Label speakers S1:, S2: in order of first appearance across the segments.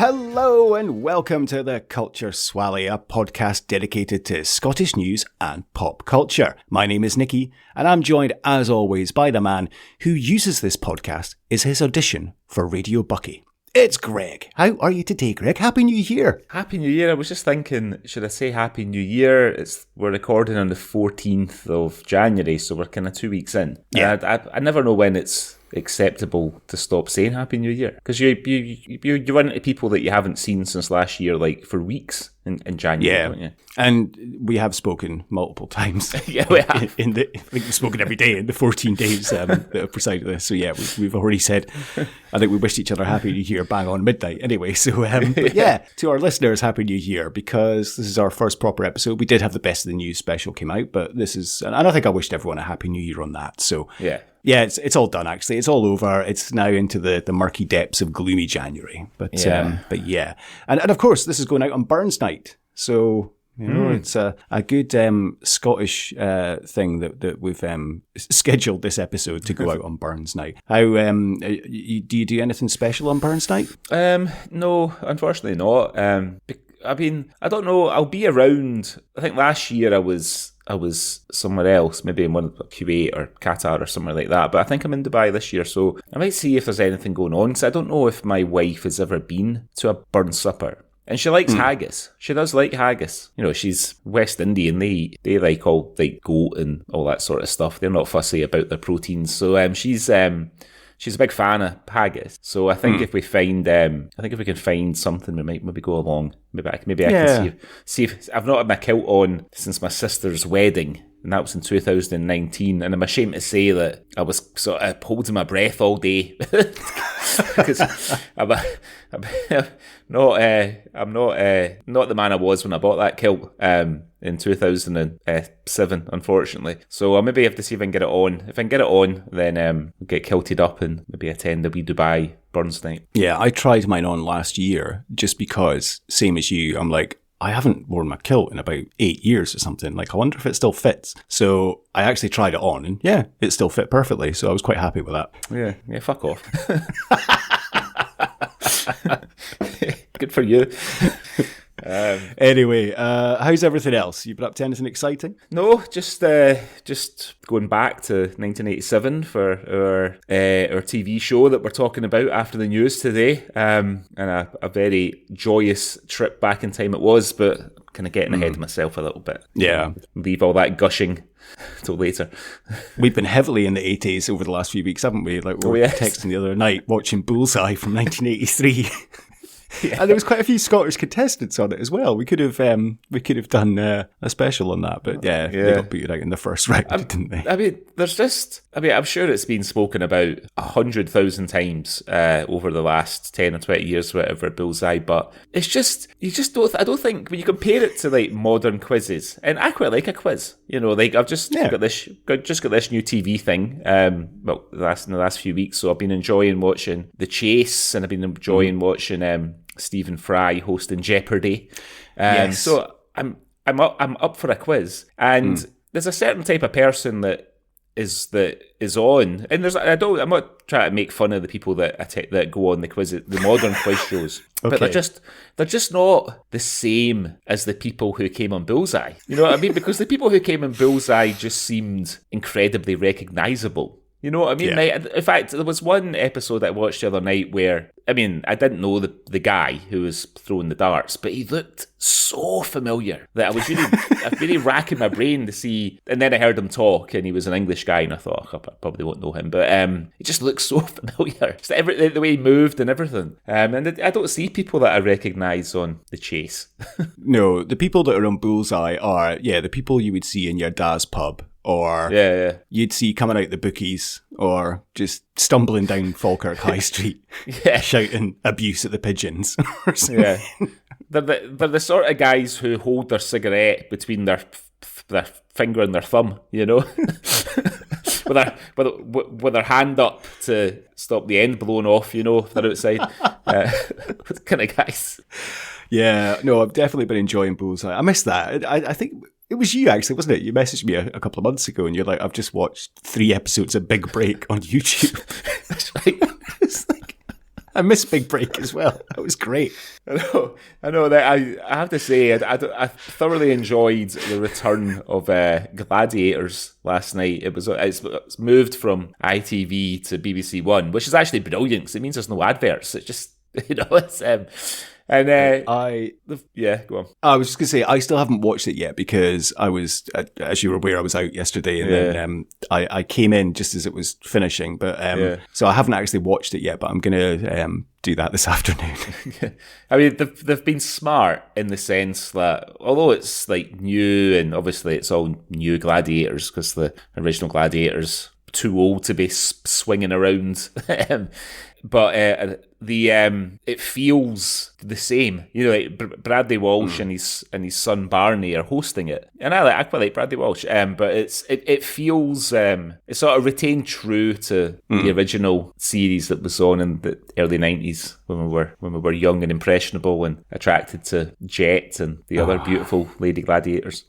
S1: Hello and welcome to the Culture Swally, a podcast dedicated to Scottish news and pop culture. My name is Nicky, and I'm joined as always by the man who uses this podcast as his audition for Radio Bucky. It's Greg. How are you today, Greg? Happy New Year.
S2: Happy New Year. I was just thinking, should I say Happy New Year? We're recording on the 14th of January, so we're kind of 2 weeks in.
S1: Yeah.
S2: I never know when it's acceptable to stop saying Happy New Year, because you run into people that you haven't seen since last year, like for weeks in January, don't you?
S1: And we have spoken multiple times.
S2: Yeah, we have.
S1: I think we've spoken every day in the 14 days that have preceded this. So yeah, we've already said, I think we wished each other Happy New Year bang on midnight anyway. So, but yeah, to our listeners, Happy New Year, because this is our first proper episode. We did have the Best of the News special came out, but this is, and I think I wished everyone a Happy New Year on that. So yeah, it's all done actually. It's all over. It's now into the murky depths of gloomy January. But yeah. And of course, this is going out on Burns Night. So, you know, it's a good Scottish thing that we've scheduled this episode to go out on Burns Night. How do you do anything special on Burns Night?
S2: No, unfortunately not. I mean, I don't know. I'll be around. I think last year I was somewhere else, maybe in one of Kuwait or Qatar or somewhere like that. But I think I'm in Dubai this year, so I might see if there's anything going on. Because I don't know if my wife has ever been to a burn supper. And she likes haggis. She does like haggis. You know, she's West Indian. They like all like goat and all that sort of stuff. They're not fussy about their proteins. So she's a big fan of haggis. So I think if we can find something, we might maybe go along. Maybe I can see if I've not had my kilt on since my sister's wedding. And that was in 2019. And I'm ashamed to say that I was sort of holding my breath all day. Because I'm not the man I was when I bought that kilt in 2007, unfortunately. So I'll maybe have to see if I can get it on. If I can get it on, then I'll get kilted up and maybe attend the wee Dubai Burns Night.
S1: Yeah, I tried mine on last year just because, same as you, I'm like, I haven't worn my kilt in about 8 years or something. Like, I wonder if it still fits. So I actually tried it on and yeah, it still fit perfectly. So I was quite happy with that.
S2: Yeah, fuck off. Good for you.
S1: Anyway, how's everything else? You been up to anything exciting?
S2: No, just going back to 1987 for our TV show that we're talking about after the news today, and a very joyous trip back in time it was, but kind of getting ahead of myself a little bit.
S1: Yeah,
S2: leave all that gushing till later.
S1: We've been heavily in the 80s over the last few weeks, haven't we? Like we were texting the other night watching Bullseye from 1983. Yeah. And there was quite a few Scottish contestants on it as well. We could have done a special on that, but yeah, they got booted out in the first round, didn't they?
S2: I mean, I'm sure it's been spoken about 100,000 times over the last 10 or 20 years, whatever, Bullseye. But it's just I don't think when you compare it to like modern quizzes, and I quite like a quiz. You know, like I've just got this new TV thing. In the last few weeks, so I've been enjoying watching The Chase, and I've been enjoying watching Stephen Fry hosting Jeopardy.
S1: Yes.
S2: So I'm up for a quiz, and there's a certain type of person that is on, and I'm not trying to make fun of the people that go on the modern quiz shows, but they're just not the same as the people who came on Bullseye. You know what I mean? Because the people who came on Bullseye just seemed incredibly recognisable. You know what I mean? Yeah. In fact, there was one episode I watched the other night where, I mean, I didn't know the guy who was throwing the darts, but he looked so familiar that I was really racking my brain to see. And then I heard him talk, and he was an English guy, and I thought, I probably won't know him, but he just looked so familiar. Just the way he moved and everything. And I don't see people that I recognise on The Chase.
S1: No, the people that are on Bullseye are, the people you would see in your dad's pub. Or you'd see coming out the bookies, or just stumbling down Falkirk High Street, shouting abuse at the pigeons. Or something. Yeah,
S2: they're the sort of guys who hold their cigarette between their finger and their thumb, you know, with their hand up to stop the end blowing off, you know, if they're outside. Kind of guys.
S1: Yeah, no, I've definitely been enjoying Bullseye. I missed that. I think it was you, actually, wasn't it? You messaged me a couple of months ago, and you're like, I've just watched 3 episodes of Big Break on YouTube.
S2: That's right.
S1: It's like, I miss Big Break as well. That was great.
S2: I know that I have to say I thoroughly enjoyed the return of Gladiators last night. It's moved from ITV to BBC One, which is actually brilliant because it means there's no adverts. It just it's and go on.
S1: I was just going to say, I still haven't watched it yet because I was, as you were aware, I was out yesterday and then I came in just as it was finishing. But so I haven't actually watched it yet, but I'm going to do that this afternoon.
S2: I mean, they've been smart in the sense that although it's like new and obviously it's all new Gladiators because the original Gladiators too old to be swinging around. But it feels the same, like Bradley Walsh and his son Barney are hosting it, and I quite like Bradley Walsh. But it feels it's sort of retained true to the original series that was on in the early 90s when we were young and impressionable and attracted to Jet and the other beautiful lady gladiators.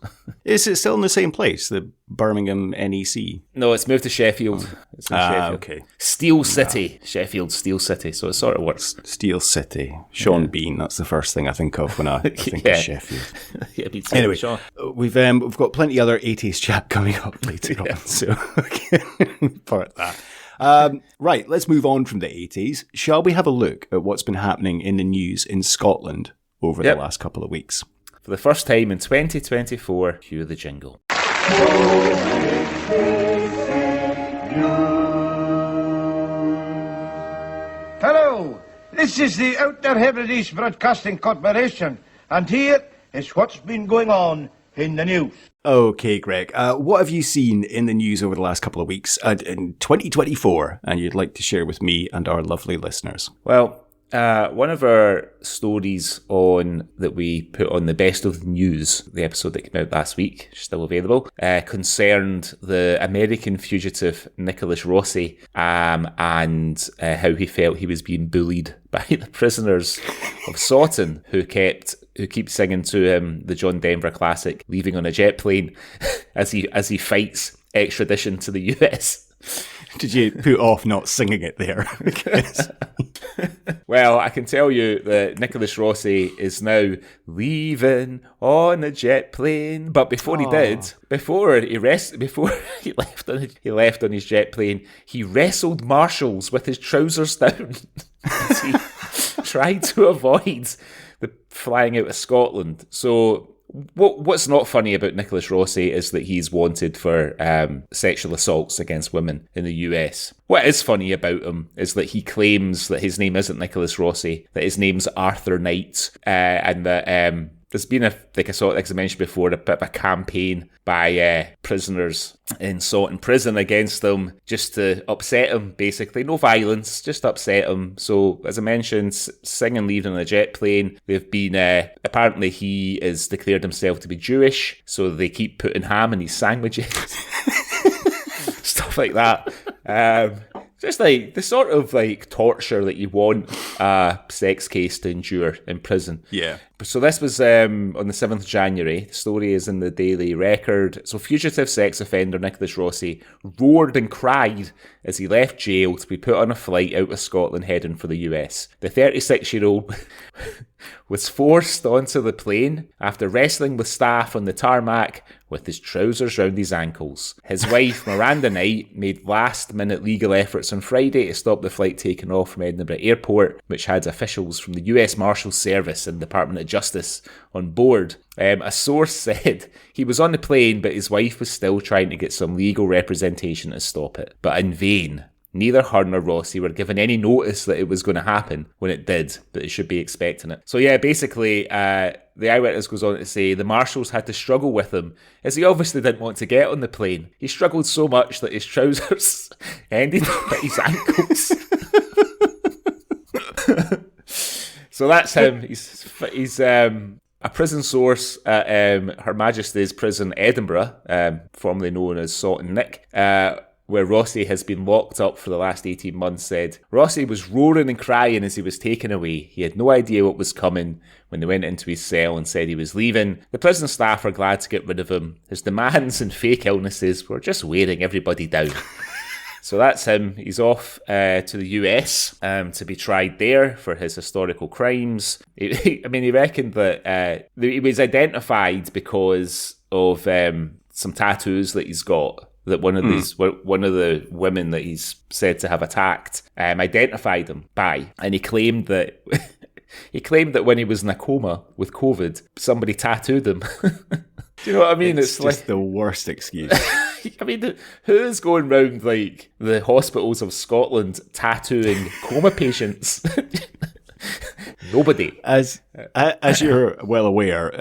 S1: Is it still in the same place, the Birmingham NEC?
S2: No, it's moved to Sheffield. It's in Sheffield.
S1: Okay.
S2: Steel City, Sheffield Steel City. So it sort of works.
S1: Steel City. Sean Bean. That's the first thing I think of when I think of Sheffield. Anyway, we've got plenty other 80s chat coming up later on, so part that. Right, let's move on from the 80s. Shall we have a look at what's been happening in the news in Scotland over the last couple of weeks?
S2: For the first time in 2024, cue the jingle.
S3: Hello, this is the Outer Hebrides Broadcasting Corporation, and here is what's been going on in the news.
S1: Okay, Greg, what have you seen in the news over the last couple of weeks in 2024 and you'd like to share with me and our lovely listeners?
S2: Well, one of our stories that we put on the Best of the News, the episode that came out last week, still available, concerned the American fugitive Nicholas Rossi and how he felt he was being bullied by the prisoners of Soughton, who keep singing to him the John Denver classic "Leaving on a Jet Plane" as he fights extradition to the US.
S1: Did you put off not singing it there?
S2: Well, I can tell you that Nicholas Rossi is now leaving on a jet plane. But before he left on his jet plane, he wrestled marshals with his trousers down as he tried to avoid the flying out of Scotland. So what's not funny about Nicholas Rossi is that he's wanted for sexual assaults against women in the US. What is funny about him is that he claims that his name isn't Nicholas Rossi, that his name's Arthur Knight, and that there's been as I mentioned before, a bit of a campaign by prisoners in Soughton Prison against him just to upset him, basically. No violence, just upset him. So, as I mentioned, singing Leaving on a Jet Plane. They've been, apparently he has declared himself to be Jewish, so they keep putting ham in his sandwiches. Stuff like that. Just like the sort of like torture that you want a sex case to endure in prison.
S1: Yeah.
S2: So this was on the 7th of January. The story is in the Daily Record. So fugitive sex offender Nicholas Rossi roared and cried as he left jail to be put on a flight out of Scotland heading for the US. The 36-year-old was forced onto the plane after wrestling with staff on the tarmac with his trousers round his ankles. His wife, Miranda Knight, made last-minute legal efforts on Friday to stop the flight taking off from Edinburgh Airport, which had officials from the US Marshals Service and Department of Justice on board. A source said he was on the plane, but his wife was still trying to get some legal representation to stop it. But in vain. Neither her nor Rossi were given any notice that it was going to happen when it did, but they should be expecting it. So yeah, basically, the eyewitness goes on to say the marshals had to struggle with him, as he obviously didn't want to get on the plane. He struggled so much that his trousers ended up at his ankles. So that's him. He's a prison source at Her Majesty's Prison, Edinburgh, formerly known as Salt and Nick, where Rossi has been locked up for the last 18 months, said Rossi was roaring and crying as he was taken away. He had no idea what was coming when they went into his cell and said he was leaving. The prison staff are glad to get rid of him. His demands and fake illnesses were just wearing everybody down. So that's him. He's off to the US to be tried there for his historical crimes. He reckoned that he was identified because of some tattoos that he's got. That one of the women that he's said to have attacked identified him by, and he claimed that when he was in a coma with COVID, somebody tattooed him. Do you know what I mean?
S1: It's just the worst excuse.
S2: I mean, who's going round like the hospitals of Scotland tattooing coma patients? Nobody.
S1: As you're well aware,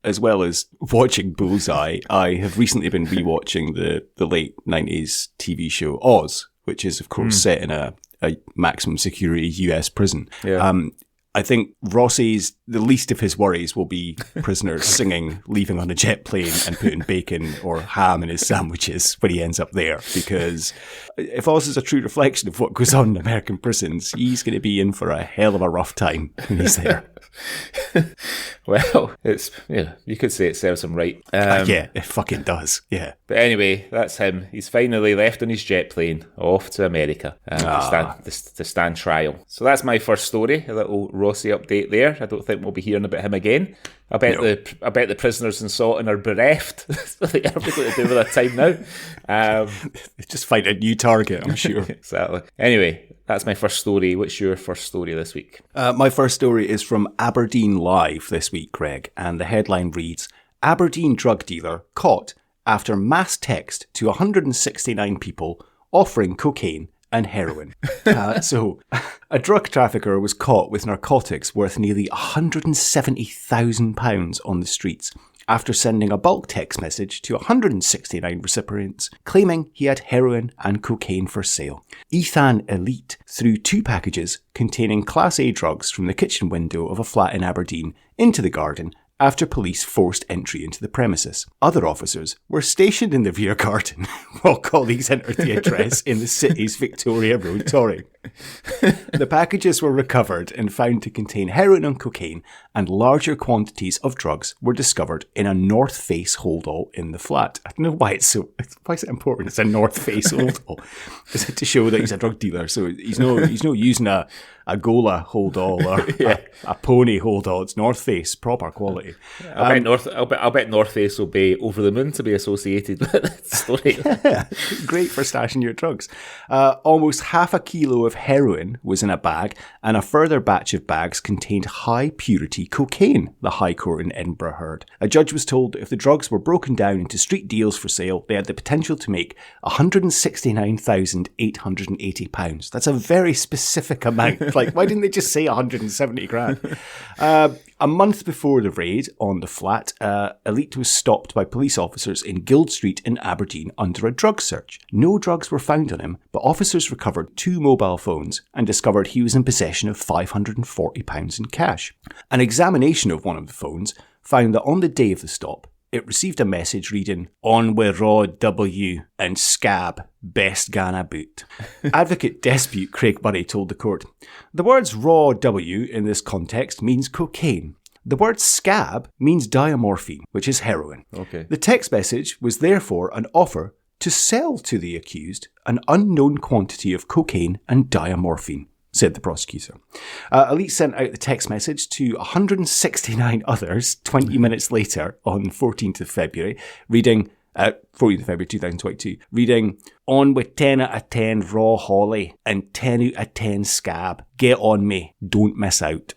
S1: as well as watching Bullseye, I have recently been rewatching the late 90s TV show Oz, which is, of course, set in a maximum security US prison.
S2: Yeah.
S1: I think Rossi's, the least of his worries will be prisoners singing Leaving on a Jet Plane and putting bacon or ham in his sandwiches when he ends up there. Because if Oz is a true reflection of what goes on in American prisons, he's going to be in for a hell of a rough time when he's there.
S2: Well, you could say it serves him right.
S1: Yeah, it fucking does. Yeah.
S2: But anyway, that's him. He's finally left on his jet plane off to America to stand trial. So that's my first story. A little Rossi update there. I don't think we'll be hearing about him again. I bet the prisoners in Soughton are bereft. What are we going to do with their time now?
S1: Just find a new target, I'm sure.
S2: Exactly. Anyway, that's my first story. What's your first story this week?
S1: My first story is from Aberdeen Live this week, Greg, and the headline reads, Aberdeen drug dealer caught after mass text to 169 people offering cocaine and heroin. So, a drug trafficker was caught with narcotics worth nearly £170,000 on the streets after sending a bulk text message to 169 recipients claiming he had heroin and cocaine for sale. Ethan Elite threw 2 packages containing Class A drugs from the kitchen window of a flat in Aberdeen into the garden after police forced entry into the premises. Other officers were stationed in the rear garden while colleagues entered the address in the city's Victoria Road touring. The packages were recovered and found to contain heroin and cocaine, and larger quantities of drugs were discovered in a North Face holdall in the flat. I don't know why is it important it's a North Face holdall. Is it to show that he's a drug dealer? So he's not using a Gola holdall or a pony holdall. It's North Face, proper quality.
S2: I'll bet North Face will be over the moon to be associated with that story.
S1: Yeah, great for stashing your drugs. Almost half a kilo of heroin was in a bag, and a further batch of bags contained high purity cocaine, the High Court in Edinburgh heard. A judge was told that if the drugs were broken down into street deals for sale, they had the potential to make £169,880. That's a very specific amount. Like, why didn't they just say 170 grand? A month before the raid on the flat, Elite was stopped by police officers in Guild Street in Aberdeen under a drug search. No drugs were found on him, but officers recovered 2 mobile phones and discovered he was in possession of £540 in cash. An examination of one of the phones found that on the day of the stop, it received a message reading, "On with Raw W and Scab, best Ghana boot." Advocate Dispute Craig Murray told the court, "The words Raw W in this context means cocaine. The word scab means diamorphine, which is heroin.
S2: Okay.
S1: The text message was therefore an offer to sell to the accused an unknown quantity of cocaine and diamorphine," said the prosecutor. Elite sent out the text message to 169 others 20 minutes later on 14th of February, reading, 14th of February 2022, reading, "On with 10 out of 10 raw holly and 10 out of 10 scab. Get on me. Don't miss out."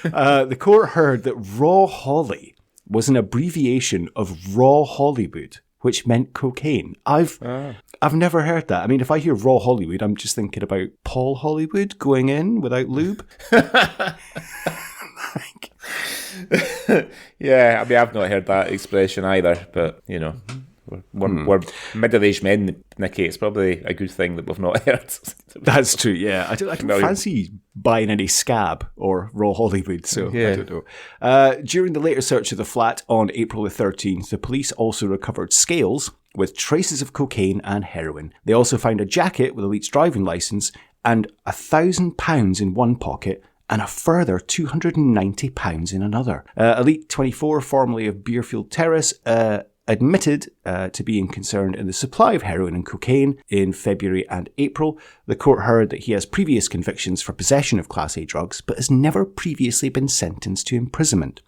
S1: The court heard that raw holly was an abbreviation of Raw Hollywood, which meant cocaine. I've never heard that. I mean, if I hear Raw Hollywood, I'm just thinking about Paul Hollywood going in without lube.
S2: Yeah, I mean, I've not heard that expression either, but, you know, we're middle-aged men, Nicky. It's probably a good thing that we've not heard.
S1: That's true, yeah. I don't fancy buying any scab or Raw Hollywood, so yeah. I don't know. During the later search of the flat on April the 13th, the police also recovered scales with traces of cocaine and heroin. They also found a jacket with Elite's driving licence and £1,000 in one pocket and a further £290 in another. Elite 24, formerly of Beerfield Terrace, admitted to being concerned in the supply of heroin and cocaine in February and April. The court heard that he has previous convictions for possession of Class A drugs, but has never previously been sentenced to imprisonment.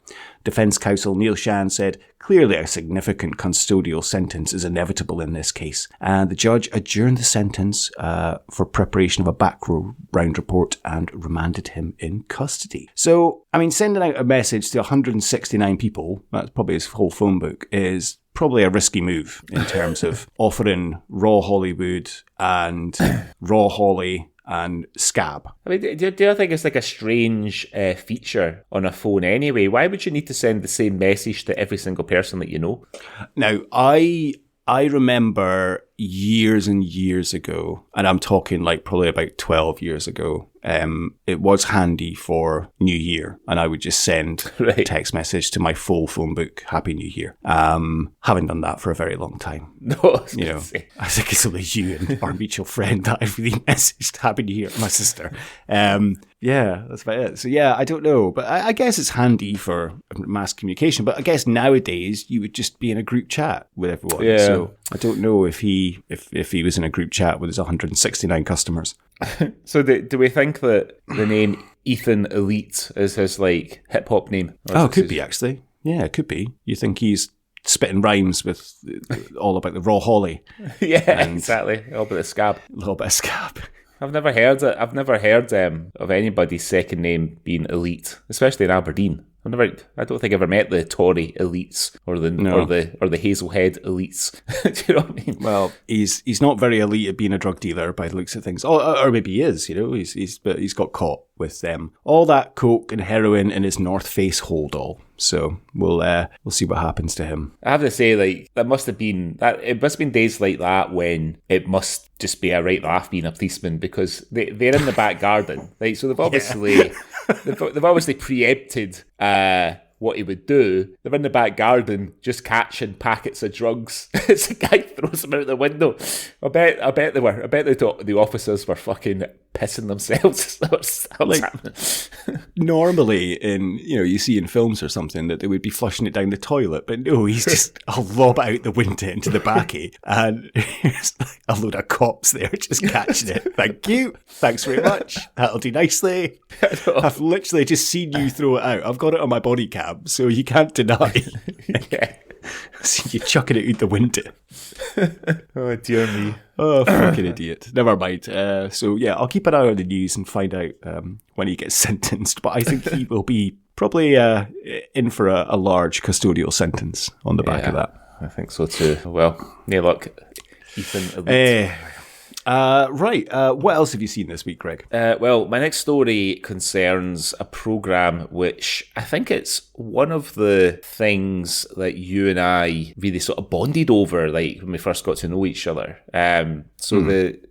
S1: Defence counsel Neil Shan said, clearly a significant custodial sentence is inevitable in this case, and the judge adjourned the sentence for preparation of a background report and remanded him in custody. So, I mean, sending out a message to 169 people, that's probably his whole phone book, is probably a risky move in terms of offering raw Hollywood and raw Holly and scab.
S2: I mean, do you think it's like a strange feature on a phone anyway? Why would you need to send the same message to every single person that you know?
S1: Now, I remember years and years ago, and I'm talking like probably about 12 years ago, it was handy for New Year, and I would just send a text message to my full phone book, Happy New Year. Haven't done that for a very long time.
S2: No,
S1: I think it's only you and our mutual friend that I've really messaged Happy New Year, my sister. Yeah, that's about it. So yeah, I don't know, but I guess it's handy for mass communication. But I guess nowadays you would just be in a group chat with everyone.
S2: Yeah.
S1: So I don't know if he was in a group chat with his 169 customers.
S2: So do we think that the name Ethan Elite is his like hip hop name?
S1: Oh, it could be actually. Yeah, it could be. You think he's spitting rhymes with all about the raw holly?
S2: Yeah, exactly. All about the scab.
S1: A little bit of scab.
S2: I've never heard of anybody's second name being Elite, especially in Aberdeen. I don't think I ever met the Tory elites or the Hazelhead elites. Do you know what I mean?
S1: Well, he's not very elite at being a drug dealer by the looks of things. Or maybe he is. But he's got caught with all that coke and heroin in his North Face holdall. So we'll see what happens to him.
S2: I have to say, like, it must have been days like that when it must just be a right laugh being a policeman, because they're in the back garden, like, so they've obviously they've obviously preempted what he would do. They're in the back garden just catching packets of drugs. It's a guy throws them out the window. I bet the officers were fucking pissing themselves.
S1: Normally you see in films or something that they would be flushing it down the toilet, but no, he's just a lob out the window into the backy, and there's like a load of cops there just catching it. Thank you. Thanks very much. That'll do nicely. I've literally just seen you throw it out. I've got it on my body cam, so you can't deny.
S2: Yeah.
S1: I see you chucking it out the window.
S2: Oh, dear me.
S1: Oh, fucking idiot. Never mind. So, yeah, I'll keep an eye on the news and find out when he gets sentenced. But I think he will be probably in for a large custodial sentence on the back of that.
S2: I think so too. Well, yeah, look, Ethan Elite.
S1: Right. What else have you seen this week, Greg?
S2: Well, my next story concerns a programme which I think it's one of the things that you and I really sort of bonded over, like when we first got to know each other.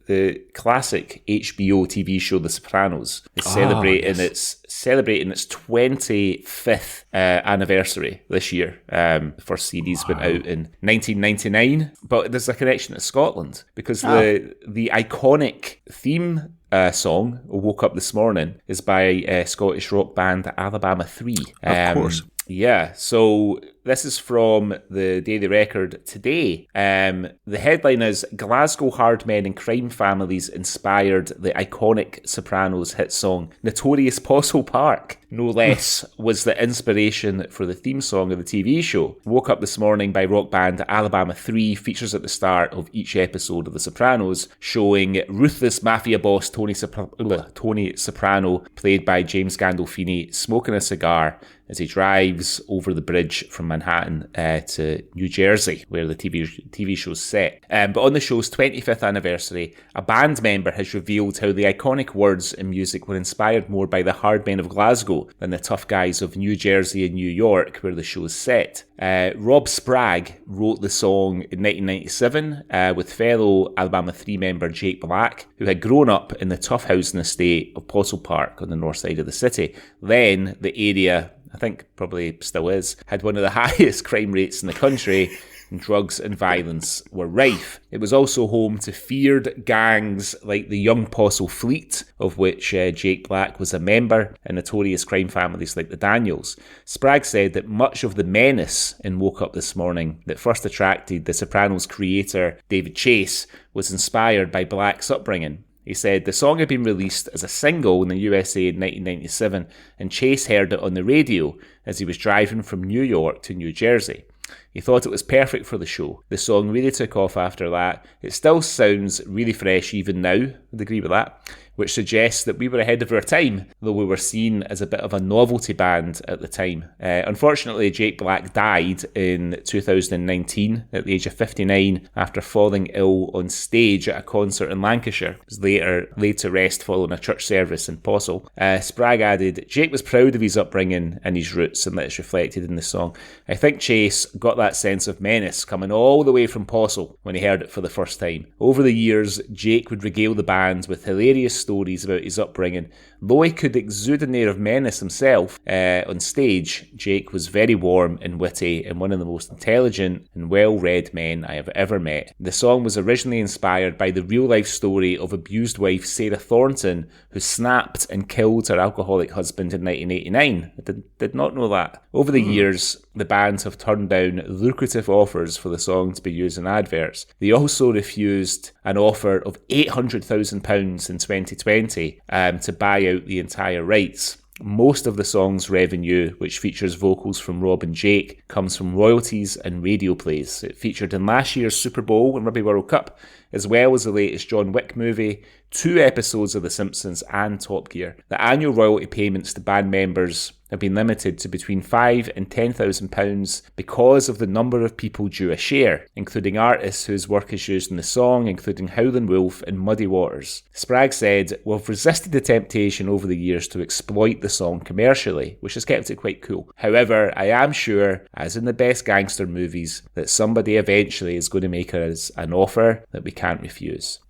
S2: The classic HBO TV show The Sopranos is celebrating its 25th anniversary this year. The first series went out in 1999, but there's a connection to Scotland because the iconic theme song, Woke Up This Morning, is by Scottish rock band Alabama 3.
S1: Of course.
S2: Yeah, so this is from the Daily Record today. The headline is, Glasgow hard men and crime families inspired the iconic Sopranos hit song Notorious Postle Park. No less was the inspiration for the theme song of the TV show. Woke Up This Morning by rock band Alabama 3 features at the start of each episode of The Sopranos, showing ruthless mafia boss Tony Soprano, played by James Gandolfini, smoking a cigar as he drives over the bridge from Manhattan to New Jersey, where the TV show's set. But on the show's 25th anniversary, a band member has revealed how the iconic words and music were inspired more by the hard men of Glasgow than the tough guys of New Jersey and New York, where the show's set. Rob Spragg wrote the song in 1997 with fellow Alabama 3 member Jake Black, who had grown up in the tough housing estate of Postle Park on the north side of the city. Then the area, I think probably still is, had one of the highest crime rates in the country, and drugs and violence were rife. It was also home to feared gangs like the Young Posse Fleet, of which Jake Black was a member, and notorious crime families like the Daniels. Sprague said that much of the menace in Woke Up This Morning that first attracted The Sopranos creator David Chase was inspired by Black's upbringing. He said the song had been released as a single in the USA in 1997, and Chase heard it on the radio as he was driving from New York to New Jersey. He thought it was perfect for the show. The song really took off after that. It still sounds really fresh even now, I'd agree with that, which suggests that we were ahead of our time, though we were seen as a bit of a novelty band at the time. Unfortunately, Jake Black died in 2019 at the age of 59 after falling ill on stage at a concert in Lancashire. He was later laid to rest following a church service in Postle. Sprague added, Jake was proud of his upbringing and his roots, and that is reflected in the song. I think Chase got that sense of menace coming all the way from Postle when he heard it for the first time. Over the years, Jake would regale the band with hilarious stories about his upbringing. Though he could exude an air of menace himself on stage, Jake was very warm and witty and one of the most intelligent and well-read men I have ever met. The song was originally inspired by the real-life story of abused wife Sarah Thornton, who snapped and killed her alcoholic husband in 1989. I did not know that. Over the years, the band have turned down lucrative offers for the song to be used in adverts. They also refused an offer of £800,000 in 2020 to buy out the entire rights. Most of the song's revenue, which features vocals from Rob and Jake, comes from royalties and radio plays. It featured in last year's Super Bowl and Rugby World Cup, as well as the latest John Wick movie, 2 episodes of The Simpsons and Top Gear. The annual royalty payments to band members have been limited to between £5,000 and £10,000 because of the number of people due a share, including artists whose work is used in the song, including Howlin' Wolf and Muddy Waters. Sprague said, we've resisted the temptation over the years to exploit the song commercially, which has kept it quite cool. However, I am sure, as in the best gangster movies, that somebody eventually is going to make us an offer that we can't refuse.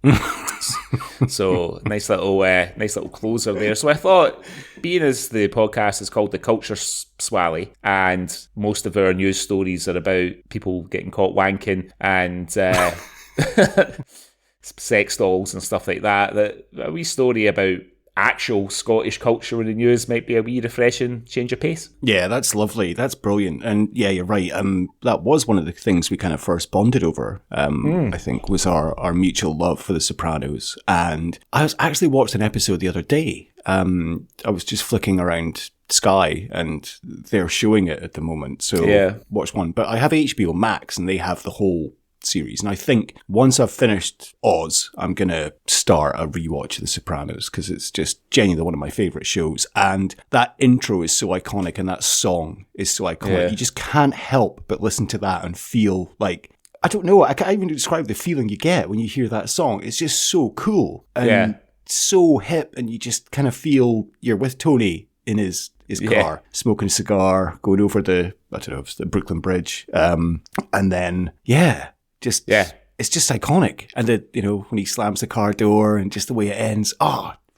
S2: So nice little closer there. So I thought, being as the podcast is called the Culture Swally, and most of our news stories are about people getting caught wanking and sex dolls and stuff like that a wee story about actual Scottish culture in the news might be a wee refreshing change of pace.
S1: Yeah, that's lovely. That's brilliant. And yeah, you're right. That was one of the things we kind of first bonded over, I think, was our mutual love for The Sopranos. And I was actually watched an episode the other day. I was just flicking around Sky and they're showing it at the moment. So yeah, watch one. But I have HBO Max and they have the whole series. And I think once I've finished Oz, I'm going to start a rewatch of The Sopranos because it's just genuinely one of my favourite shows. And that intro is so iconic and that song is so iconic. Yeah. You just can't help but listen to that and feel like, I don't know, I can't even describe the feeling you get when you hear that song. It's just so cool and so hip, and you just kind of feel you're with Tony in his car, smoking a cigar, going over the Brooklyn Bridge. And then, it's just iconic. And when he slams the car door and just the way it ends,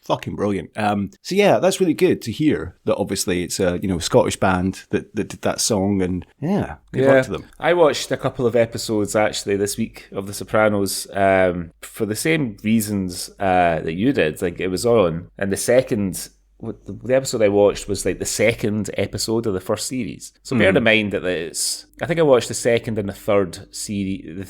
S1: fucking brilliant. So yeah, that's really good to hear that obviously it's a, Scottish band that did that song, and good luck to them.
S2: I watched a couple of episodes actually this week of The Sopranos, for the same reasons that you did. Like, it was on, and the episode I watched was like the second episode of the first series. So bear in mind that I think I watched the second and the third series, the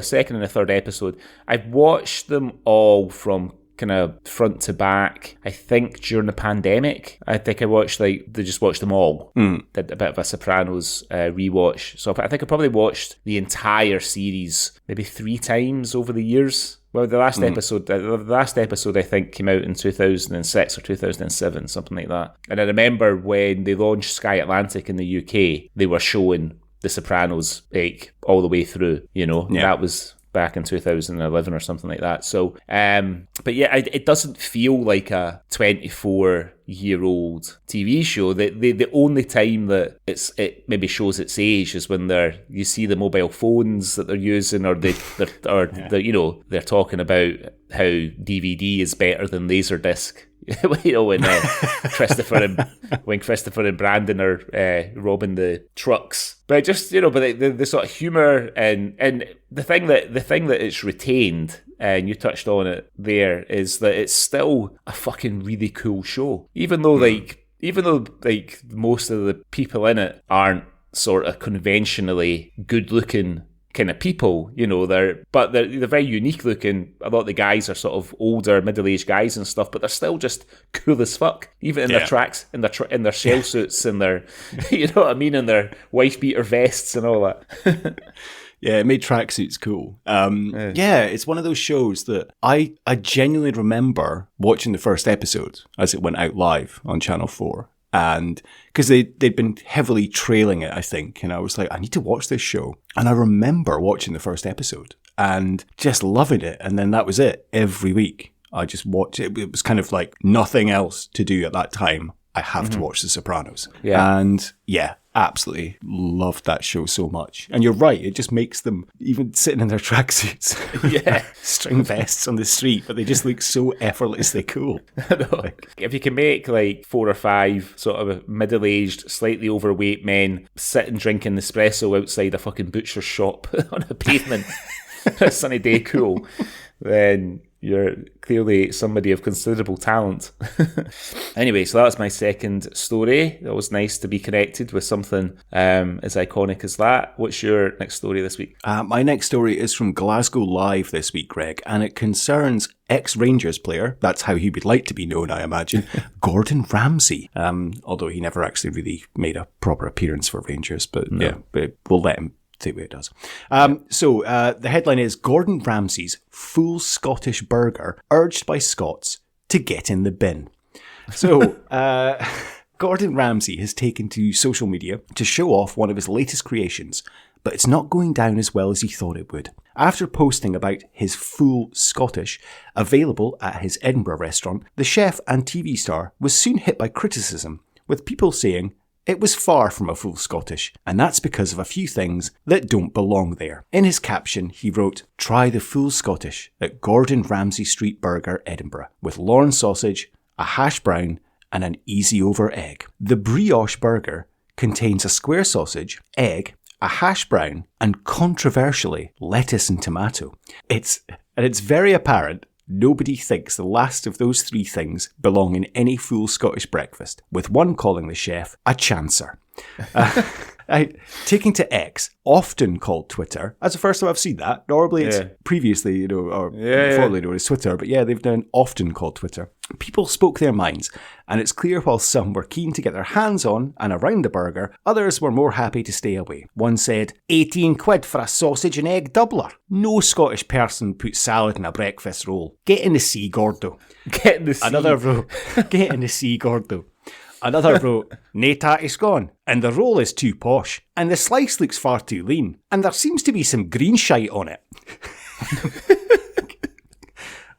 S2: second and the third episode. I've watched them all from kind of front to back. I think during the pandemic, they just watched them all. Did a bit of a Sopranos rewatch. So I think I probably watched the entire series maybe 3 times over the years. Well, the last episode I think came out in 2006 or 2007, something like that. And I remember when they launched Sky Atlantic in the UK, they were showing The Sopranos all the way through. That was back in 2011 or something like that. So, but yeah, it doesn't feel like a 24-year-old TV show. The only time that it maybe shows its age is when you see the mobile phones that they're using, or they're talking about how DVD is better than Laserdisc. when Christopher and Brandon are robbing the trucks. But just but the sort of humour and the thing that it's retained, and you touched on it there, is that it's still a fucking really cool show, even though most of the people in it aren't sort of conventionally good looking kind of people, they're very unique looking. A lot of the guys are sort of older, middle-aged guys and stuff, but they're still just cool as fuck, even in their tracks, in their shell suits, and their, in their wife beater vests and all that.
S1: Yeah, it made tracksuits cool. It's one of those shows that I genuinely remember watching the first episode as it went out live on Channel 4. And because they'd been heavily trailing it, I think. And I was like, I need to watch this show. And I remember watching the first episode and just loving it. And then that was it. Every week, I just watched it. It was kind of like nothing else to do at that time. I have to watch The Sopranos. Yeah. And yeah, absolutely loved that show so much. And you're right, it just makes them, even sitting in their tracksuits, string vests on the street, but they just look so effortlessly cool.
S2: I know. If you can make like 4 or 5 sort of middle-aged, slightly overweight men sitting drinking espresso outside a fucking butcher's shop on a pavement, a sunny day cool, then you're clearly somebody of considerable talent. Anyway, so that was my second story. It was nice to be connected with something as iconic as that. What's your next story this week?
S1: My next story is from Glasgow Live this week, Greg, and it concerns ex-Rangers player, that's how he would like to be known, I imagine, Gordon Ramsay. Although he never actually really made a proper appearance for Rangers, but but we'll let him see what it does. So the headline is Gordon Ramsay's full Scottish burger urged by Scots to get in the bin. So Gordon Ramsay has taken to social media to show off one of his latest creations, but it's not going down as well as he thought it would. After posting about his full Scottish available at his Edinburgh restaurant, the chef and TV star was soon hit by criticism, with people saying it was far from a full Scottish, and that's because of a few things that don't belong there. In his caption, he wrote, "Try the full Scottish at Gordon Ramsay Street Burger, Edinburgh, with Lorne sausage, a hash brown, and an easy-over egg. The brioche burger contains a square sausage, egg, a hash brown, and controversially, lettuce and tomato. It's very apparent nobody thinks the last of those 3 things belong in any full Scottish breakfast, with one calling the chef a chancer." Taking to X, often called Twitter. That's the first time I've seen that. Normally it's previously, or formerly known as Twitter, but they've done often called Twitter. People spoke their minds, and it's clear while some were keen to get their hands on and around the burger, others were more happy to stay away. One said, 18 quid for a sausage and egg doubler. No Scottish person puts salad in a breakfast roll. Get in the sea, Gordo.
S2: Get in the sea.
S1: Another wrote, get in the sea, Gordo. Another wrote, nae tatty's gone, and the roll is too posh, and the slice looks far too lean, and there seems to be some green shite on it.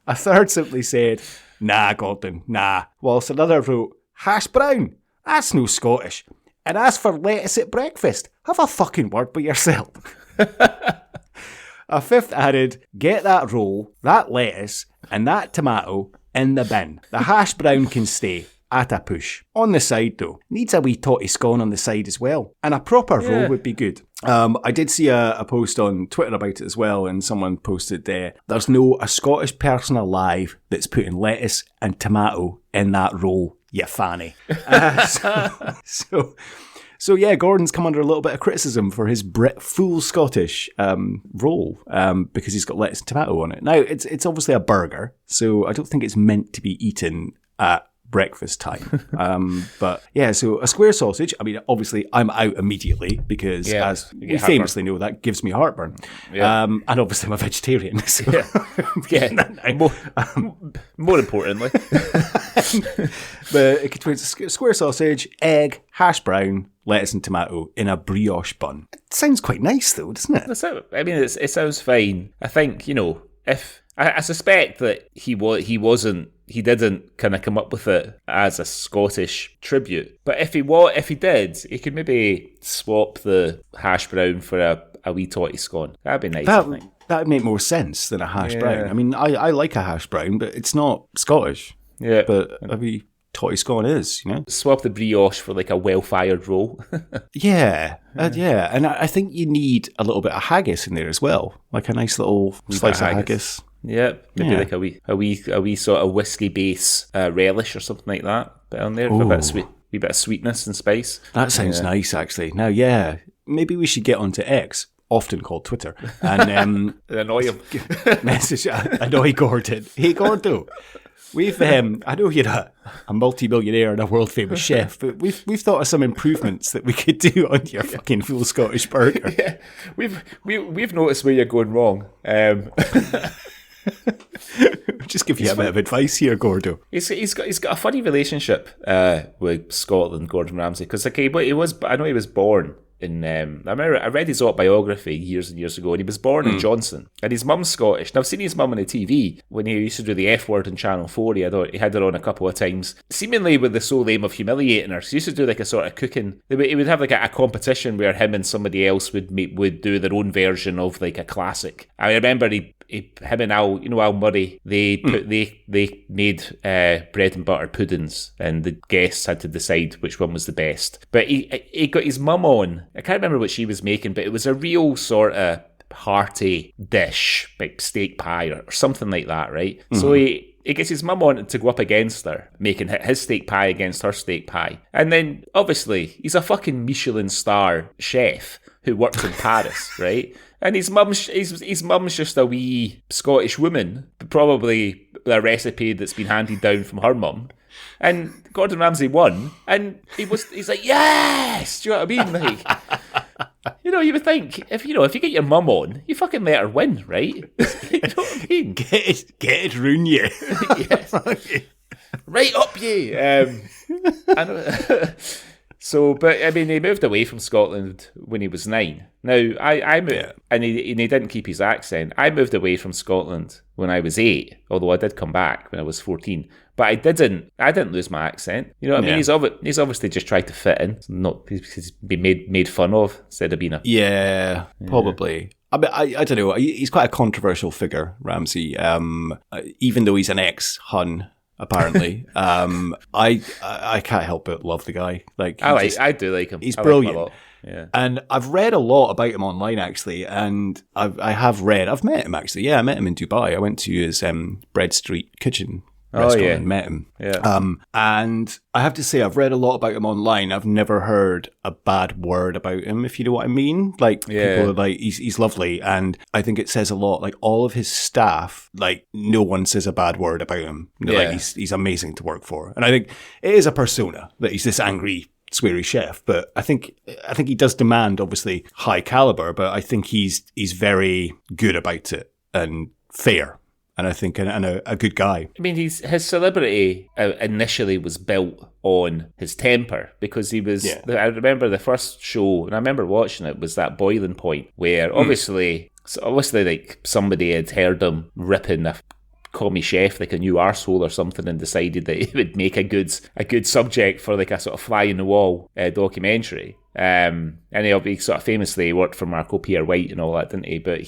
S1: A third simply said, nah, Gordon, nah, whilst another wrote, hash brown, that's no Scottish, and as for lettuce at breakfast, have a fucking word with yourself. A fifth added, get that roll, that lettuce, and that tomato in the bin. The hash brown can stay. At a push. On the side though, needs a wee totty scone on the side as well. And a proper roll would be good. I did see a post on Twitter about it as well, and someone posted there, there's no a Scottish person alive that's putting lettuce and tomato in that roll, you fanny. So yeah, Gordon's come under a little bit of criticism for his full Scottish roll because he's got lettuce and tomato on it. Now, it's obviously a burger, so I don't think it's meant to be eaten at breakfast time. But yeah, so a square sausage, I mean, obviously I'm out immediately because as we famously know, that gives me heartburn. And obviously I'm a vegetarian. So
S2: more importantly.
S1: But it contains a square sausage, egg, hash brown, lettuce and tomato in a brioche bun. It sounds quite nice though, doesn't it?
S2: I mean, it sounds fine. I think, if I suspect that he didn't kind of come up with it as a Scottish tribute. But if he did, he could maybe swap the hash brown for a wee totty scone. That'd be nice, I think.
S1: That would make more sense than a hash brown. I mean, I like a hash brown, but it's not Scottish.
S2: Yeah.
S1: But a wee totty scone is, you know?
S2: Swap the brioche for like a well-fired roll.
S1: Yeah. And I think you need a little bit of haggis in there as well. Like a nice little slice of haggis.
S2: Yeah, maybe like a wee sort of whiskey base relish or something like that. Bit on there, for a bit of wee bit of sweetness and spice.
S1: That sounds nice, actually. Now, maybe we should get onto X, often called Twitter, and
S2: annoy him.
S1: Annoy Gordon. Hey, Gordo, we've I know you're a multi-millionaire and a world-famous chef, but we've thought of some improvements that we could do on your fucking full Scottish burger.
S2: Yeah, we've noticed where you're going wrong.
S1: Just give you a bit of advice here, Gordo.
S2: He's got a funny relationship with Scotland, Gordon Ramsay, because I know he was born in. I remember I read his autobiography years and years ago, and he was born in Johnson, and his mum's Scottish. And I've seen his mum on the TV when he used to do the F word on Channel 4. He had her on a couple of times, seemingly with the sole aim of humiliating her. So he used to do like a sort of cooking. He would have like a competition where him and somebody else would do their own version of like a classic. I remember him and Al Murray, they made bread and butter puddings, and the guests had to decide which one was the best. But he got his mum on. I can't remember what she was making, but it was a real sort of hearty dish, like steak pie or something like that, right? Mm-hmm. So he gets his mum on to go up against her, making his steak pie against her steak pie. And then, obviously, he's a fucking Michelin star chef who works in Paris, right? And his mum's just a wee Scottish woman, probably a recipe that's been handed down from her mum. And Gordon Ramsay won, and he's like, yes! Do you know what I mean? Like, you would think, if you get your mum on, you fucking let her win, right? You know what I mean?
S1: Get it roon you.
S2: Yes. Right up you. So, but I mean, he moved away from Scotland when he was 9. Now, I moved, and he didn't keep his accent. I moved away from Scotland when I was 8, although I did come back when I was 14. But I didn't lose my accent. You know what I mean? He's obviously just tried to fit in. He's been made fun of instead of being a...
S1: Yeah, probably. I mean, I don't know. He's quite a controversial figure, Ramsay. Even though he's an ex-Hun, apparently. I can't help but love the guy.
S2: I do like him.
S1: He's brilliant.
S2: Like him a lot. Yeah.
S1: And I've read a lot about him online, actually, and I've met him, actually. Yeah, I met him in Dubai. I went to his Bread Street kitchen restaurant and met him.
S2: Yeah.
S1: And I have to say, I've read a lot about him online. I've never heard a bad word about him, if you know what I mean. Like, people are like, he's lovely. And I think it says a lot. Like, all of his staff, like, no one says a bad word about him. Like, he's amazing to work for. And I think it is a persona that he's this angry, sweary chef, but I think he does demand, obviously, high caliber, but I think he's very good about it and fair. And I think a good guy.
S2: I mean, his celebrity initially was built on his temper, because he was... Yeah. I remember the first show, and I remember watching it, was that Boiling Point, where obviously like somebody had heard him ripping a commie chef like a new arsehole or something, and decided that he would make a good subject for like a sort of fly in the wall documentary. And he sort of famously worked for Marco Pierre White and all that, didn't he? But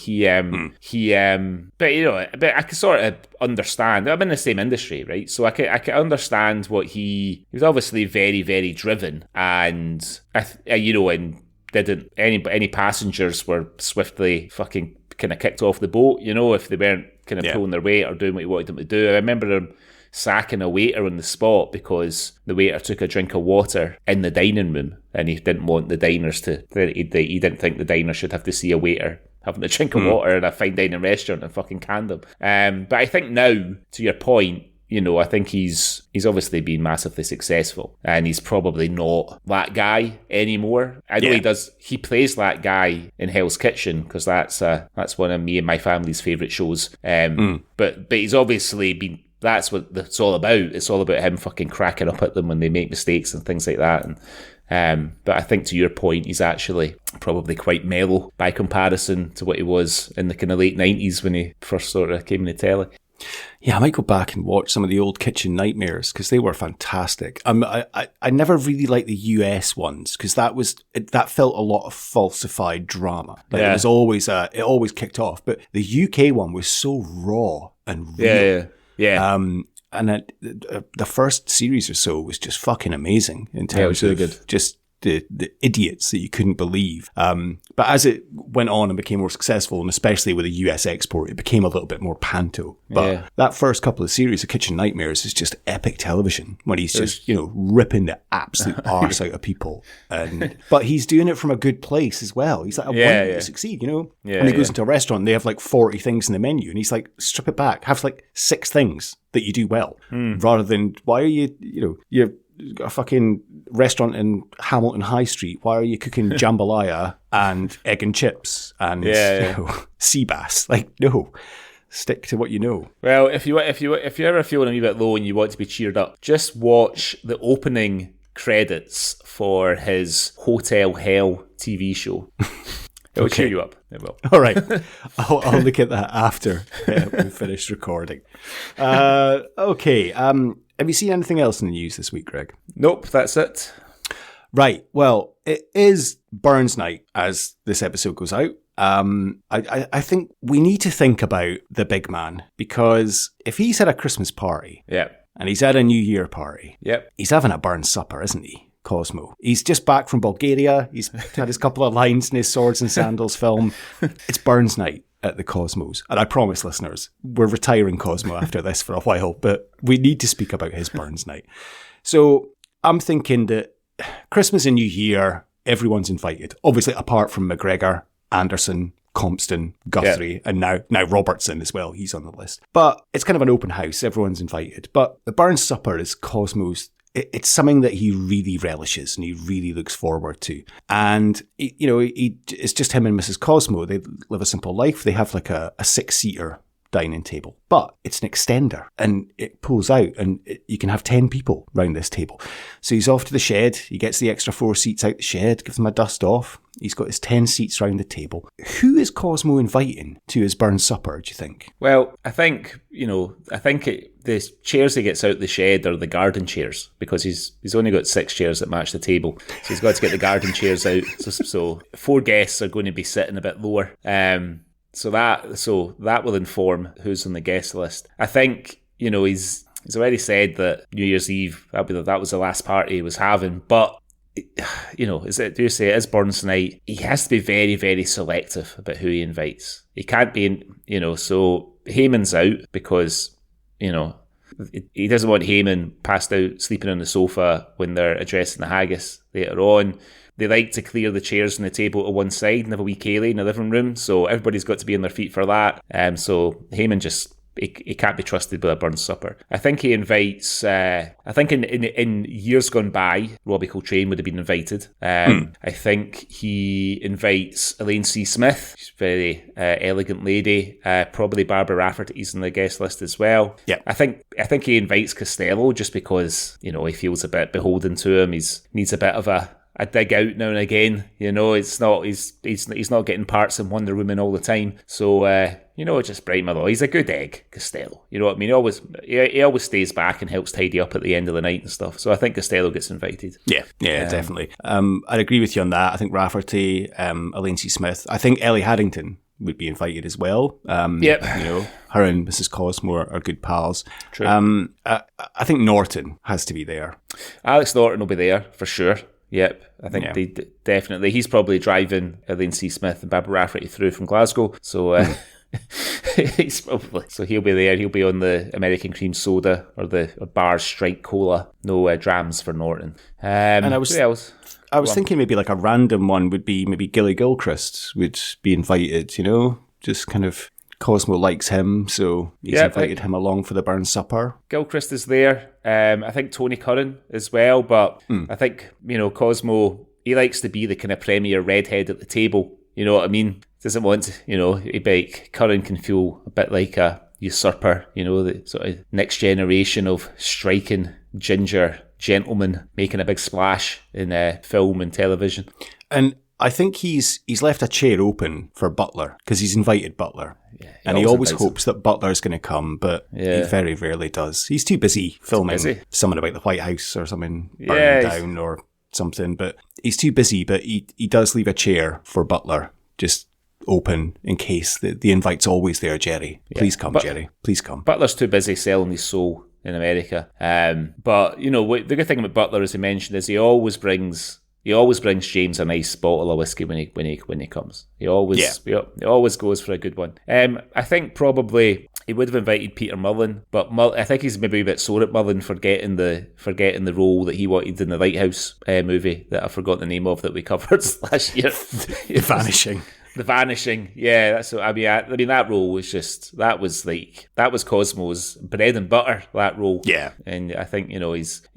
S2: but I can sort of understand. I'm in the same industry, right? So I can understand what he was obviously very, very driven, and and didn't any passengers were swiftly fucking kind of kicked off the boat, if they weren't kind of pulling their weight or doing what he wanted them to do. I remember him sacking a waiter on the spot because the waiter took a drink of water in the dining room, and he didn't want the diners he didn't think the diner should have to see a waiter having a drink of water in a fine dining restaurant and fucking canned him. But I think now, to your point, I think he's obviously been massively successful, and he's probably not that guy anymore. I know he plays that guy in Hell's Kitchen, because that's one of me and my family's favourite shows. But he's obviously been... That's what it's all about. It's all about him fucking cracking up at them when they make mistakes and things like that. And but I think, to your point, he's actually probably quite mellow by comparison to what he was in the kind of late 90s when he first sort of came in the telly.
S1: Yeah, I might go back and watch some of the old Kitchen Nightmares, because they were fantastic. I never really liked the US ones, because that felt a lot of falsified drama. It was always it always kicked off, but the UK one was so raw and real.
S2: Yeah.
S1: the first series or so was just fucking amazing in terms
S2: it was really
S1: of
S2: good.
S1: just the idiots that you couldn't believe. But as it went on and became more successful, and especially with the US export, it became a little bit more panto. But that first couple of series of Kitchen Nightmares is just epic television when he's just, ripping the absolute arse out of people. But he's doing it from a good place as well. He's like, I want you to succeed,
S2: Yeah,
S1: and he goes into a restaurant and they have like 40 things in the menu and he's like, strip it back, have like 6 things that you do well, rather than, why are you're a fucking restaurant in Hamilton High Street. Why are you cooking jambalaya and egg and chips and sea bass? Like, no, stick to what you know.
S2: Well, if you're ever feeling a wee bit low and you want to be cheered up, just watch the opening credits for his Hotel Hell TV show. It will cheer you up. It will.
S1: All right. I'll look at that after we finish recording. Okay. Have you seen anything else in the news this week, Greg?
S2: Nope, that's it.
S1: Right. Well, it is Burns Night as this episode goes out. I think we need to think about the big man, because if he's had a Christmas party and he's had a New Year party, he's having a Burns supper, isn't he? Cosmo. He's just back from Bulgaria. He's had his couple of lines in his Swords and Sandals film. It's Burns Night at the Cosmos. And I promise, listeners, we're retiring Cosmo after this for a while, but we need to speak about his Burns Night. So I'm thinking that Christmas and New Year, everyone's invited. Obviously, apart from McGregor, Anderson, Compston, Guthrie, and now Robertson as well. He's on the list. But it's kind of an open house. Everyone's invited. But the Burns Supper is Cosmo's. It's something that he really relishes and he really looks forward to. And, it's just him and Mrs. Cosmo. They live a simple life. They have like a 6-seater dining table, but it's an extender and it pulls out and you can have 10 people around this table. So he's off to the shed. He gets the extra 4 seats out the shed, gives them a dust off. He's got his 10 seats around the table. Who is Cosmo inviting to his Burns supper, do you think?
S2: Well, I think, the chairs he gets out the shed are the garden chairs, because he's only got 6 chairs that match the table. So he's got to get the garden chairs out. So 4 guests are going to be sitting a bit lower. So that will inform who's on the guest list. I think, he's already said that New Year's Eve, that was the last party he was having, but it is Burns Night. He has to be very, very selective about who he invites. He can't be, so Heyman's out because, he doesn't want Heyman passed out sleeping on the sofa when they're addressing the haggis later on. They like to clear the chairs on the table to one side and have a wee ceilidh in the living room, so everybody's got to be on their feet for that. So Heyman just... He can't be trusted with a Burns supper. I think he invites... I think in years gone by, Robbie Coltrane would have been invited. I think he invites Elaine C. Smith. She's a very elegant lady. Probably Barbara Rafferty's on the guest list as well. Yeah. I think he invites Costello just because, he feels a bit beholden to him. He needs a bit of a dig out now and again. It's not he's not getting parts in Wonder Woman all the time. So just brighten my law. He's a good egg, Costello. You know what I mean? He always stays back and helps tidy up at the end of the night and stuff. So I think Costello gets invited. Yeah,
S1: definitely. I'd agree with you on that. I think Rafferty, Elaine C. Smith. I think Ellie Haddington would be invited as well. Her and Mrs. Cosmo are good pals.
S2: True.
S1: I think Norton has to be there.
S2: Alex Norton will be there for sure. Yep, I think they definitely. He's probably driving Elaine C. Smith and Barbara Rafferty through from Glasgow, so he'll be there. He'll be on the American cream soda or the bar strike cola. No drams for Norton.
S1: And I was thinking maybe like a random one would be maybe Gilly Gilchrist would be invited. Just kind of. Cosmo likes him, so he's invited him along for the Burns supper.
S2: Gilchrist is there. I think Tony Curran as well, but I think, Cosmo, he likes to be the kind of premier redhead at the table. You know what I mean? Doesn't want to, Curran can feel a bit like a usurper, the sort of next generation of striking ginger gentlemen making a big splash in film and television.
S1: And I think he's left a chair open for Butler because he's invited Butler. Yeah, and he always hopes that Butler's going to come, but he very rarely does. He's too busy filming something about the White House or something burning down or something, but he's too busy, but he does leave a chair for Butler just open in case the invite's always there, Jerry. Please come, Jerry. Please come.
S2: Butler's too busy selling his soul in America. But you know, the good thing about Butler, as he mentioned, is he always brings James a nice bottle of whiskey when he comes. He always goes for a good one. I think probably he would have invited Peter Mullen, but I think he's maybe a bit sore at Mullen for getting the role that he wanted in the Lighthouse movie that I forgot the name of that we covered last year.
S1: The Vanishing.
S2: The Vanishing, yeah. That's what I mean. That role was that was Cosmo's bread and butter. That role,
S1: yeah.
S2: And I think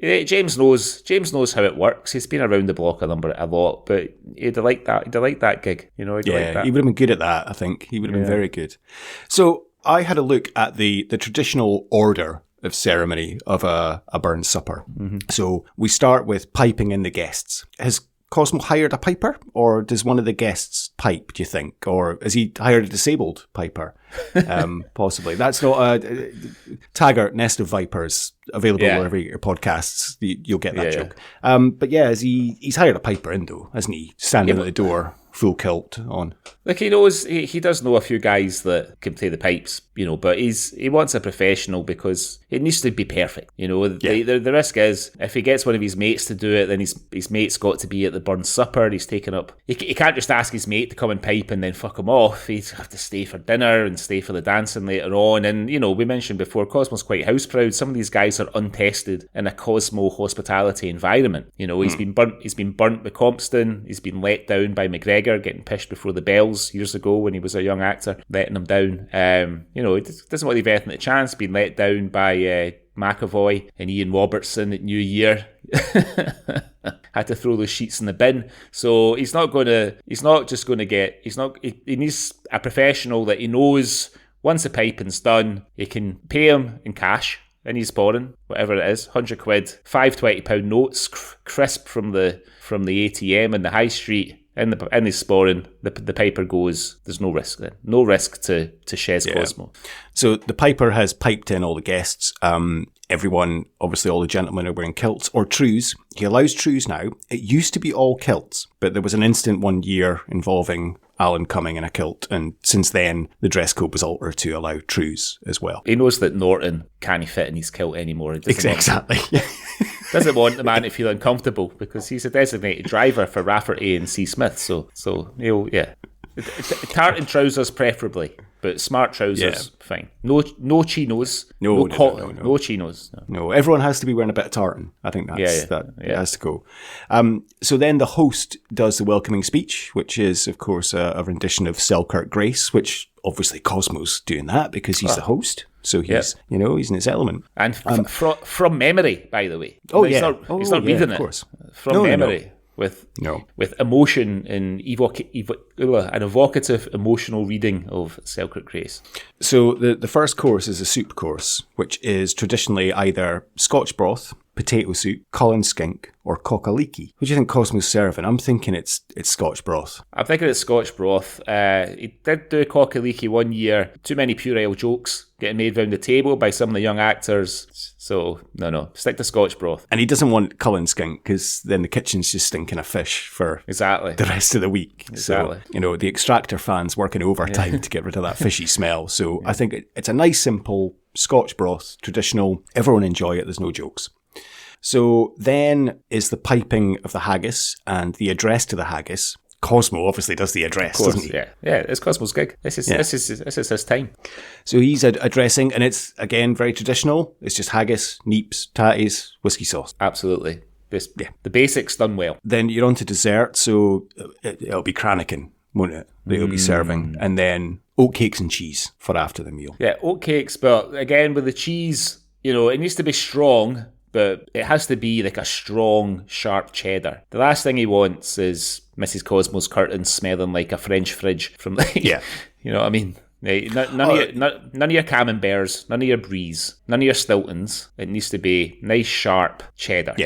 S2: James knows how it works. He's been around the block a lot, but he'd have liked that gig. He would have
S1: been good at that. I think he would have been very good. So I had a look at the traditional order of ceremony of a burn supper. Mm-hmm. So we start with piping in the guests. Has Cosmo hired a piper, or does one of the guests pipe, do you think? Or has he hired a disabled piper? Possibly. That's not a Taggart, Nest of Vipers, available wherever you get your podcasts. You'll get that joke. But yeah, he's hired a piper in, though, hasn't he? Standing at the door, full kilt on.
S2: Like, he knows, he does know a few guys that can play the pipes, but he wants a professional because it needs to be perfect. The risk is, if he gets one of his mates to do it, then his mate's got to be at the burn supper. He's taken up. He can't just ask his mate to come and pipe and then fuck him off. He'd have to stay for dinner and stay for the dancing later on. And, we mentioned before, Cosmo's quite house proud. Some of these guys are untested in a Cosmo hospitality environment. He's been burnt with Compton. He's been let down by McGregor, getting pished before the bells years ago when he was a young actor, letting him down. He doesn't want to leave anything a chance, being let down by McAvoy and Ian Robertson at New Year. Had to throw those sheets in the bin. So he needs a professional that he knows once the piping's done, he can pay him in cash, in his pouring, whatever it is, £100, 5 £20 notes, crisp from the ATM in the high street. In his sporing, the piper goes, there's no risk then. No risk to Chez Cosmo.
S1: So the piper has piped in all the guests. Everyone, obviously all the gentlemen are wearing kilts or trews. He allows trews now. It used to be all kilts, but there was an incident one year involving Alan Cumming in a kilt, and since then the dress code was altered to allow trews as well.
S2: He knows that Norton can't fit in his kilt anymore.
S1: Exactly.
S2: Doesn't want the man to feel uncomfortable because he's a designated driver for Rafferty and C. Smith. So tartan trousers preferably, but smart trousers fine. No chinos. No chinos.
S1: No, everyone has to be wearing a bit of tartan. I think that has to go. So then the host does the welcoming speech, which is of course a rendition of Selkirk Grace, which obviously Cosmo's doing that because he's the host. So he's he's in his element.
S2: And from memory, by the way. He's not reading it. From memory. With emotion and an evocative emotional reading of Selkirk Grace.
S1: So the first course is a soup course, which is traditionally either Scotch broth, potato soup, Cullen skink, or cockaliki. What do you think Cosmo's serving? I'm thinking it's Scotch broth.
S2: I'm thinking it's Scotch broth. He did do cockaliki one year. Too many puerile jokes getting made round the table by some of the young actors. So, no, stick to Scotch broth.
S1: And he doesn't want Cullen skink because then the kitchen's just stinking of fish for the rest of the week.
S2: Exactly.
S1: So, the Extractor fans working overtime to get rid of that fishy smell. So I think it's a nice, simple Scotch broth, traditional. Everyone enjoy it. There's no jokes. So then is the piping of the haggis and the address to the haggis. Cosmo obviously does the address, doesn't he?
S2: Yeah, it's Cosmo's gig. This is his time.
S1: So he's addressing, and it's, again, very traditional. It's just haggis, neeps, tatties, whiskey sauce.
S2: Absolutely. The basics done well.
S1: Then you're on to dessert, so it'll be Cranachan, won't it? That he'll be serving. And then oatcakes and cheese for after the meal.
S2: Yeah, oatcakes, but again, with the cheese, it needs to be strong, but it has to be like a strong, sharp cheddar. The last thing he wants is Mrs. Cosmo's curtains smelling like a French fridge from you know what I mean? None of your camemberts, none of your bries, none of your Stiltons. It needs to be nice, sharp cheddar.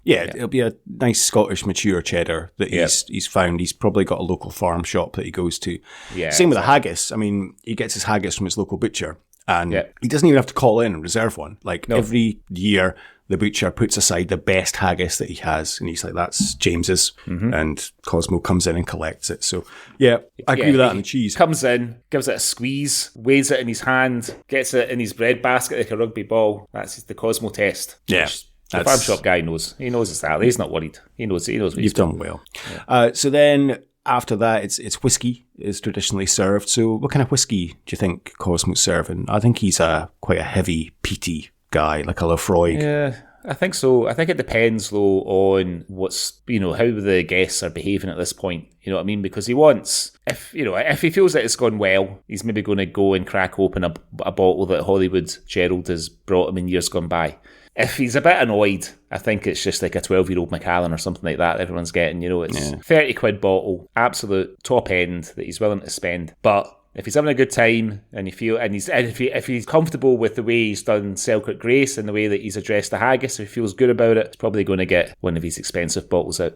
S1: Yeah, it'll be a nice Scottish mature cheddar that he's found. He's probably got a local farm shop that he goes to.
S2: Yeah,
S1: Same with the haggis. I mean, he gets his haggis from his local butcher. And he doesn't even have to call in and reserve one. Like every year, the butcher puts aside the best haggis that he has, and he's like, that's James's, and Cosmo comes in and collects it. So, I agree with that on the cheese.
S2: Comes in, gives it a squeeze, weighs it in his hand, gets it in his bread basket like a rugby ball. That's the Cosmo test.
S1: Yeah.
S2: The farm shop guy knows. He knows it's that. He's not worried. He knows what he's
S1: done well. Yeah. So then, after that, it's whiskey is traditionally served. So what kind of whiskey do you think Cosmo's serving? I think he's quite a heavy, peaty guy, like a Lafroig.
S2: Yeah, I think so. I think it depends, though, on what's, how the guests are behaving at this point. You know what I mean? Because he wants, if he feels that it's gone well, he's maybe going to go and crack open a bottle that Hollywood Gerald has brought him in years gone by. If he's a bit annoyed, I think it's just like a 12-year-old Macallan or something like that everyone's getting. It's 30 quid bottle, absolute top end that he's willing to spend. But if he's having a good time and if he's comfortable with the way he's done Selkirk Grace and the way that he's addressed the haggis, if he feels good about it, he's probably going to get one of his expensive bottles out.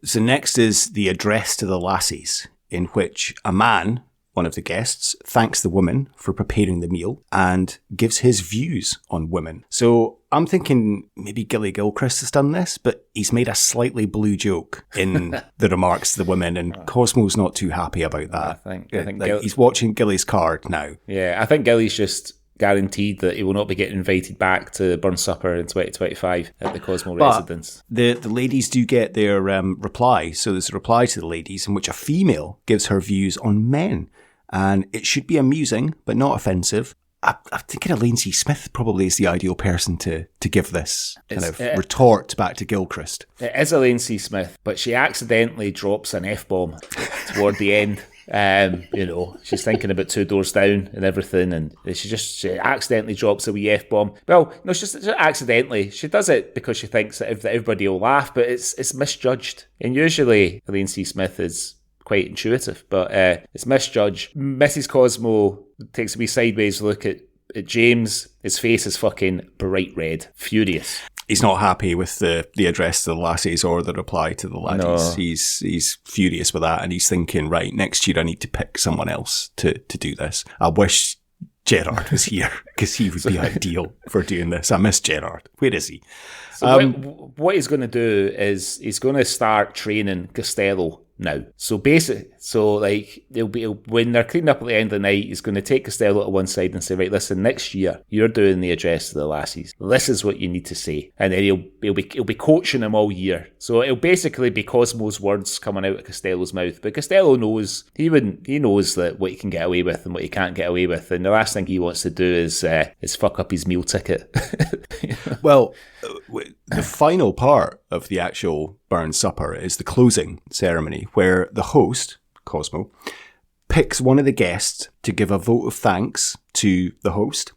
S1: So next is the address to the lassies, in which a man, one of the guests, thanks the woman for preparing the meal and gives his views on women. So I'm thinking maybe Gilly Gilchrist has done this, but he's made a slightly blue joke in the remarks to the women, and Cosmo's not too happy about that.
S2: I think
S1: he's watching Gilly's card now.
S2: Yeah, I think Gilly's just guaranteed that he will not be getting invited back to Burn Supper in 2025 at the Cosmo residence.
S1: The ladies do get their reply. So there's a reply to the ladies in which a female gives her views on men. And it should be amusing, but not offensive. I'm thinking Elaine C. Smith probably is the ideal person to give this kind of retort back to Gilchrist.
S2: It is Elaine C. Smith, but she accidentally drops an F-bomb toward the end. She's thinking about Two Doors Down and everything, and she accidentally drops a wee F-bomb. Well, no, she's just accidentally. She does it because she thinks that everybody will laugh, but it's misjudged. And usually Elaine C. Smith is quite intuitive, but it's misjudged. Mrs. Cosmo takes a wee sideways look at James. His face is fucking bright red, furious.
S1: He's not happy with the address to the lassies or the reply to the laddies. No. He's furious with that, and he's thinking, right, next year I need to pick someone else to do this. I wish Gerard was here, because he would be ideal for doing this. I miss Gerard. Where is he?
S2: So what he's going to do is he's going to start training Costello now. So when they're cleaning up at the end of the night, he's going to take Costello to one side and say, right, listen, next year you're doing the address to the lassies. This is what you need to say, and then he'll be coaching him all year. So it'll basically be Cosmo's words coming out of Costello's mouth. But Costello knows he knows that what he can get away with and what he can't get away with, and the last thing he wants to do is fuck up his meal ticket.
S1: Well, the final part of the actual Burn Supper is the closing ceremony, where the host, Cosmo, picks one of the guests to give a vote of thanks to the host,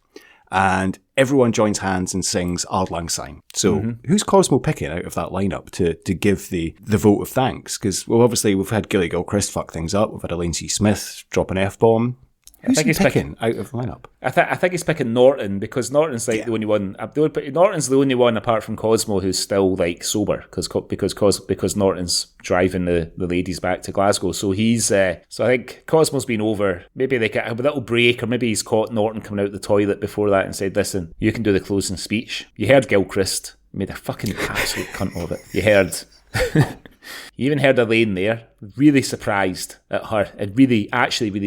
S1: and everyone joins hands and sings Auld Lang Syne. So who's Cosmo picking out of that lineup to give the vote of thanks? Because, well, obviously we've had Gilly Gilchrist fuck things up. We've had Elaine C. Smith drop an F-bomb. Who's he picking out of the lineup?
S2: I think he's picking Norton, because Norton's the only one. Norton's the only one apart from Cosmo who's still sober, because Norton's driving the ladies back to Glasgow. So he's so I think Cosmo's been over. Maybe they get a little break, or maybe he's caught Norton coming out the toilet before that and said, "Listen, you can do the closing speech." You heard Gilchrist made a fucking absolute cunt of it. You heard. You even heard Elaine there, really surprised at her and really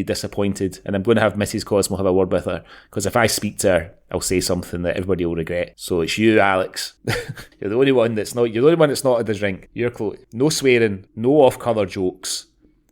S2: disappointed. And I'm going to have Mrs. Cosmo have a word with her, because if I speak to her, I'll say something that everybody will regret. So it's you, Alex. You're the only one that's not at the drink. You're close. No swearing, no off-colour jokes.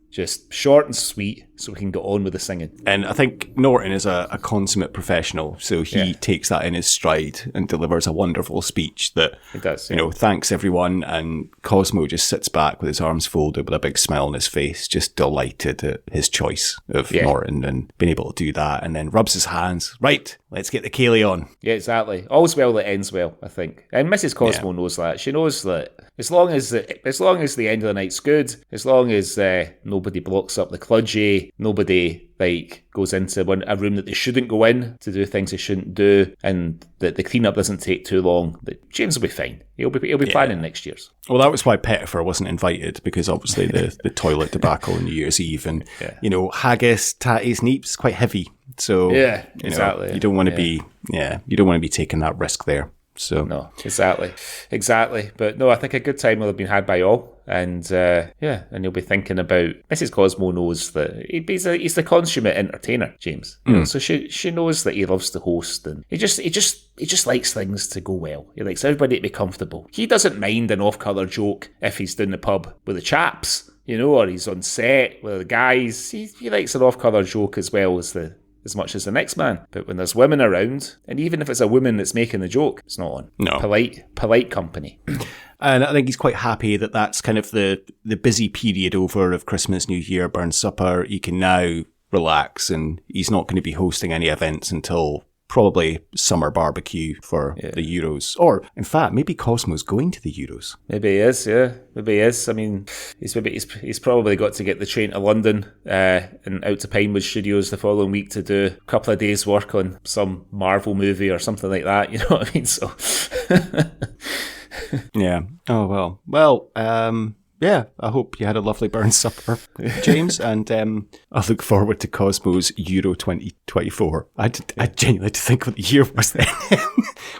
S2: Just short and sweet, so we can get on with the singing.
S1: And I think Norton is a consummate professional, so he takes that in his stride and delivers a wonderful speech that,
S2: he does,
S1: thanks everyone. And Cosmo just sits back with his arms folded with a big smile on his face, just delighted at his choice of Norton and being able to do that, and then rubs his hands. Right, let's get the Ceilidh on.
S2: Yeah, exactly. All's well that ends well, I think. And Mrs. Cosmo knows that. She knows that as long as the end of the night's good, as long as nobody blocks up the clodgy, nobody goes into a room that they shouldn't go in to do things they shouldn't do, and that the cleanup doesn't take too long, that James will be fine. He'll be planning next year's.
S1: Well, that was why Pettifer wasn't invited, because obviously the toilet debacle on New Year's Eve, and haggis, tatties, neeps, quite heavy So
S2: yeah, exactly.
S1: You don't want to be taking that risk there. So
S2: no, exactly. But no, I think a good time will have been had by all, and and you'll be thinking about Mrs. Cosmo knows that he's the consummate entertainer, James. You know, so she knows that he loves to host, and he just likes things to go well. He likes everybody to be comfortable. He doesn't mind an off-colour joke if he's down the pub with the chaps, or he's on set with the guys. He likes an off-colour joke as well as much as the next man. But when there's women around, and even if it's a woman that's making the joke, it's not on.
S1: No.
S2: Polite company.
S1: And I think he's quite happy that that's kind of the busy period over of Christmas, New Year, Burn Supper. He can now relax, and he's not going to be hosting any events until probably summer barbecue for the Euros. Or, in fact, maybe Cosmo's going to the Euros.
S2: Maybe he is, yeah. Maybe he is. I mean, he's probably got to get the train to London and out to Pinewood Studios the following week to do a couple of days' work on some Marvel movie or something like that. You know what I mean? So...
S1: yeah. Oh, well. Well, yeah, I hope you had a lovely burn supper, James, and I look forward to Cosmo's Euro 2024. I genuinely had to think what the year was then.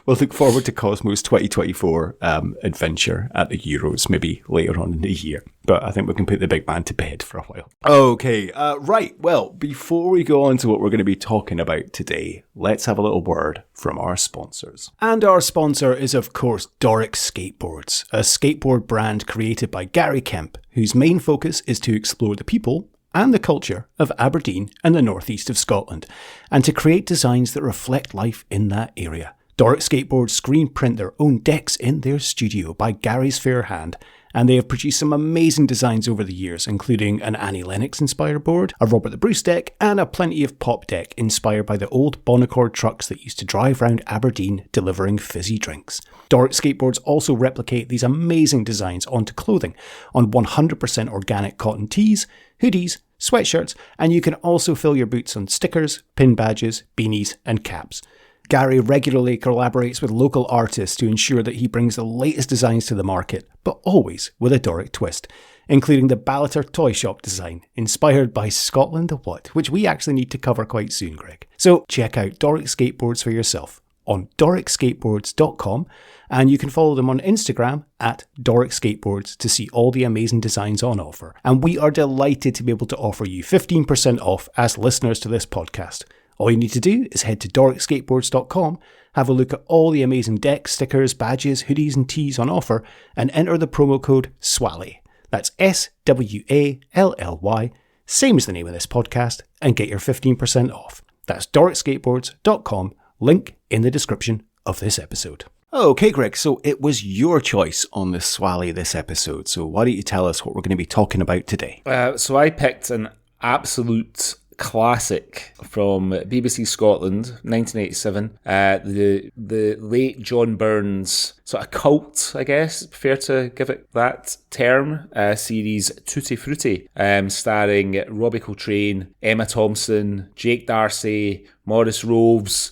S1: We'll look forward to Cosmo's 2024 adventure at the Euros, maybe later on in the year. But I think we can put the big man to bed for a while. Okay, right. Well, before we go on to what we're going to be talking about today, let's have a little word from our sponsors. And our sponsor is, of course, Doric Skateboards, a skateboard brand created by Gary Kemp, whose main focus is to explore the people and the culture of Aberdeen and the northeast of Scotland, and to create designs that reflect life in that area. Doric Skateboards screen print their own decks in their studio by Gary's fair hand, and they have produced some amazing designs over the years, including an Annie Lennox-inspired board, a Robert the Bruce deck, and a Plenty of Pop deck inspired by the old Bonaccord trucks that used to drive around Aberdeen delivering fizzy drinks. Doric Skateboards also replicate these amazing designs onto clothing on 100% organic cotton tees, hoodies, sweatshirts, and you can also fill your boots on stickers, pin badges, beanies, and caps. Gary regularly collaborates with local artists to ensure that he brings the latest designs to the market, but always with a Doric twist, including the Ballater Toy Shop design, inspired by Scotland a What, which we actually need to cover quite soon, Greg. So check out Doric Skateboards for yourself on doricskateboards.com, and you can follow them on Instagram at Doric Skateboards to see all the amazing designs on offer. And we are delighted to be able to offer you 15% off as listeners to this podcast. All you need to do is head to doricskateboards.com, have a look at all the amazing decks, stickers, badges, hoodies and tees on offer, and enter the promo code SWALLY. That's SWALLY, same as the name of this podcast, and get your 15% off. That's doricskateboards.com, link in the description of this episode. Okay, Greg, so it was your choice on the Swally this episode, so why don't you tell us what we're going to be talking about today?
S2: So I picked an absolute classic from BBC Scotland, 1987. The late John Byrne's sort of cult, I guess, prefer to give it that term, series Tutti Frutti, starring Robbie Coltrane, Emma Thompson, Jake Darcy, Maurice Roves.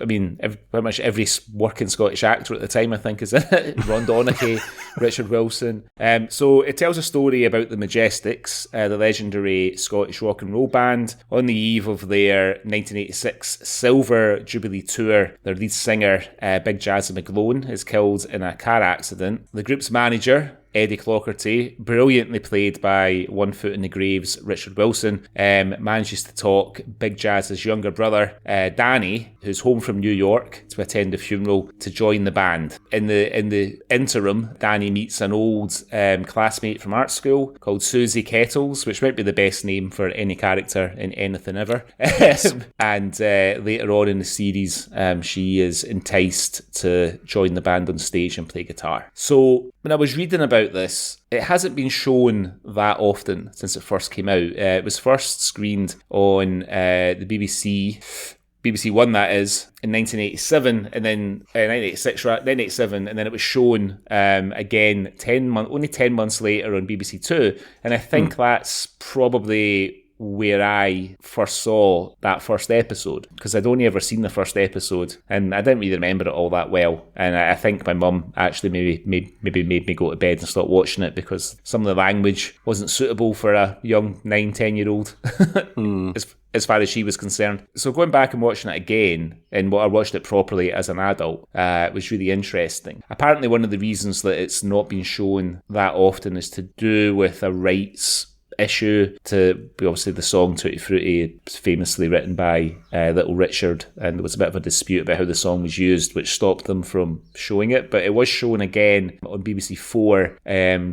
S2: I mean, pretty much every working Scottish actor at the time, I think, is in it. Ron Donachie, Richard Wilson. So it tells a story about the Majestics, the legendary Scottish rock and roll band. On the eve of their 1986 Silver Jubilee tour, their lead singer, Big Jazza McGlone, is killed in a car accident. The group's manager, Eddie Clockerty, brilliantly played by One Foot in the Grave's Richard Wilson, manages to talk Big Jazz's younger brother, Danny, who's home from New York to attend the funeral, to join the band. In the interim, Danny meets an old classmate from art school called Susie Kettles, which might be the best name for any character in anything ever. And later on in the series, she is enticed to join the band on stage and play guitar. So when I was reading about this, it hasn't been shown that often since it first came out. It was first screened on the BBC One, that is, in 1987, and then 1986, right? 1987, and then it was shown again only 10 months later on BBC Two, and I think that's probably where I first saw that first episode, because I'd only ever seen the first episode and I didn't really remember it all that well, and I think my mum actually maybe made me go to bed and stop watching it because some of the language wasn't suitable for a young 9-10 year old as far as she was concerned. So going back and watching it again, and I watched it properly as an adult, it was really interesting. Apparently one of the reasons that it's not been shown that often is to do with a rights issue to, obviously, the song Tutti Frutti, famously written by Little Richard, and there was a bit of a dispute about how the song was used, which stopped them from showing it. But it was shown again on BBC 4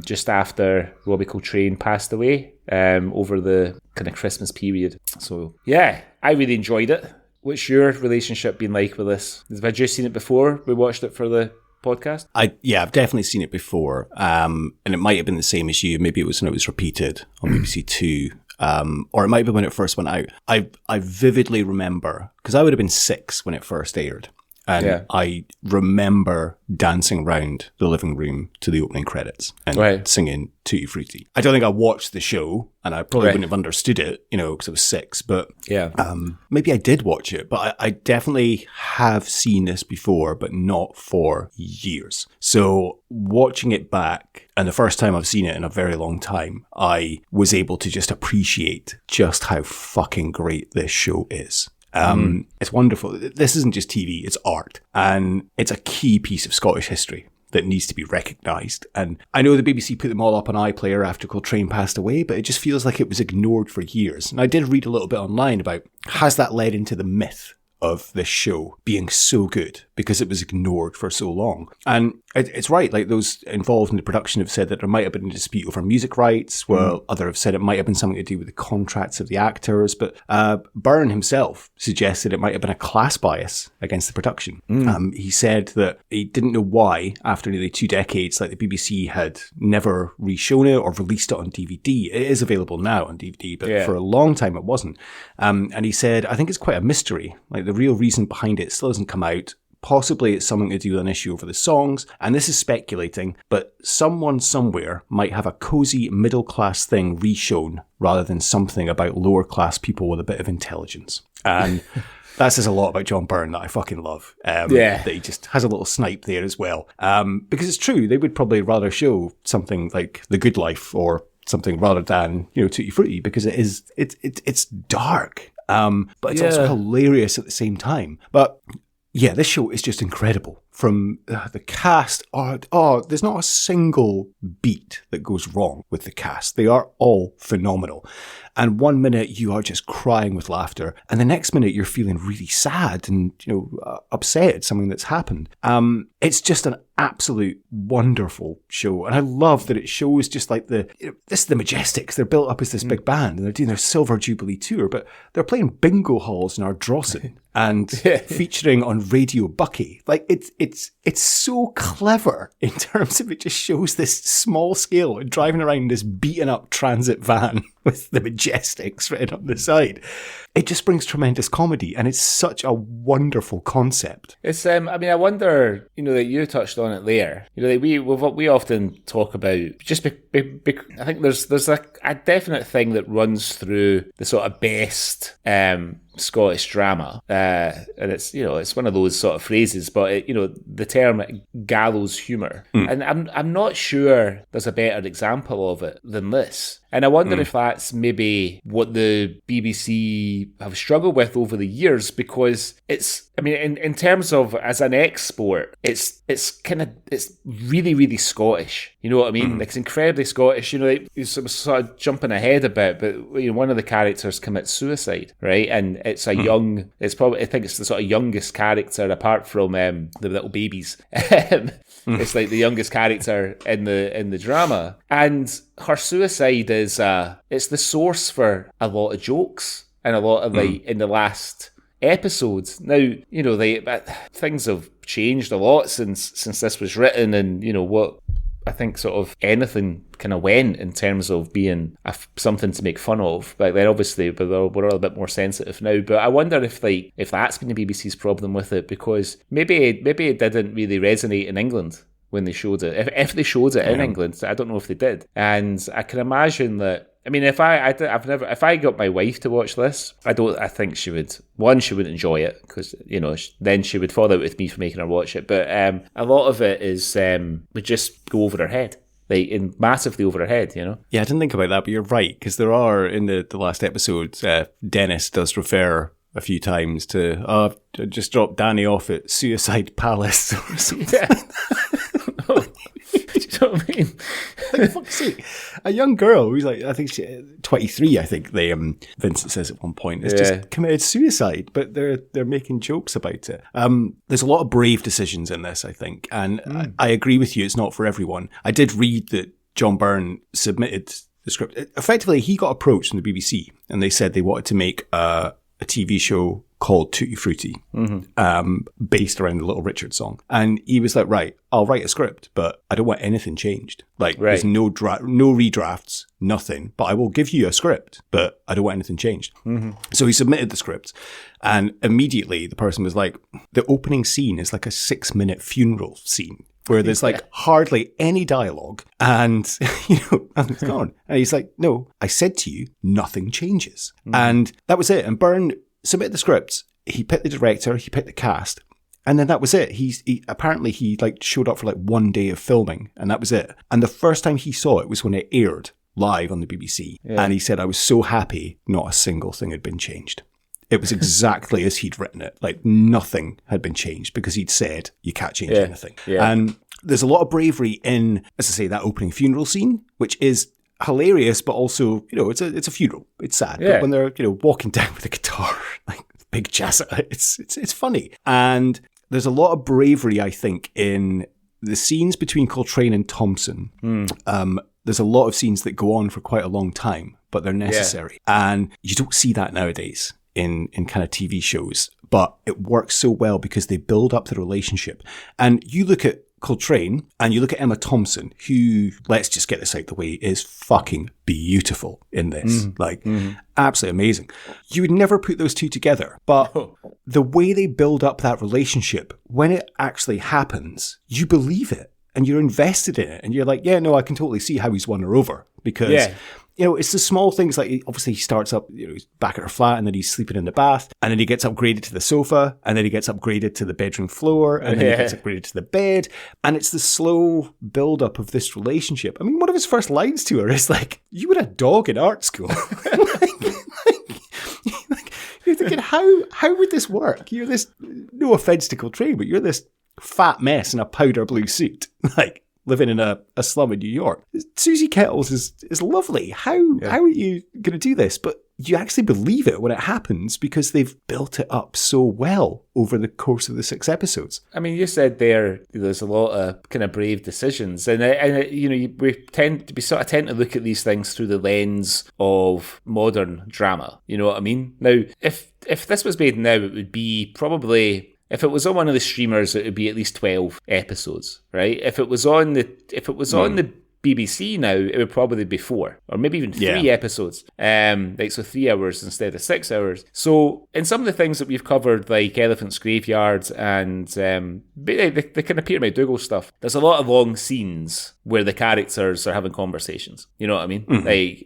S2: just after Robbie Coltrane passed away over the kind of Christmas period. So yeah, I really enjoyed it. What's your relationship been like with this? Have you seen it before we watched it for the podcast?
S1: I've definitely seen it before, and it might have been the same as you. Maybe it was when it was repeated on BBC Two, or it might be when it first went out. I vividly remember, because I would have been 6 when it first aired, and I remember dancing around the living room to the opening credits and singing Tutti Frutti. I don't think I watched the show, and I probably wouldn't have understood it, because I was 6, but maybe I did watch it, but I definitely have seen this before, but not for years. So watching it back, and the first time I've seen it in a very long time, I was able to just appreciate just how fucking great this show is. It's wonderful. This isn't just TV, it's art. And it's a key piece of Scottish history that needs to be recognised. And I know the BBC put them all up on iPlayer after Coltrane passed away, but it just feels like it was ignored for years. And I did read a little bit online about, has that led into the myth of this show being so good because it was ignored for so long? And it's right, like those involved in the production have said that there might have been a dispute over music rights, while others have said it might have been something to do with the contracts of the actors, but Byrne himself suggested it might have been a class bias against the production. He said that he didn't know why, after nearly 2 decades, like the BBC had never reshown it or released it on DVD. It is available now on DVD, but for a long time it wasn't. And he said, I think it's quite a mystery. Like the real reason behind it still hasn't come out. Possibly it's something to do with an issue over the songs, and this is speculating, but someone somewhere might have a cosy middle-class thing reshown rather than something about lower-class people with a bit of intelligence. And that says a lot about John Byrne that I fucking love. That he just has a little snipe there as well. Because it's true, they would probably rather show something like The Good Life or something rather than, Tutti Frutti, because it's dark. But it's also hilarious at the same time. But yeah, this show is just incredible. From the cast, there's not a single beat that goes wrong with the cast. They are all phenomenal. And 1 minute you are just crying with laughter, and the next minute you're feeling really sad and upset at something that's happened. It's just an absolute wonderful show, and I love that it shows just like this is the Majestics. They're built up as this big band, and they're doing their Silver Jubilee tour, but they're playing bingo halls in Ardrossan and featuring on Radio Bucky. Like it's so clever in terms of it just shows this small scale and driving around this beaten up transit van with the Majestics written on the side. It just brings tremendous comedy, and it's such a wonderful concept.
S2: It's I wonder, that you touched on it there. We often talk about just I think there's a definite thing that runs through the sort of best Scottish drama, and it's one of those sort of phrases, but the term gallows humour, and I'm not sure there's a better example of it than this. And I wonder if that's maybe what the BBC have struggled with over the years, because in terms of as an export, it's really, really Scottish. You know what I mean? Like, it's incredibly Scottish. It's sort of jumping ahead a bit, but one of the characters commits suicide, right? And it's a young. I think it's the sort of youngest character apart from the little babies. It's like the youngest character in the drama, and her suicide is it's the source for a lot of jokes and a lot of in the last episodes. Now things have changed a lot since this was written, and what I think sort of anything kind of went in terms of being something to make fun of. But then obviously we're all a bit more sensitive now. But I wonder if that's been the BBC's problem with it, because maybe it didn't really resonate in England when they showed it. If they showed it in England, I don't know if they did. And I can imagine that. If I got my wife to watch this, I think she would. One, she would enjoy it, because then she would fall out with me for making her watch it. But a lot of it is would just go over her head. like in massively over her head, you know?
S1: Yeah, I didn't think about that, but you're right, because there are, in the last episode, Dennis does refer a few times to, just drop Danny off at Suicide Palace or something.
S2: Yeah. Do you know what I mean?
S1: Like, fuck's sake. A young girl who's like, I think she's 23, I think they, Vincent says at one point, has just committed suicide, but they're making jokes about it. There's a lot of brave decisions in this, I think, and I agree with you, it's not for everyone. I did read that John Byrne submitted the script. Effectively, he got approached from the BBC, and they said they wanted to make a TV show called Tutti Frutti, based around the Little Richard song. And he was like, right, I'll write a script, but I don't want anything changed. Like, there's no redrafts, nothing, but I will give you a script, but I don't want anything changed. So he submitted the script, and immediately the person was like, the opening scene is like a 6-minute funeral scene, where there's like hardly any dialogue, and nothing's gone. And he's like, no, I said to you, nothing changes. And that was it. And Byrne submitted the script. He picked the director, he picked the cast, and then that was it. He apparently like showed up for like 1 day of filming, and that was it. And the first time he saw it was when it aired live on the BBC. And he said, I was so happy not a single thing had been changed. It was exactly as he'd written it. Like, nothing had been changed, because he'd said, you can't change anything. And there's a lot of bravery in, as I say, that opening funeral scene, which is hilarious, but also, it's a funeral. It's sad. But when they're, walking down with a guitar, like Big Jazza, it's funny. And there's a lot of bravery, I think, in the scenes between Coltrane and Thompson. There's a lot of scenes that go on for quite a long time, but they're necessary. And you don't see that nowadays in kind of TV shows, but it works so well because they build up the relationship. And you look at Coltrane and you look at Emma Thompson, who, let's just get this out the way, is fucking beautiful in this. Absolutely amazing. You would never put those two together, but the way they build up that relationship, when it actually happens, you believe it and you're invested in it, and you're like, yeah, no, I can totally see how he's won her over, because it's the small things, like obviously he starts up, he's back at her flat, and then he's sleeping in the bath, and then he gets upgraded to the sofa, and then he gets upgraded to the bedroom floor, and then he gets upgraded to the bed, and it's the slow build up of this relationship. I mean, one of his first lines to her is like, you were a dog in art school. You're thinking, how would this work? You're this, no offense to Coltrane, but you're this fat mess in a powder blue suit, like, living in a slum in New York. Susie Kettles is lovely. How are you going to do this? But you actually believe it when it happens, because they've built it up so well over the course of the 6 episodes.
S2: I mean, you said there's a lot of kind of brave decisions, and we tend to look at these things through the lens of modern drama. You know what I mean? Now, if this was made now, it would be probably, if it was on one of the streamers, it would be at least 12 episodes, right? If it was on the BBC now, it would probably be 4 or maybe even 3 episodes. So 3 hours instead of 6 hours. So in some of the things that we've covered, like Elephant's Graveyard and the kind of Peter McDougall stuff, there's a lot of long scenes where the characters are having conversations. You know what I mean? And a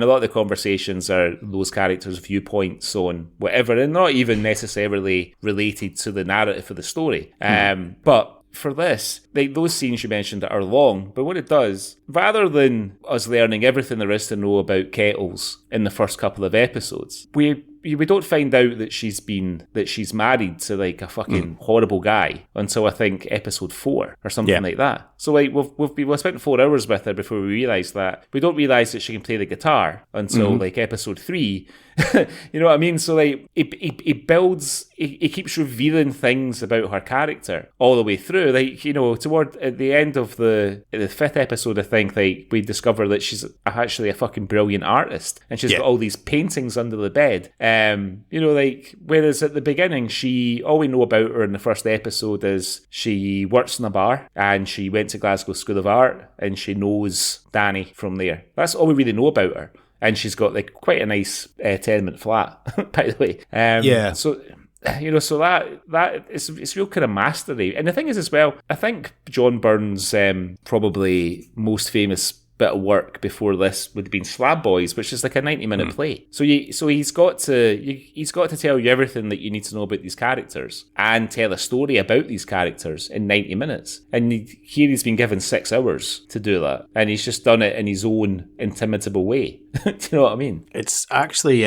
S2: lot of the conversations are those characters' viewpoints on whatever, and not even necessarily related to the narrative of the story. But for this, like those scenes you mentioned are long, but what it does, rather than us learning everything there is to know about Kettles in the first couple of episodes, we don't find out that she's married to like a fucking horrible guy until I think episode 4 or something like that. So like we've spent 4 hours with her before we realise that. We don't realise that she can play the guitar until like episode 3. You know what I mean? So like it builds, it keeps revealing things about her character all the way through. Like, toward at the end of the 5th episode, I think, like we discover that she's actually a fucking brilliant artist, and she's got all these paintings under the bed. Whereas at the beginning, all we know about her in the first episode is she works in a bar and she went to Glasgow School of Art and she knows Danny from there. That's all we really know about her. And she's got like quite a nice tenement flat, by the way. So that it's real kind of mastery. And the thing is as well, I think John Byrne's probably most famous bit of work before this would have been Slab Boys, which is like a 90-minute play. So he's got to tell you everything that you need to know about these characters and tell a story about these characters in 90 minutes. And here he's been given 6 hours to do that, and he's just done it in his own intimatable way. Do you know what I mean?
S1: It's actually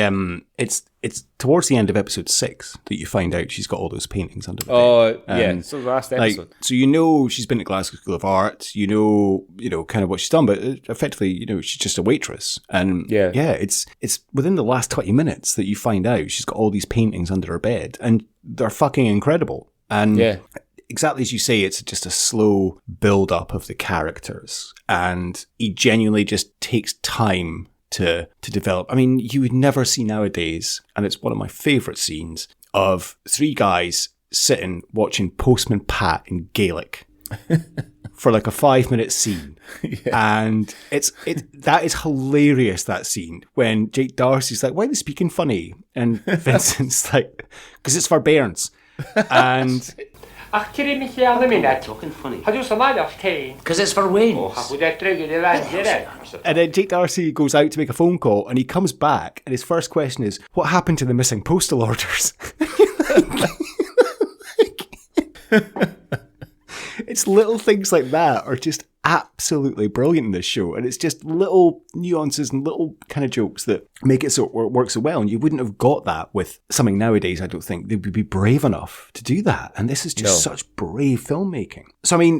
S1: it's towards the end of episode 6 that you find out she's got all those paintings under the bed.
S2: Oh, yeah. So the last episode.
S1: So she's been at Glasgow School of Art. You know kind of what she's done, but effectively, she's just a waitress. And it's within the last 20 minutes that you find out she's got all these paintings under her bed, and they're fucking incredible. And exactly as you say, it's just a slow build-up of the characters, and he genuinely just takes time to develop. I mean, you would never see nowadays, and it's one of my favourite scenes, of 3 guys sitting watching Postman Pat in Gaelic for like a 5-minute scene. And that is hilarious, that scene, when Jake Darcy's like, why are they speaking funny? And Vincent's like, because it's for bairns. And
S4: Talking funny. Because it's for Wayne's.
S1: And then Jake Darcy goes out to make a phone call, and he comes back, and his first question is, what happened to the missing postal orders? It's little things like that are just absolutely brilliant in this show, and it's just little nuances and little kind of jokes that make it so it works so well. And you wouldn't have got that with something nowadays. I don't think they would be brave enough to do that, and this is just such brave filmmaking. So I mean,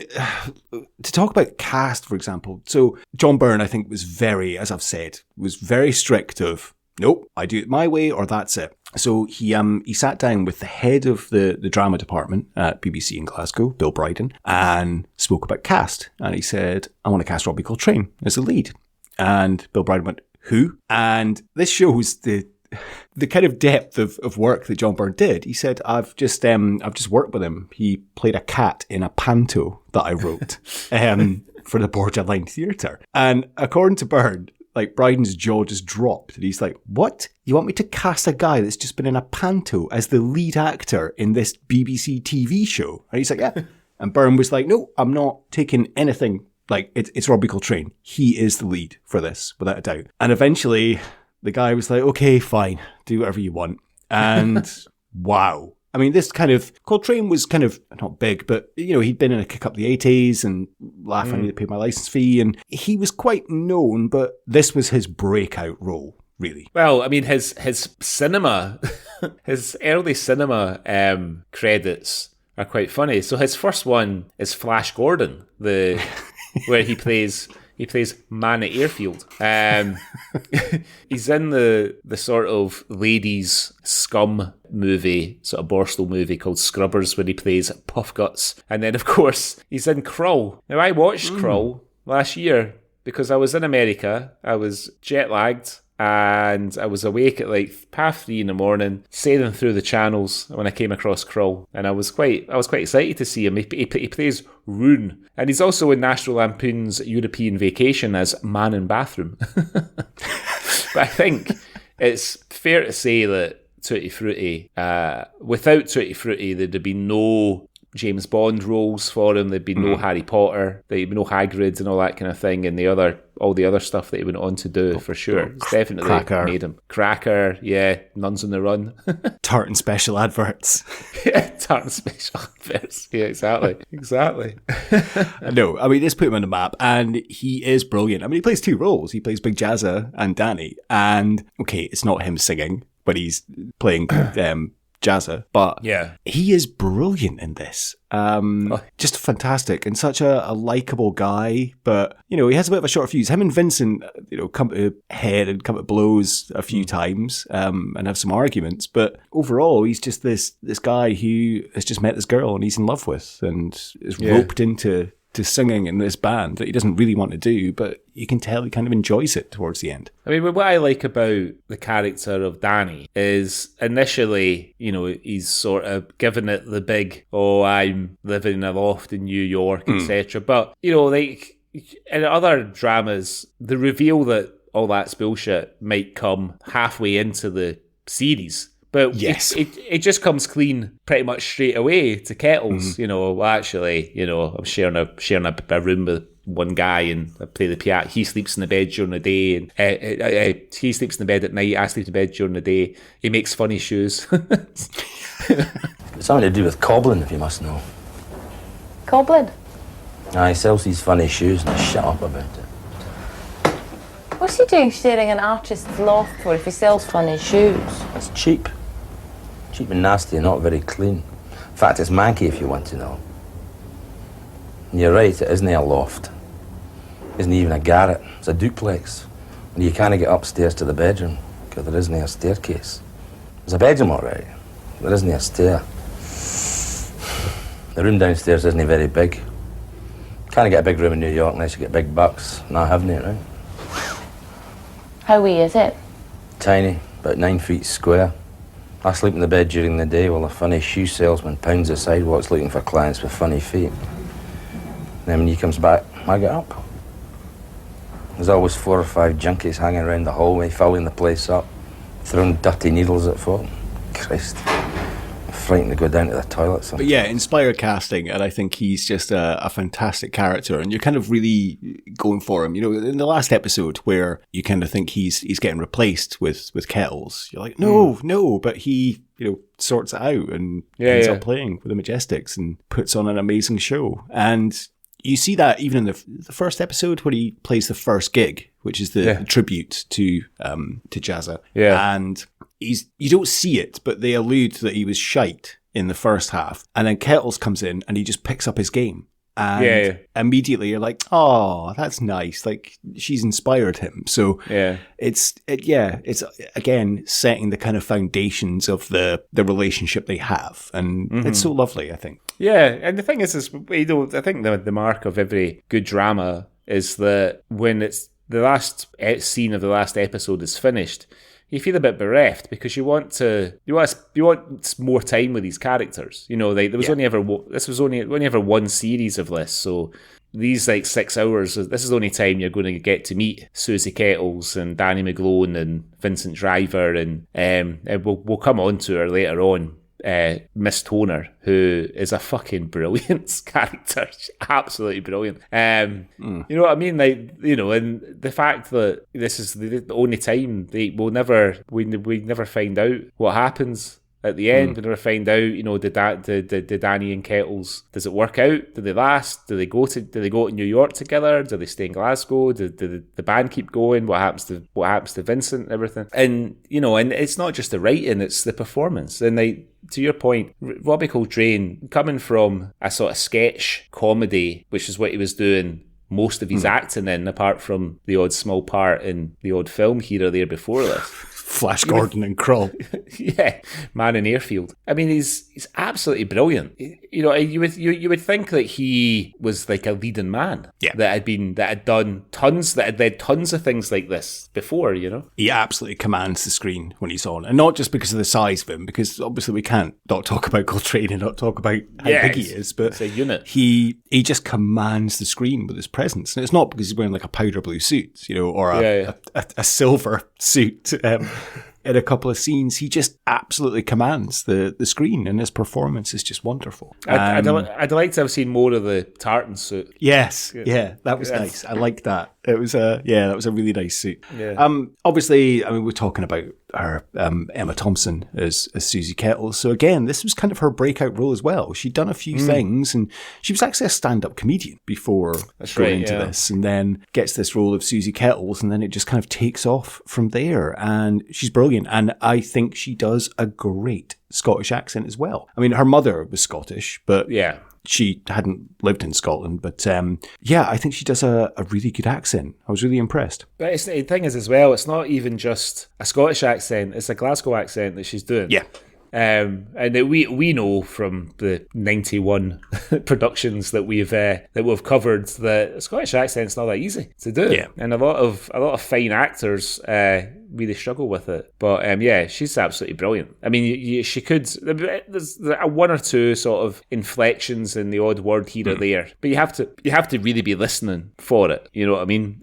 S1: to talk about cast, for example, so John Byrne, I think, was very, as I've said, was very strict of, nope, I do it my way or that's it. So he sat down with the head of the drama department at BBC in Glasgow, Bill Bryden, and spoke about cast. And he said, I want to cast Robbie Coltrane as the lead. And Bill Bryden went, who? And this shows the kind of depth of work that John Byrne did. He said, I've just worked with him. He played a cat in a panto that I wrote for the Borderline Theatre. And according to Byrne, like, Bryden's jaw just dropped, and he's like, what? You want me to cast a guy that's just been in a panto as the lead actor in this BBC TV show? And he's like, yeah. And Byrne was like, no, I'm not taking anything. Like, it's Robbie Coltrane. He is the lead for this, without a doubt. And eventually, the guy was like, okay, fine, do whatever you want. And wow. I mean, Coltrane was kind of, not big, but, he'd been in a Kick Up the 80s and Laugh, I Need to Pay My License Fee, and he was quite known, but this was his breakout role, really.
S2: Well, I mean, his cinema, his early cinema credits are quite funny. So his first one is Flash Gordon, where he plays Man at Airfield. He's in the sort of ladies scum movie, sort of Borstal movie called Scrubbers, where he plays Puff Guts. And then, of course, he's in Krull. Now, I watched Krull last year because I was in America. I was jet lagged, and I was awake at like 3:30 in the morning, sailing through the channels when I came across Krull, and I was quite excited to see him. He plays Rune, and he's also in National Lampoon's European Vacation as Man in Bathroom. But I think it's fair to say that Tutti Frutti, without Tutti Frutti, there'd have been no James Bond roles for him. There'd be no Harry Potter, there'd be no Hagrid and all that kind of thing, and all the other stuff that he went on to do, for sure. It's definitely
S1: Cracker.
S2: Made him. Cracker, yeah, Nuns on the Run.
S1: Tartan special adverts.
S2: Yeah, Tartan special adverts. Yeah, exactly.
S1: No, I mean, this put him on the map, and he is brilliant. I mean, he plays 2 roles. He plays Big Jazza and Danny, and okay, it's not him singing, but he's playing Jazza, but he is brilliant in this. Just fantastic, and such a likeable guy, but he has a bit of a short fuse. Him and Vincent, come to head and come to blows a few times, and have some arguments, but overall he's just this guy who has just met this girl and he's in love with, and is roped into singing in this band that he doesn't really want to do, but you can tell he kind of enjoys it towards the end.
S2: I mean, what I like about the character of Danny is initially, he's sort of giving it the big, I'm living in a loft in New York, etc. But, like in other dramas, the reveal that all that's bullshit might come halfway into the series. But
S1: yes,
S2: it just comes clean pretty much straight away to Kettles. Well, actually, I'm sharing a room with one guy and I play the piano. He sleeps in the bed during the day, and he sleeps in the bed at night. I sleep in bed during the day. He makes funny shoes.
S5: It's something to do with cobbling, if you must know.
S6: Cobbling?
S5: He sells these funny shoes and shut up about it.
S6: What's he doing sharing an artist's loft for if he sells funny shoes?
S5: It's cheap. Cheap and nasty and not very clean. In fact, it's manky if you want to know. And you're right, it isn't a loft. It isn't even a garret. It's a duplex. And you can't get upstairs to the bedroom because there isn't a staircase. There's a bedroom, all right. There isn't a stair. The room downstairs isn't very big. Can't get a big room in New York unless you get big bucks. Not having it, right?
S6: How wee is it?
S5: Tiny, about 9 feet square. I sleep in the bed during the day while a funny shoe salesman pounds the sidewalks looking for clients with funny feet. Then when he comes back, I get up. There's always 4 or 5 junkies hanging around the hallway, filling the place up, throwing dirty needles at folk. Christ. Frightened to go down to the toilet.
S1: But yeah, inspired casting, and I think he's just a fantastic character, and you're kind of really going for him. You know, in the last episode where you kind of think he's getting replaced with Kettles, you're like, no, but he, you know, sorts it out and ends up playing with the Majestics and puts on an amazing show. And you see that even in the first episode where he plays the first gig, which is the tribute to Jazza.
S2: Yeah.
S1: And you don't see it, but they allude that he was shite in the first half. And then Kettles comes in and he just picks up his game. And immediately you're like, oh, that's nice. Like, she's inspired him. So it's again setting the kind of foundations of the relationship they have. And it's so lovely, I think.
S2: Yeah, and the thing is you know, I think the mark of every good drama is that when it's the last scene of the last episode is finished, you feel a bit bereft because you want more time with these characters. You know, like there was only ever one series of this, so these like 6 hours. This is the only time you're going to get to meet Susie Kettles and Danny McGlone and Vincent Driver, and we'll come on to her later on. Miss Toner, who is a fucking brilliant character. She's absolutely brilliant. You know what I mean? Like, you know, and the fact that this is the only time we never find out what happens at the end. We never find out, you know, did Danny and Kettles, does it work out? Do they last? Do they go to New York together? Do they stay in Glasgow? Do the band keep going? What happens to Vincent and everything? And, you know, and it's not just the writing, it's the performance. And like, to your point, Robbie Coltrane, coming from a sort of sketch comedy, which is what he was doing most of his acting in, apart from the odd small part in the odd film here or there before this.
S1: Flash Gordon and Krull.
S2: Yeah, Man in Airfield. I mean, he's absolutely brilliant. You know, you would think that he was like a leading man.
S1: Yeah.
S2: That had led tons of things like this before, you know?
S1: He absolutely commands the screen when he's on. And not just because of the size of him, because obviously we can't not talk about Coltrane and not talk about how big he is, but
S2: it's a unit.
S1: He just commands the screen with his presence. And it's not because he's wearing like a powder blue suit, you know, or a silver suit. In a couple of scenes, he just absolutely commands the screen, and his performance is just wonderful.
S2: I'd like to have seen more of the tartan suit.
S1: Yes, yeah, that was nice. I liked that. It was that was a really nice suit.
S2: Yeah.
S1: Obviously, I mean, we're talking about her, Emma Thompson as Susie Kettles. So again, this was kind of her breakout role as well. She'd done a few things, and she was actually a stand-up comedian before going into this, and then gets this role of Susie Kettles, and then it just kind of takes off from there. And she's brilliant, and I think she does a great Scottish accent as well. I mean, her mother was Scottish, but she hadn't lived in Scotland, but I think she does a really good accent. I was really impressed.
S2: But the thing is as well, it's not even just a Scottish accent, it's a Glasgow accent that she's doing.
S1: Yeah.
S2: And that we know from the 91 productions that we've covered that a Scottish accent's not that easy to do.
S1: Yeah.
S2: And a lot of fine actors really struggle with it. But yeah, she's absolutely brilliant. I mean, she could. There's a one or two sort of inflections in the odd word here or there, but you have to really be listening for it. You know what I mean?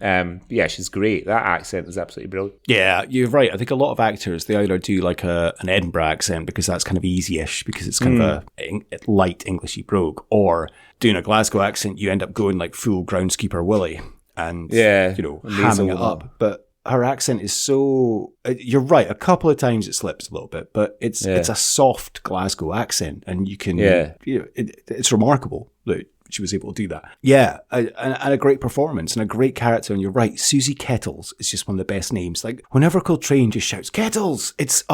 S2: Yeah, she's great. That accent is absolutely brilliant.
S1: Yeah, you're right. I think a lot of actors, they either do like an Edinburgh accent because that's kind of easy-ish because it's kind of a light Englishy brogue, or doing a Glasgow accent, you end up going like full groundskeeper Willie and hamming it up. But her accent is so, you're right, a couple of times it slips a little bit, but it's a soft Glasgow accent, and you can it's remarkable that she was able to do that. Yeah, and a great performance and a great character. And you're right, Susie Kettles is just one of the best names. Like whenever Coltrane just shouts Kettles, it's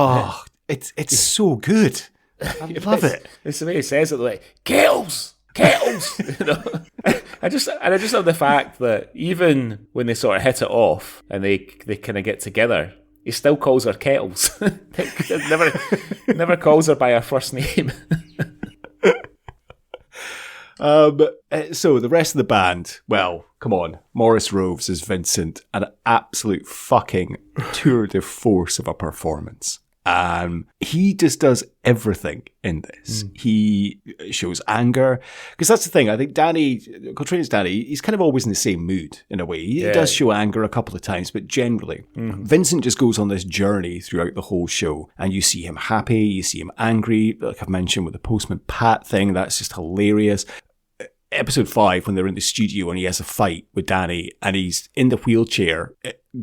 S1: it's so good. I love it.
S2: It's the way he says it, like Kettles. You know, I just love the fact that even when they sort of hit it off and they kind of get together, he still calls her Kettles. never calls her by her first name.
S1: So the rest of the band, well, come on. Maurice Roves as Vincent, an absolute fucking tour de force of a performance. He just does everything in this. He shows anger, because that's the thing. I think Coltrane's Danny, he's kind of always in the same mood in a way. He does show anger a couple of times, but generally, Vincent just goes on this journey throughout the whole show, and you see him happy, you see him angry, like I've mentioned with the Postman Pat thing, that's just hilarious. Episode 5, when they're in the studio and he has a fight with Danny, and he's in the wheelchair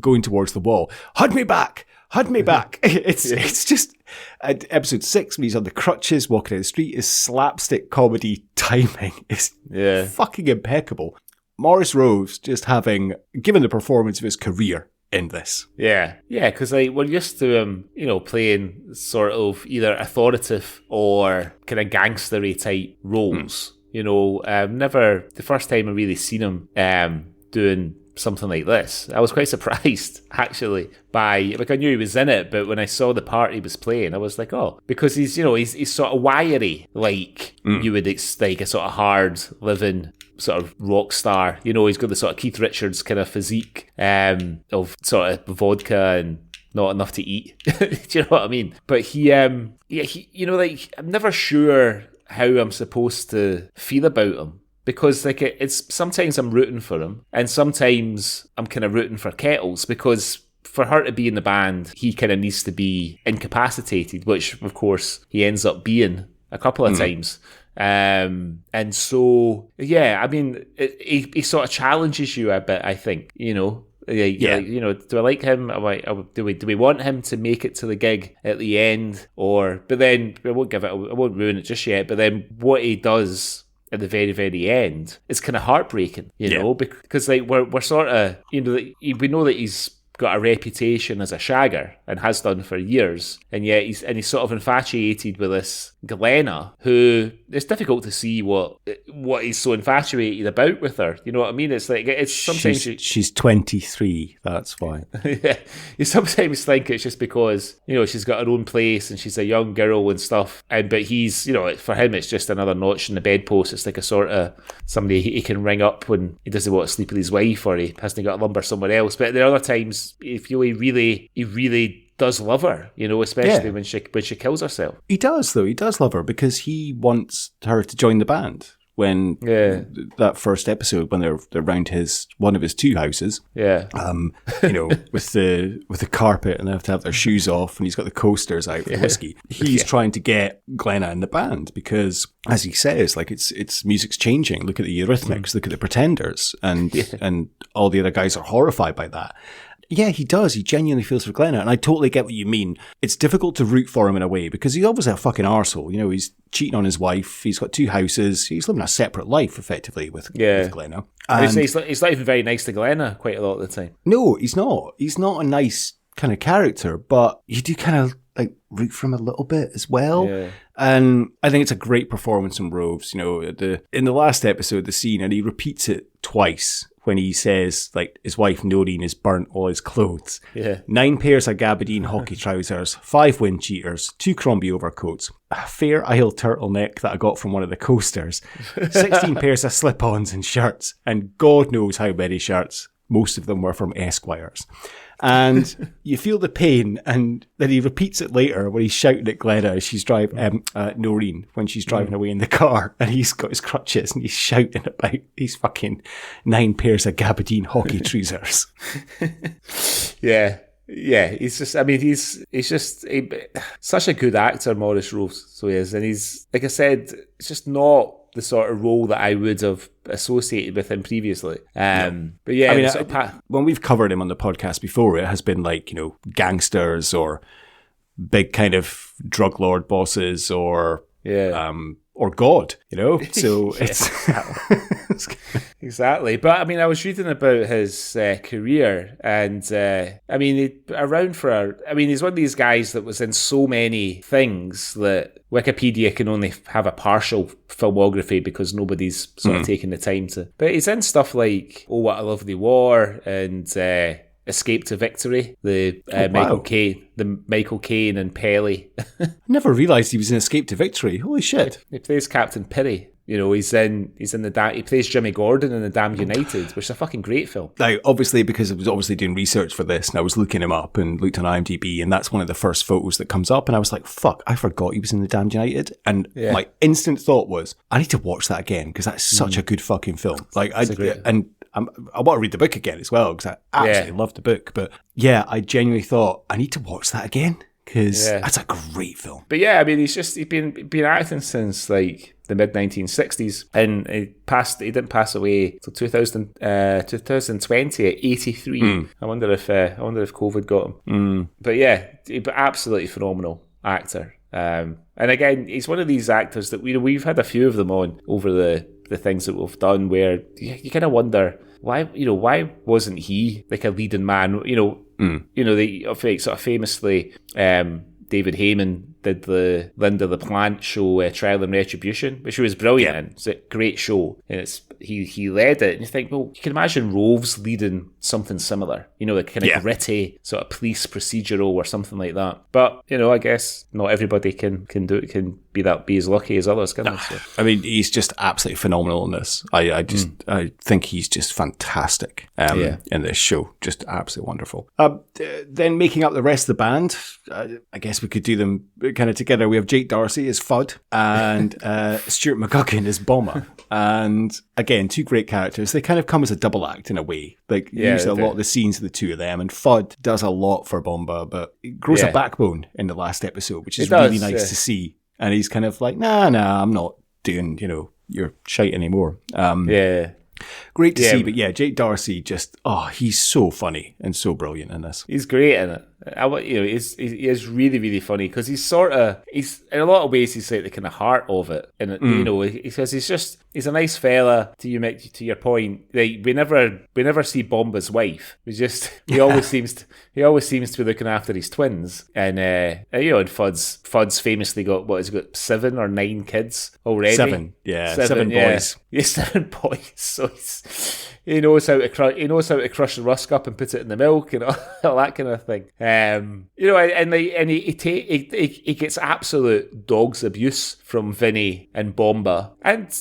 S1: going towards the wall. Hug me back! It's just episode 6 when he's on the crutches walking down the street. His slapstick comedy timing is fucking impeccable. Maurice Roves just given the performance of his career in this. Yeah,
S2: because we're used to him, playing sort of either authoritative or kind of gangstery type roles. Never the first time I really seen him doing something like this, I was quite surprised actually I knew he was in it, but when I saw the part he was playing, I was like, oh, because he's sort of wiry, like you would like a sort of hard living sort of rock star. He's got the sort of Keith Richards kind of physique of sort of vodka and not enough to eat. Do you know what I mean? But he I'm never sure how I'm supposed to feel about him. Because it's sometimes I'm rooting for him, and sometimes I'm kind of rooting for Kettles, because for her to be in the band, he kind of needs to be incapacitated, which of course he ends up being a couple of times. And so, yeah, I mean, he sort of challenges you a bit, I think, do I like him? Do we want him to make it to the gig at the end? But then I won't ruin it just yet, but then what he does at the very, very end, it's kind of heartbreaking, because we're sort of, we know that he's got a reputation as a shagger and has done for years, and yet he's sort of infatuated with this Glenna, who it's difficult to see what he's so infatuated about with her. You know what I mean? It's like it's sometimes
S1: she's 23. That's why.
S2: Yeah, you sometimes think it's just because she's got her own place and she's a young girl and stuff. But he's for him it's just another notch in the bedpost. It's like a sort of somebody he can ring up when he doesn't want to sleep with his wife or he hasn't got a lumber somewhere else. But there are other times he really does love her, especially when she kills herself.
S1: He does, though. He does love her because he wants her to join the band. When that first episode, when they're around one of his two houses, with the carpet, and they have to have their shoes off, and he's got the coasters out for whiskey. He's trying to get Glenna in the band because, as he says, like it's music's changing. Look at the Eurythmics, look at the Pretenders, and all the other guys are horrified by that. Yeah, he does. He genuinely feels for Glenna. And I totally get what you mean. It's difficult to root for him in a way because he's obviously a fucking arsehole. He's cheating on his wife. He's got two houses. He's living a separate life, effectively, with Glenna.
S2: He's not even very nice to Glenna quite a lot of the time.
S1: No, he's not. He's not a nice kind of character, but you do kind of like root for him a little bit as well. Yeah. And I think it's a great performance from Roves. In the last episode, the scene, and he repeats it twice, when he says, like, his wife Noreen has burnt all his clothes. Yeah. 9 pairs of gabardine hockey trousers, 5 wind cheaters, 2 Crombie overcoats, a Fair Isle turtleneck that I got from one of the coasters, 16 pairs of slip-ons and shirts, and God knows how many shirts. Most of them were from Esquires. And you feel the pain, and then he repeats it later when he's shouting at Glenna as she's driving, Noreen, when she's driving away in the car, and he's got his crutches and he's shouting about these fucking 9 pairs of gabardine hockey trousers.
S2: Yeah. Yeah, he's just, I mean, he's just such a good actor, Maurice Rose, so he is. And he's, like I said, it's just not the sort of role that I would have associated with him previously. But yeah,
S1: I mean, when we've covered him on the podcast before, it has been like, you know, gangsters or big kind of drug lord bosses or God, you know? So it's...
S2: Exactly. But I mean, I was reading about his career, and I mean, he's one of these guys that was in so many things that Wikipedia can only have a partial filmography because nobody's sort of taken the time to. But he's in stuff like Oh, What a Lovely War and Escape to Victory, the Michael Caine and Pelly.
S1: I never realised he was in Escape to Victory. Holy shit.
S2: He plays Captain Pirry. You know, he plays Jimmy Gordon in The Damned United, which is a fucking great film.
S1: Now, obviously, because I was obviously doing research for this, and I was looking him up and looked on IMDb, and that's one of the first photos that comes up, and I was like, fuck, I forgot he was in The Damned United. And my instant thought was, I need to watch that again, because that's such a good fucking film. Like, I want to read the book again as well, because I absolutely love the book. But yeah, I genuinely thought, I need to watch that again, because that's a great film.
S2: But yeah, I mean, he's been acting since like the mid 1960s, and he didn't pass away till 2020 at 83. I wonder if COVID got him. But yeah, absolutely phenomenal actor. And again, he's one of these actors that we've had a few of them on over the things that we've done, where you kind of wonder why wasn't he like a leading man? They sort of famously, David Heyman did the Linda LaPlante show, Trial and Retribution, which was brilliant. And it's a great show, and he led it. And you think, well, you can imagine Roves leading something similar, like kind of gritty sort of police procedural or something like that. But I guess not everybody can do it. Can be as lucky as others, can they? So.
S1: I mean, he's just absolutely phenomenal in this. I think he's just fantastic in this show. Just absolutely wonderful. Then making up the rest of the band, I guess we could do them kind of together. We have Jake Darcy as Fudd and Stuart McGuckin as Bomber. And again, two great characters. They kind of come as a double act in a way. Like usually a lot of the scenes of the two of them. And Fudd does a lot for Bomber, but he grows a backbone in the last episode, which is really nice to see. And he's kind of like, nah, I'm not doing, your shite anymore. Great to see, but Jake Darcy just, he's so funny and so brilliant in this.
S2: He's great in it. He is really, really funny because he's in a lot of ways he's like the kind of heart of it, and because he's a nice fella. To your point, like we never see Bomba's wife. He always seems to be looking after his twins, and and Fudd's famously got 7 or 9 kids already.
S1: 7 boys.
S2: Yeah, 7 boys. So he knows how to crush the rusk up and put it in the milk and all that kind of thing. He gets absolute dog's abuse from Vinny and Bomba, and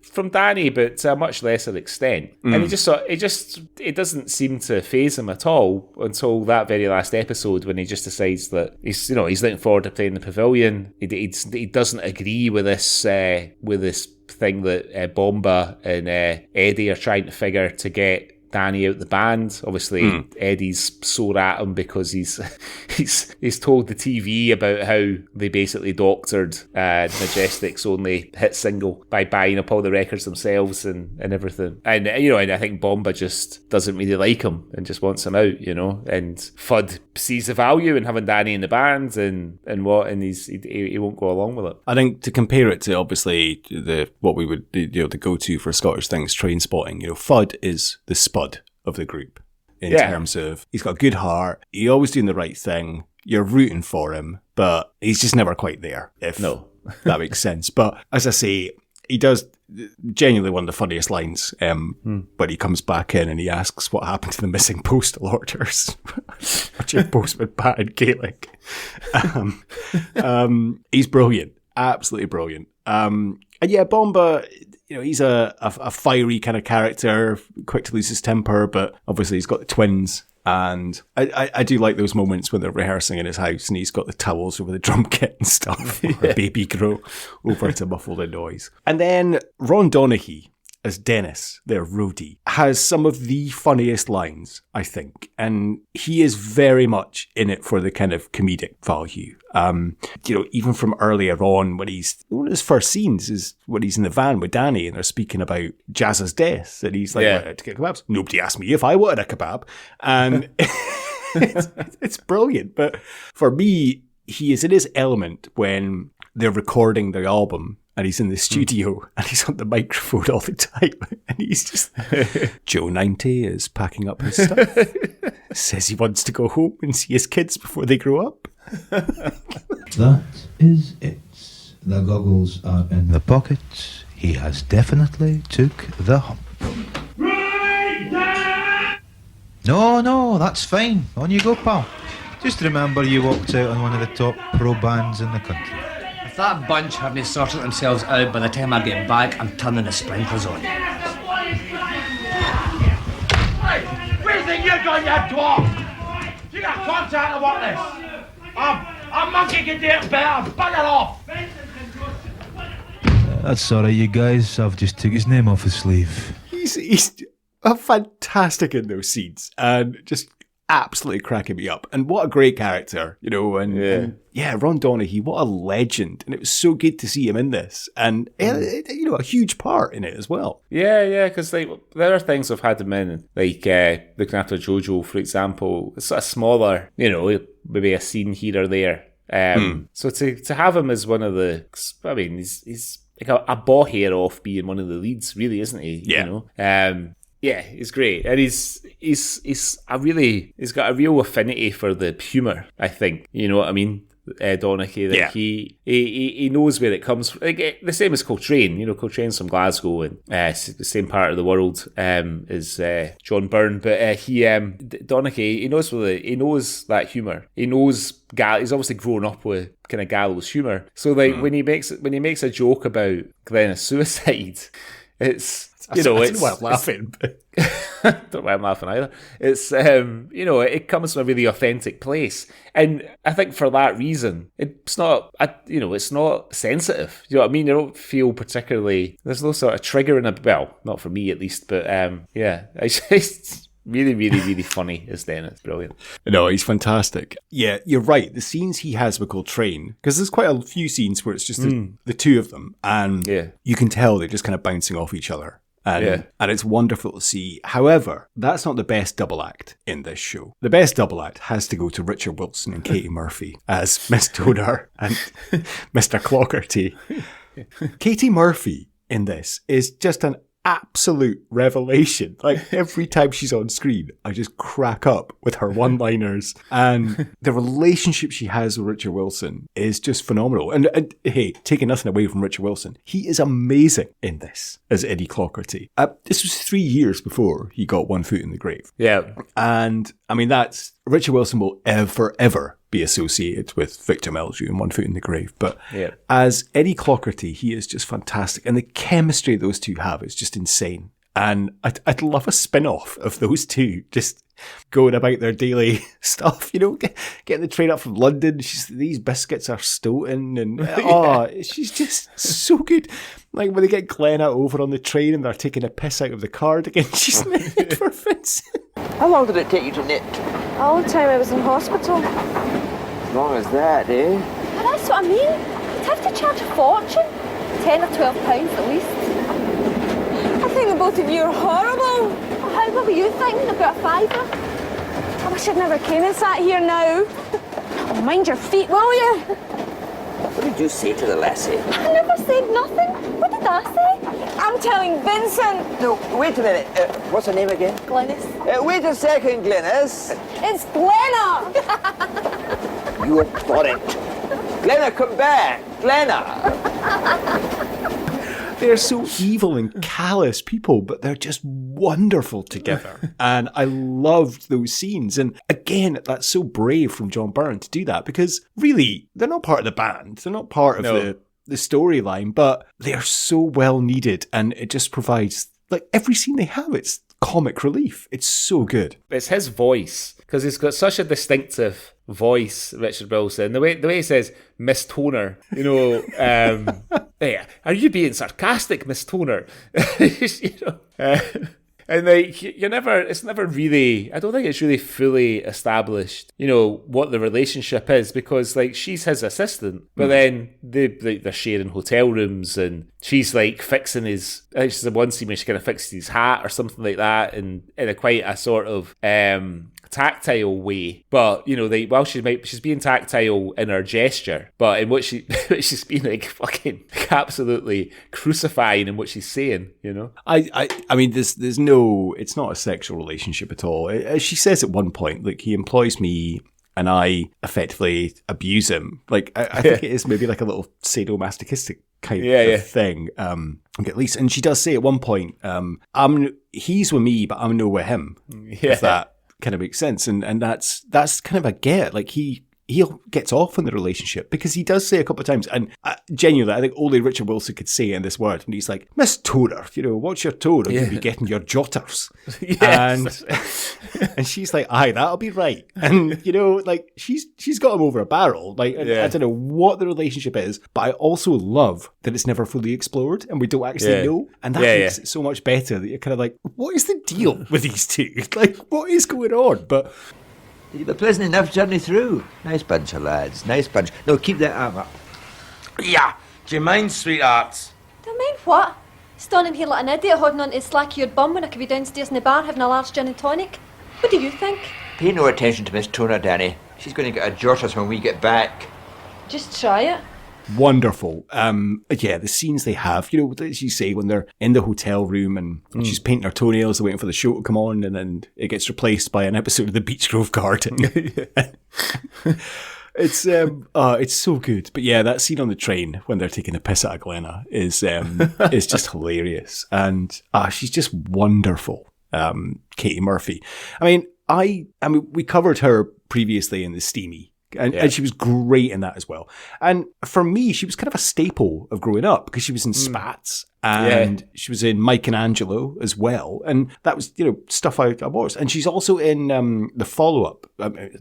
S2: from Danny, but to a much lesser extent. And it doesn't seem to faze him at all until that very last episode when he just decides that he's looking forward to playing the Pavilion. He doesn't agree with this thing that Bomba and Eddie are trying to figure to get Danny out the band. Obviously, Eddie's sore at him because he's told the TV about how they basically doctored Majestics' only hit single by buying up all the records themselves and everything. And and I think Bomba just doesn't really like him and just wants him out. And Fudd sees the value in having Danny in the band and he won't go along with it.
S1: I think to compare it to obviously the go-to for Scottish things, train spotting. Fudd is the spud of the group in terms of he's got a good heart, he's always doing the right thing, you're rooting for him, but he's just never quite there, if that makes sense. But as I say, he does genuinely one of the funniest lines when he comes back in and he asks what happened to the missing postal orders, which are postman Pat and Gaelic. He's brilliant, absolutely brilliant. And Bomba, he's a fiery kind of character, quick to lose his temper, but obviously he's got the twins. And I do like those moments when they're rehearsing in his house and he's got the towels over the drum kit and stuff, or baby grow over to muffle the noise. And then Ron Donaghy as Dennis, their roadie, has some of the funniest lines, I think. And he is very much in it for the kind of comedic value. Even from earlier on, one of his first scenes is when he's in the van with Danny and they're speaking about Jazza's death. And he's like, to get kebabs. Nobody asked me if I wanted a kebab. And it's brilliant. But for me, he is in his element when they're recording the album. And he's in the studio and he's on the microphone all the time. And he's just, Joe 90 is packing up his stuff. Says he wants to go home and see his kids before they grow up.
S7: That is it. The goggles are in the pocket. He has definitely took the hump. No, that's fine. On you go, pal. Just remember you walked out on one of the top pro bands in the country.
S4: If that bunch haven't sorted themselves out by the time I get back, I'm turning the sprinklers on.
S3: Hey, where do you think you're going, you dwarf? You got contact or what this? A monkey can do it better. Bugger off!
S7: That's alright, you guys. I've just took his name off his sleeve.
S1: He's fantastic in those scenes and just absolutely cracking me up. And what a great character, and Ron Donaghy, what a legend. And it was so good to see him in this. And, a huge part in it as well.
S2: Yeah, because there are things I've had him in, like looking after Jojo, for example. It's sort of smaller, maybe a scene here or there. So to have him as one of the, he's like a ball hair off being one of the leads, really, isn't he?
S1: Yeah.
S2: Yeah, he's great, and he's got a real affinity for the humour. I think, you know what I mean. Donaghy, he knows where it comes from. Like, the same as Coltrane. Coltrane's from Glasgow and the same part of the world as John Byrne. But Donaghy, he knows that humour. He knows he's obviously grown up with kind of gallows humour. So when he makes a joke about Glenna's suicide, it's.
S1: I don't know why I'm laughing.
S2: Don't know why I'm laughing either. It's it comes from a really authentic place, and I think for that reason, it's not sensitive. You know what I mean? You don't feel particularly. There's no sort of trigger in it. Well, not for me at least. But it's just really, really, really funny as Dennis. Brilliant.
S1: No, he's fantastic. Yeah, you're right. The scenes he has with Coltrane, because there's quite a few scenes where it's just the two of them, and you can tell they're just kind of bouncing off each other. And it's wonderful to see. However, that's not the best double act in this show. The best double act has to go to Richard Wilson and Katie Murphy as Miss Donor and Mr. Clockerty. Katie Murphy in this is just an absolute revelation. Like, every time she's on screen, I just crack up with her one-liners, and the relationship she has with Richard Wilson is just phenomenal. And hey, taking nothing away from Richard Wilson, he is amazing in this as Eddie Clockerty. This was 3 years before he got One Foot in the Grave.
S2: Yeah.
S1: And I mean, that's Richard Wilson will ever be associated with Victor Meldrew and One Foot in the Grave. But as Eddie Clockerty, he is just fantastic. And the chemistry those two have is just insane. And I'd love a spin-off of those two just going about their daily stuff, getting the train up from London. These biscuits are Stoughton, and she's just so good. Like when they get Glenna over on the train and they're taking a piss out of the cardigan, she's knitted for Vincent.
S8: How long did it take you to knit?
S6: All the time I was in hospital.
S8: As long as that, eh?
S6: But that's what I mean. You'd have to charge a fortune. £10 or £12 at least. I think the both of you are horrible. What were you thinking about a fiver? I wish I'd never came and sat here now. Oh, mind your feet, will you?
S8: What did you say to the lassie?
S6: I never said nothing. What did I say? I'm telling Vincent.
S8: No, wait a minute. What's her name again?
S6: Glennis.
S8: Wait a second, Glennis.
S6: It's Glenna.
S8: You got it. Glenna, come back. Glenna.
S1: They're so evil and callous people, but they're just wonderful together. And I loved those scenes. And again, that's so brave from John Byrne to do that, because really, they're not part of the band. They're not part of the storyline, but they're so well needed, and it just provides, like, every scene they have, it's comic relief. It's so good.
S2: It's his voice, because he's got such a distinctive voice, Richard Wilson. The way he says Miss Toner, you know, hey, are you being sarcastic, Miss Toner? You know, and like, it's never really, I don't think it's really fully established, you know, what the relationship is, because like she's his assistant, but then they're sharing hotel rooms, and she's like fixing his, I think she's the one scene where she kind of fixes his hat or something like that, and in a quite a sort of tactile way, but you know, while she's being tactile in her gesture, but in what she's being like fucking absolutely crucifying in what she's saying, you know.
S1: I mean, there's no, it's not a sexual relationship at all. As she says at one point, like, he employs me and I effectively abuse him. Like, I think it is maybe like a little sadomasochistic kind of thing. At least, and she does say at one point, he's with me, but I'm no with him. If that kind of makes sense, and that's kind of a get. Like, he gets off in the relationship, because he does say a couple of times, and genuinely, I think only Richard Wilson could say in this word, and he's like, Miss Toner, you know, what's your tone? You'll be getting your jotters. And she's like, aye, that'll be right. And, you know, like, she's got him over a barrel. Like, I don't know what the relationship is, but I also love that it's never fully explored, and we don't actually know, and that makes it so much better, that you're kind of like, what is the deal with these two? Like, what is going on? But
S8: You've a pleasant enough journey through. Nice bunch of lads, nice bunch. No, keep that arm up.
S9: Yeah, do you mind, sweethearts?
S6: Do you mind what? Standing here like an idiot holding on to a slack-eared bum when I could be downstairs in the bar having a large gin and tonic. What do you think?
S8: Pay no attention to Miss Toner, Danny. She's going to get her jotters when we get back.
S6: Just try it.
S1: Wonderful. The scenes they have, you know, as you say, when they're in the hotel room and she's painting her toenails, they're waiting for the show to come on, and then it gets replaced by an episode of the Beech Grove Garden. It's so good. But yeah, that scene on the train when they're taking a piss out of Glenna is just hilarious, and she's just wonderful. Katie Murphy. I mean, we covered her previously in The Steamy. And she was great in that as well. And for me, she was kind of a staple of growing up, because she was in Spats, and she was in Mike and Angelo as well. And that was, you know, stuff I watched. And she's also in the follow-up,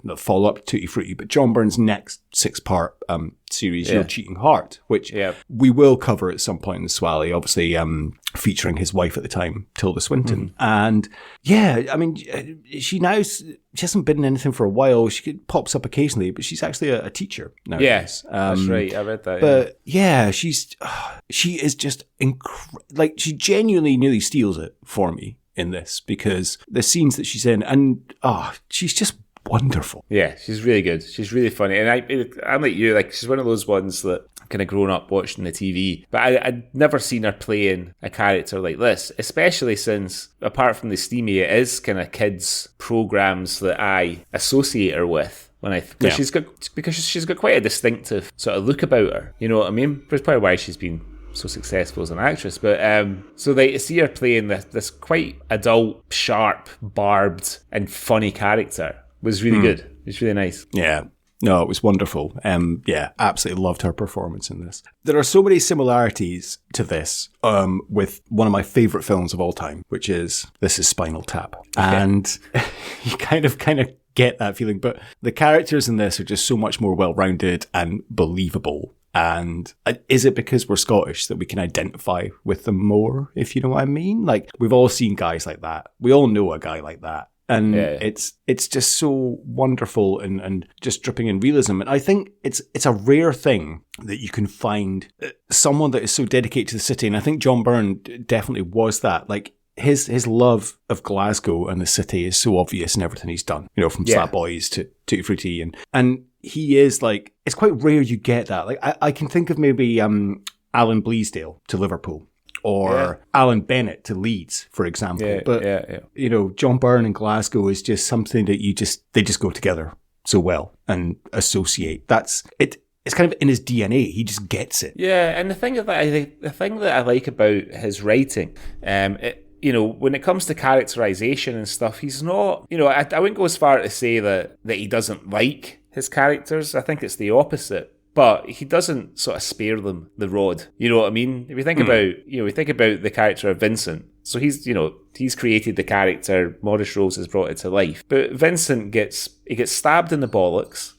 S1: not follow-up to Tutti Frutti, but John Byrne's next 6-part series, Your Cheating Heart, which we will cover at some point in the Swally, obviously featuring his wife at the time, Tilda Swinton. And I mean, she hasn't been in anything for a while. She pops up occasionally, but she's actually a teacher nowadays.
S2: Yes, that's right. I read that.
S1: But she is just like, she genuinely nearly steals it for me in this, because the scenes that she's in, and she's just wonderful.
S2: Yeah, she's really good. She's really funny, and I'm like you. Like, she's one of those ones that kind of grown up watching the TV, but I'd never seen her playing a character like this, especially since, apart from The Steamy, it is kind of kids programs that I associate her with. Because she's got quite a distinctive sort of look about her. You know what I mean? That's probably why she's been so successful as an actress. But so they see her playing this quite adult, sharp, barbed, and funny character was really good. It was really nice.
S1: Yeah. No, it was wonderful. Absolutely loved her performance in this. There are so many similarities to this with one of my favourite films of all time, which is Spinal Tap. And you kind of get that feeling, but the characters in this are just so much more well-rounded and believable. And is it because we're Scottish that we can identify with them more, if you know what I mean? Like, we've all seen guys like that. We all know a guy like that. And it's just so wonderful and just dripping in realism. And I think it's a rare thing that you can find someone that is so dedicated to the city. And I think John Byrne definitely was that. Like, his love of Glasgow and the city is so obvious in everything he's done. You know, from Slap Boys to Tutti Frutti, and he is like, it's quite rare you get that. Like, I can think of maybe Alan Bleasdale to Liverpool, or Alan Bennett to Leeds, for example. You know, John Byrne and Glasgow is just something that they just go together so well and associate. That's it. It's kind of in his DNA. He just gets it.
S2: Yeah, and the thing that I like about his writing, you know, when it comes to characterization and stuff, he's not, you know, I wouldn't go as far to say that he doesn't like his characters. I think it's the opposite. but he doesn't sort of spare them the rod. You know what I mean? If you think about, we think about the character of Vincent. So he's created the character. Maurice Rose has brought it to life. But Vincent gets stabbed in the bollocks.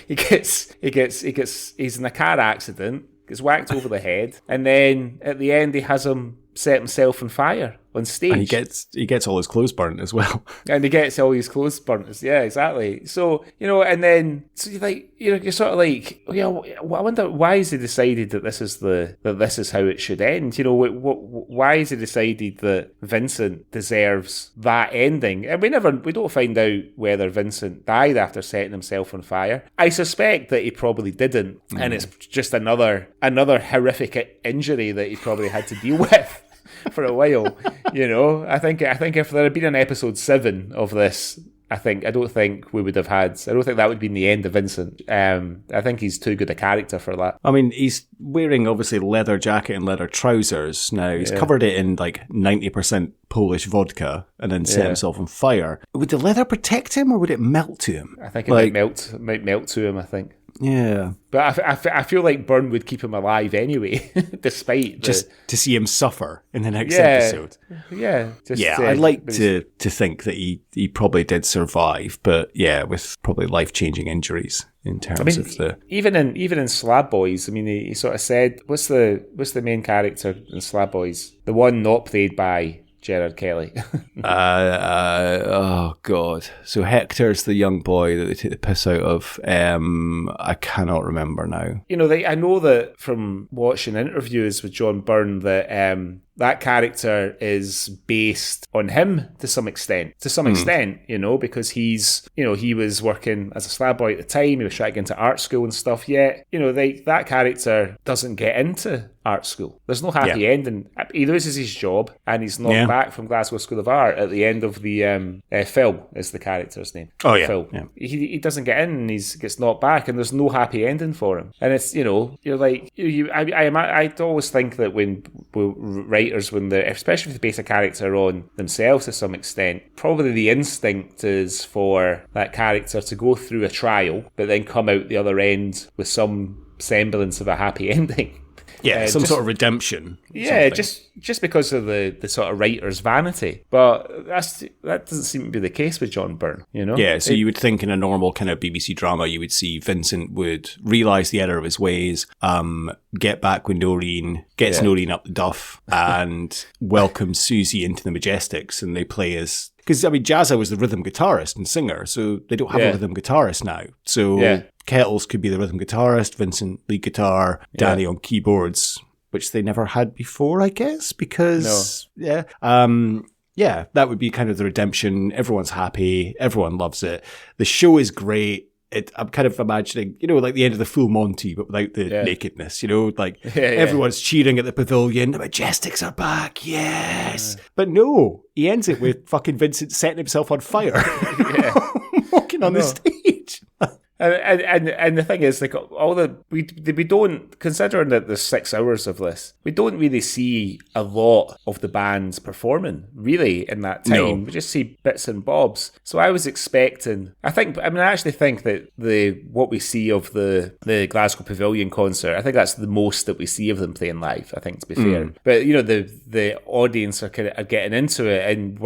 S2: He's in a car accident, gets whacked over the head, and then at the end he has him set himself on fire on stage.
S1: And he gets all his clothes burnt as well.
S2: And he gets all his clothes burnt. Yeah, exactly. So, and then you're sort of like, I wonder why has he decided that this is how it should end? Why has he decided that Vincent deserves that ending? And we don't find out whether Vincent died after setting himself on fire. I suspect that he probably didn't, and it's just another horrific injury that he probably had to deal with for a while. I think if there had been an episode 7 of this, I don't think we would have had. I don't think that would be the end of Vincent. I think he's too good a character for that.
S1: I mean, he's wearing obviously leather jacket and leather trousers. Now he's covered it in like 90% Polish vodka and then set himself on fire. Would the leather protect him or would it melt to him?
S2: I think it might melt to him. I think.
S1: Yeah.
S2: But I feel like Byrne would keep him alive anyway, despite
S1: just to see him suffer in the next episode.
S2: Yeah.
S1: I'd like to think that he probably did survive, but with probably life-changing injuries in terms of the...
S2: Even in Slab Boys, he sort of said, what's the main character in Slab Boys? The one not played by Gerard Kelly.
S1: Oh God! So Hector's the young boy that they take the piss out of. I cannot remember now.
S2: I know that from watching interviews with John Byrne that that character is based on him to some extent. Because he's, he was working as a slab boy at the time. He was trying to get into art school and stuff. Yet, that character doesn't get into art school. There's no happy ending. He loses his job and he's knocked back from Glasgow School of Art at the end of the Phil is the character's name.
S1: Oh yeah,
S2: Phil.
S1: Yeah.
S2: He doesn't get in and he gets knocked back and there's no happy ending for him. And it's, you're like, I always think that when writers, especially if they base a character on themselves to some extent, probably the instinct is for that character to go through a trial but then come out the other end with some semblance of a happy ending.
S1: Yeah, some sort of redemption.
S2: Yeah, just because of the sort of writer's vanity. But that doesn't seem to be the case with John Byrne,
S1: Yeah, so you would think in a normal kind of BBC drama, you would see Vincent would realise the error of his ways, get back with Noreen, gets Noreen up the duff, and welcomes Susie into the Majestics, and they play as... Because, Jazza was the rhythm guitarist and singer, so they don't have a rhythm guitarist now. So Kettles could be the rhythm guitarist, Vincent lead guitar, Danny on keyboards, which they never had before, I guess, because... No. That would be kind of the redemption. Everyone's happy. Everyone loves it. The show is great. I'm kind of imagining, like the end of the Full Monty, but without the nakedness, everyone's cheering at the pavilion. The Majestics are back, yes. But no, he ends it with fucking Vincent setting himself on fire, walking on the stage.
S2: And the thing is, like, we don't, considering that there's 6 hours of this, we don't really see a lot of the bands performing really in that time. No. We just see bits and bobs. So I was expecting, I actually think that what we see of the Glasgow Pavilion concert, I think that's the most that we see of them playing live, I think, to be fair. But the audience are getting into it, and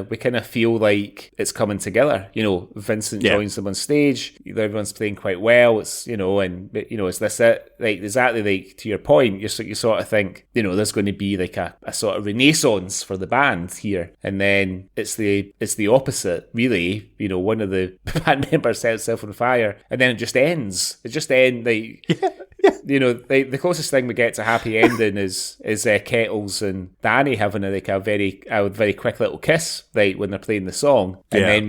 S2: we kind of feel like it's coming together. Vincent joins them on stage. Everyone's playing quite well. It's is this it? Like, exactly, like, to your point, you sort of think, there's going to be like a sort of renaissance for the band here, and then it's the opposite, really. One of the band members sets himself on fire, and then it just ends. It just ends like. The closest thing we get to happy ending is Kettles and Danny having a very quick little kiss, right, when they're playing the song, and then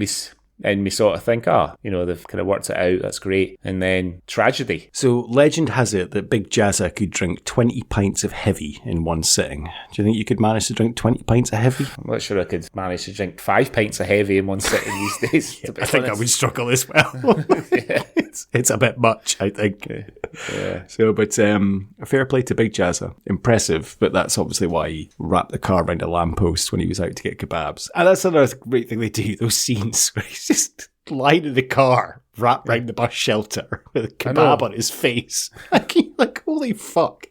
S2: we sort of think, they've kind of worked it out, that's great. And then tragedy.
S1: So legend has it that Big Jazza could drink 20 pints of heavy in one sitting. Do you think you could manage to drink 20 pints of heavy?
S2: I'm not sure I could manage to drink 5 pints of heavy in one sitting these days.
S1: I think I would struggle as well. It's a bit much, I think.
S2: Yeah.
S1: So, but fair play to Big Jazza. Impressive, but that's obviously why he wrapped the car around a lamppost when he was out to get kebabs. And that's another great thing they do, those scenes where he's just lying in the car wrapped around the bus shelter with a kebab on his face. Like, holy fuck.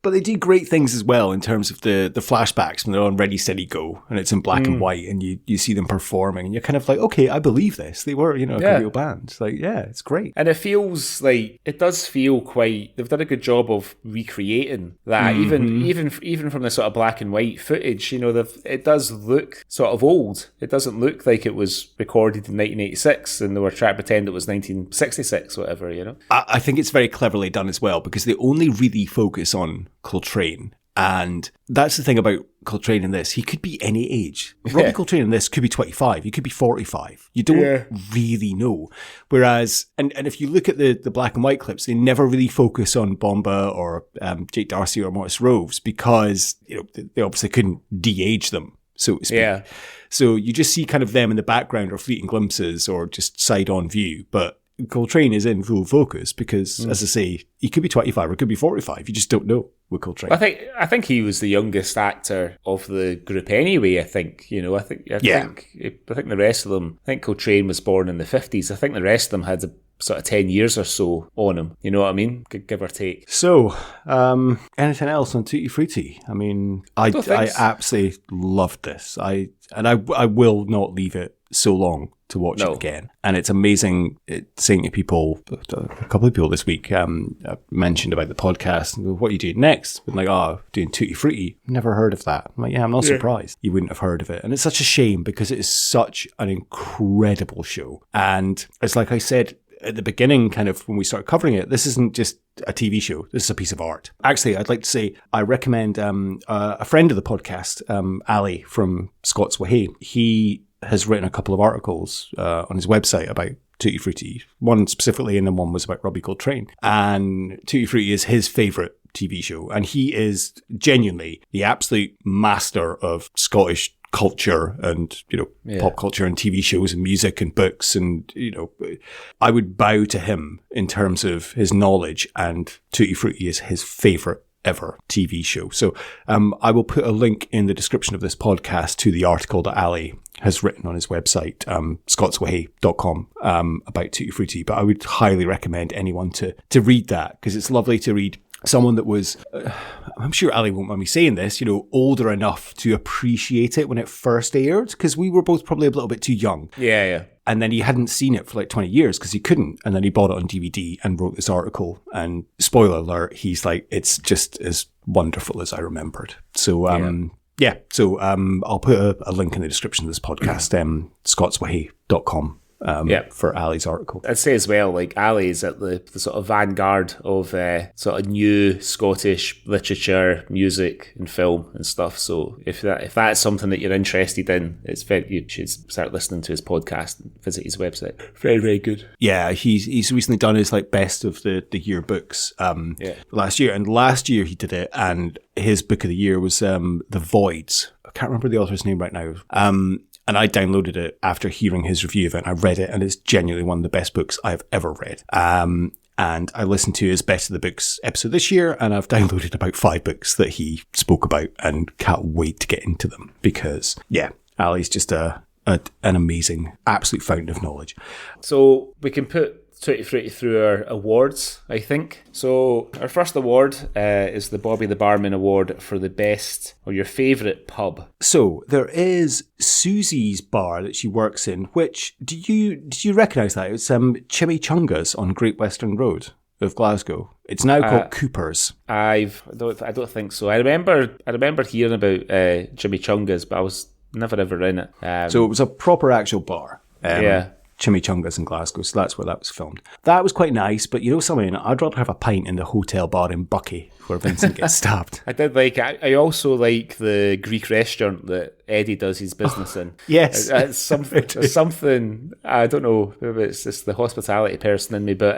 S1: But they do great things as well in terms of the flashbacks when they're on Ready, Steady, Go, and it's in black and white, and you see them performing, and you're kind of like, okay, I believe this. They were, a real band. Like, yeah, it's great.
S2: And it feels like, it does feel quite, they've done a good job of recreating that, even from the sort of black and white footage, it does look sort of old. It doesn't look like it was recorded in 1986 and they were trying to pretend it was 1966, whatever,
S1: I think it's very cleverly done as well, because they only really focus on Coltrane. And that's the thing about Coltrane in this. He could be any age. Robbie Coltrane in this could be 25. He could be 45. You don't really know. Whereas, and if you look at the black and white clips, they never really focus on Bomba or Jake Darcy or Morris Roves because, they obviously couldn't de-age them, so to speak. Yeah. So you just see kind of them in the background or fleeting glimpses or just side-on view. But Coltrane is in full focus because, as I say, he could be 25 or could be 45. You just don't know with Coltrane.
S2: I think he was the youngest actor of the group anyway. I think I think the rest of them. I think Coltrane was born in the 50s. I think the rest of them had sort of 10 years or so on him. You know what I mean? Give or take.
S1: So, anything else on Tutti Frutti? I mean, I absolutely loved this. I will not leave it so long to watch it again. And it's amazing saying to people, a couple of people this week mentioned about the podcast, what are you doing next? I'm like, doing Tutti Frutti. Never heard of that. I'm like, I'm not surprised you wouldn't have heard of it. And it's such a shame because it is such an incredible show. And it's like I said at the beginning, kind of when we started covering it, this isn't just a TV show. This is a piece of art. Actually, I'd like to say I recommend a friend of the podcast, Ali from Scots Wahey. He has written a couple of articles on his website about Tutti Frutti, one specifically, and then one was about Robbie Coltrane. And Tutti Frutti is his favourite TV show, and he is genuinely the absolute master of Scottish culture and pop culture and TV shows and music and books, and I would bow to him in terms of his knowledge, and Tutti Frutti is his favourite ever TV show. So I will put a link in the description of this podcast to the article that Ali has written on his website, scotswahey.com, about Tutti Frutti. But I would highly recommend anyone to read that, because it's lovely to read someone that was, I'm sure Ali won't mind me saying this, older enough to appreciate it when it first aired, because we were both probably a little bit too young.
S2: Yeah.
S1: And then he hadn't seen it for like 20 years because he couldn't. And then he bought it on DVD and wrote this article. And spoiler alert, he's like, it's just as wonderful as I remembered. So, So I'll put a link in the description of this podcast, scotswahey.com. For Ali's article.
S2: I'd say as well, like, Ali's at the sort of vanguard of sort of new Scottish literature, music and film and stuff. So if that's something that you're interested in, you should start listening to his podcast and visit his website. Very, very good.
S1: Yeah, he's recently done his like best of the year books last year. And last year he did it, and his book of the year was The Voids. I can't remember the author's name right now. And I downloaded it after hearing his review of it, and I read it, and it's genuinely one of the best books I've ever read. And I listened to his Best of the Books episode this year, and I've downloaded about 5 books that he spoke about, and can't wait to get into them, because, Ali's just an amazing, absolute fountain of knowledge.
S2: So we can put Tutti Frutti through our awards, I think. So our first award is the Bobby the Barman Award for the best or your favourite pub.
S1: So there is Susie's bar that she works in, which did you recognise that? It's Chimichangas on Great Western Road of Glasgow. It's now called Cooper's.
S2: I don't think so. I remember hearing about Chimichangas, but I was never ever in it.
S1: So it was a proper actual bar. Chimichangas in Glasgow, so that's where that was filmed. That was quite nice, but something, I'd rather have a pint in the hotel bar in Bucky where Vincent gets stabbed.
S2: I did like, I also like the Greek restaurant that Eddie does his business in.
S1: Yes.
S2: It's something, I don't know, maybe it's just the hospitality person in me, but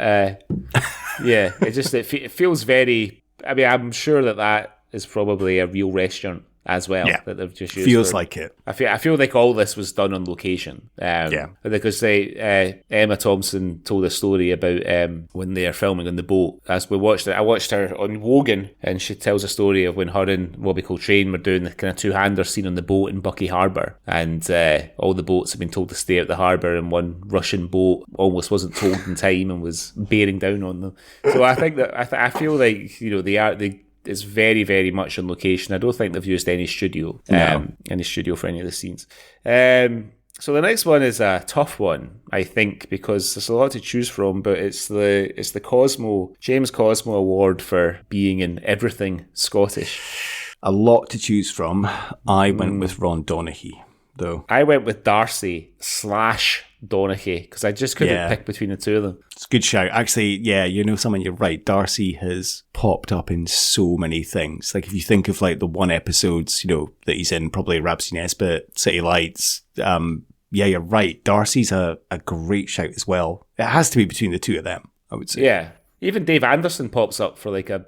S2: it feels very, I mean, I'm sure that is probably a real restaurant as well.
S1: Yeah.
S2: That they've just used.
S1: Feels like it.
S2: I feel like all this was done on location. Because Emma Thompson told a story about when they are filming on the boat. As we watched it, I watched her on Wogan, and she tells a story of when her and Robbie Coltrane were doing the kind of two-hander scene on the boat in Bucky Harbour, and all the boats have been told to stay at the harbour, and one Russian boat almost wasn't told in time and was bearing down on them. So I think that I feel like it's very, very much on location. I don't think they've used any studio for any of the scenes. So the next one is a tough one, I think, because there's a lot to choose from, but it's the James Cosmo Award for being in everything Scottish.
S1: A lot to choose from. I went with Ron Donaghy, though.
S2: I went with Darcy / Donaghy, because I just couldn't pick between the two of them.
S1: It's a good shout. Actually, yeah, something, you're right. Darcy has popped up in so many things. Like, if you think of, like, the one episodes, that he's in, probably Rhapsody Nesbitt, City Lights, yeah, you're right. Darcy's a great shout as well. It has to be between the two of them, I would say.
S2: Yeah. Even Dave Anderson pops up for like a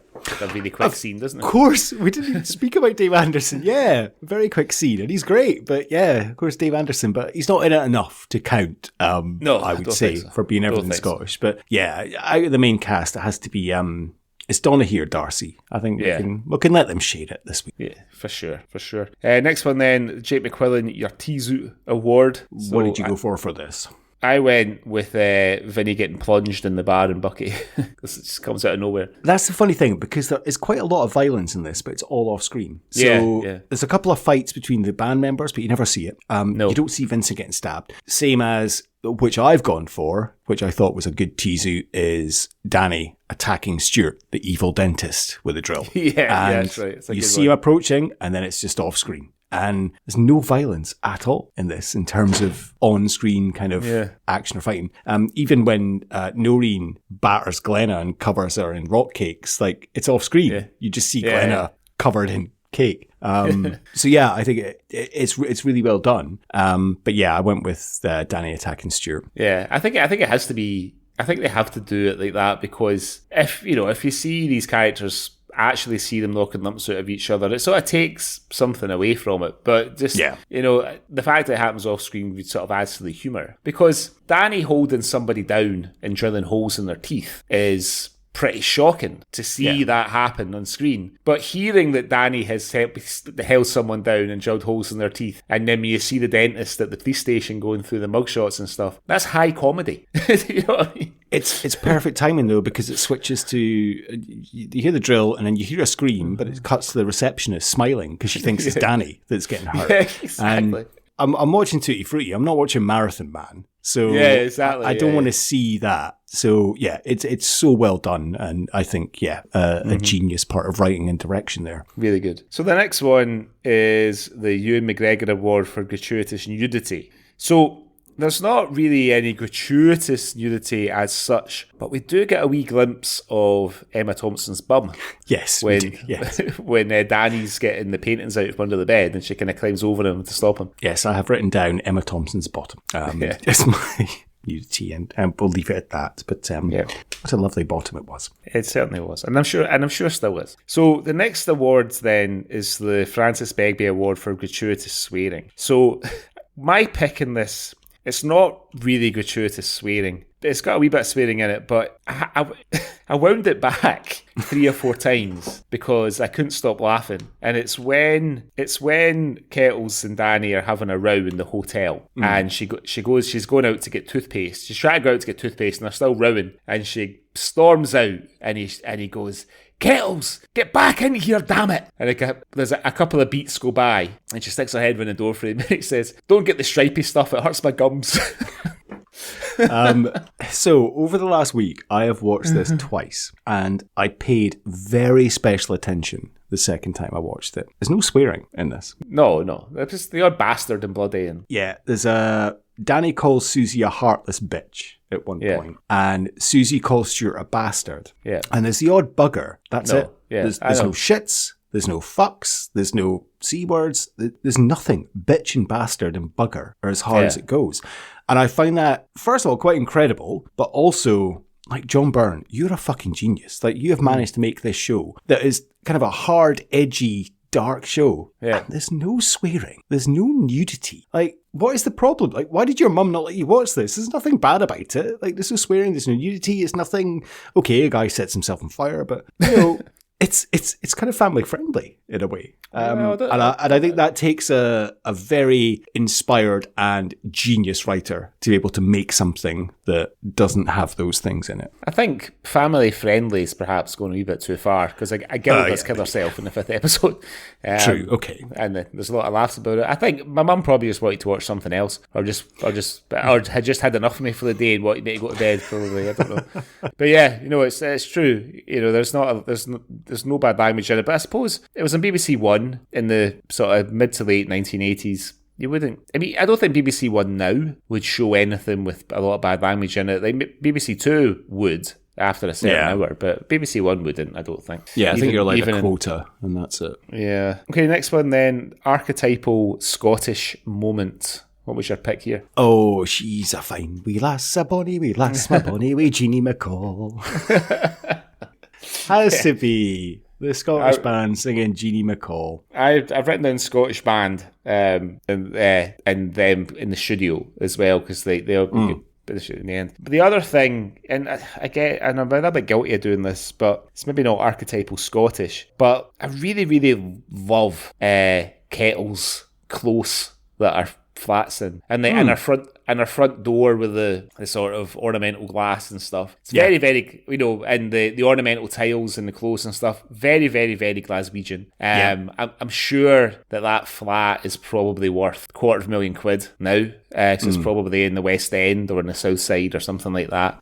S2: really quick scene, doesn't he?
S1: Of course. We didn't even speak about Dave Anderson. Yeah, very quick scene. And he's great. But yeah, of course, Dave Anderson. But he's not in it enough to count,
S2: no,
S1: I would say, for being everything Scottish. So. But yeah, out of the main cast, it has to be... it's Donaghy or Darcy. I think we can let them shade it this week.
S2: Yeah, for sure. Next one then, Jake McQuillan, your Teazoot Award.
S1: What did you go for this?
S2: I went with Vinny getting plunged in the bar in Bucky, because it just comes out of nowhere.
S1: That's the funny thing, because there is quite a lot of violence in this, but it's all off screen. So there's a couple of fights between the band members, but you never see it. No. You don't see Vincent getting stabbed. Same as, which I've gone for, which I thought was a good teaser, is Danny attacking Stuart, the evil dentist, with a drill.
S2: That's right.
S1: You see him approaching, and then it's just off screen. And there's no violence at all in this in terms of on-screen kind of action or fighting. Even when Noreen batters Glenna and covers her in rock cakes, like, it's off screen. Yeah. You just see Glenna covered in cake. So yeah, I think it's really well done. But yeah, I went with Danny attacking Stuart.
S2: Yeah, I think it has to be. I think they have to do it like that, because if you see these characters, actually see them knocking lumps out of each other, it sort of takes something away from it. But just, the fact that it happens off screen sort of adds to the humour. Because Danny holding somebody down and drilling holes in their teeth is pretty shocking to see that happen on screen. But hearing that Danny has held someone down and drilled holes in their teeth, and then you see the dentist at the police station going through the mugshots and stuff, that's high comedy. You know what I mean?
S1: It's perfect timing, though, because it switches to, you hear the drill and then you hear a scream, but it cuts to the receptionist smiling because she thinks it's Danny that's getting hurt.
S2: Yeah, exactly.
S1: And I'm watching Tutti Frutti. I'm not watching Marathon Man. So I don't want to see that. So yeah, it's so well done, and I think a genius part of writing and direction there.
S2: Really good. So the next one is the Ewan McGregor Award for gratuitous nudity. So there's not really any gratuitous nudity as such, but we do get a wee glimpse of Emma Thompson's bum.
S1: Yes,
S2: when Danny's getting the paintings out from under the bed and she kind of climbs over him to stop him.
S1: Yes, I have written down Emma Thompson's bottom. It's my nudity, and we'll leave it at that. But what a lovely bottom it was.
S2: It certainly was, and I'm sure still is. So the next awards then is the Francis Begbie Award for gratuitous swearing. So my pick in this, it's not really gratuitous swearing. It's got a wee bit of swearing in it, but I wound it back 3 or 4 times because I couldn't stop laughing. And it's when Kettles and Danny are having a row in the hotel, and she's going out to get toothpaste. She's trying to go out to get toothpaste, and they're still rowing. And she storms out, and he goes, "Kettles, get back in here, damn it!" And there's a couple of beats go by, and she sticks her head in the doorframe, and it says, "Don't get the stripy stuff, it hurts my gums."
S1: So over the last week, I have watched this twice, and I paid very special attention the second time I watched it. There's no swearing in this.
S2: No. They're just the odd bastard and bloody.
S1: Yeah, there's Danny calls Susie a heartless bitch at one point, and Susie calls Stuart a bastard. Yeah. And there's the odd bugger. That's it. Yeah, there's no shits. There's no fucks. There's no C words. There's nothing. Bitch and bastard and bugger are as hard as it goes. And I find that, first of all, quite incredible, but also, like, John Byrne, you're a fucking genius. Like, you have managed to make this show that is kind of a hard, edgy, dark show.
S2: Yeah.
S1: And there's no swearing. There's no nudity. Like, what is the problem? Like, why did your mum not let you watch this? There's nothing bad about it. Like, there's no swearing, there's no nudity, it's nothing... Okay, a guy sets himself on fire, but, you know... It's kind of family friendly in a way, and I think that takes a very inspired and genius writer to be able to make something that doesn't have those things in it.
S2: I think family friendly is perhaps going a wee bit too far, because I Gilbert does kill herself in the 5th episode.
S1: True, okay,
S2: and there's a lot of laughs about it. I think my mum probably just wanted to watch something else, or had just had enough of me for the day and wanted me to go to bed. Probably, I don't know. But yeah, you know, it's true. You know, there's no bad language in it, but I suppose it was on BBC One in the sort of mid to late 1980s. You wouldn't... I mean, I don't think BBC One now would show anything with a lot of bad language in it. Like, BBC Two would after a certain hour, but BBC One wouldn't, I don't think.
S1: Yeah, I think you're like a quota, and that's it.
S2: Yeah. Okay, next one then. Archetypal Scottish moment. What was your pick here?
S1: Oh, she's a fine wee lass, a bonny wee lass, my bonny wee Jeannie McCall. Has to be the Scottish band singing Jeannie McCall.
S2: I've written down Scottish band and them in the studio as well, because they'll in the end. But the other thing, and I'm a little bit guilty of doing this, but it's maybe not archetypal Scottish, but I really, really love kettles close that are flats in, and our front door with the sort of ornamental glass and stuff. It's very, very, you know, and the ornamental tiles and the clothes and stuff. Very, very, very Glaswegian. I'm sure that flat is probably worth £250,000 now. So it's probably in the West End or in the South Side or something like that.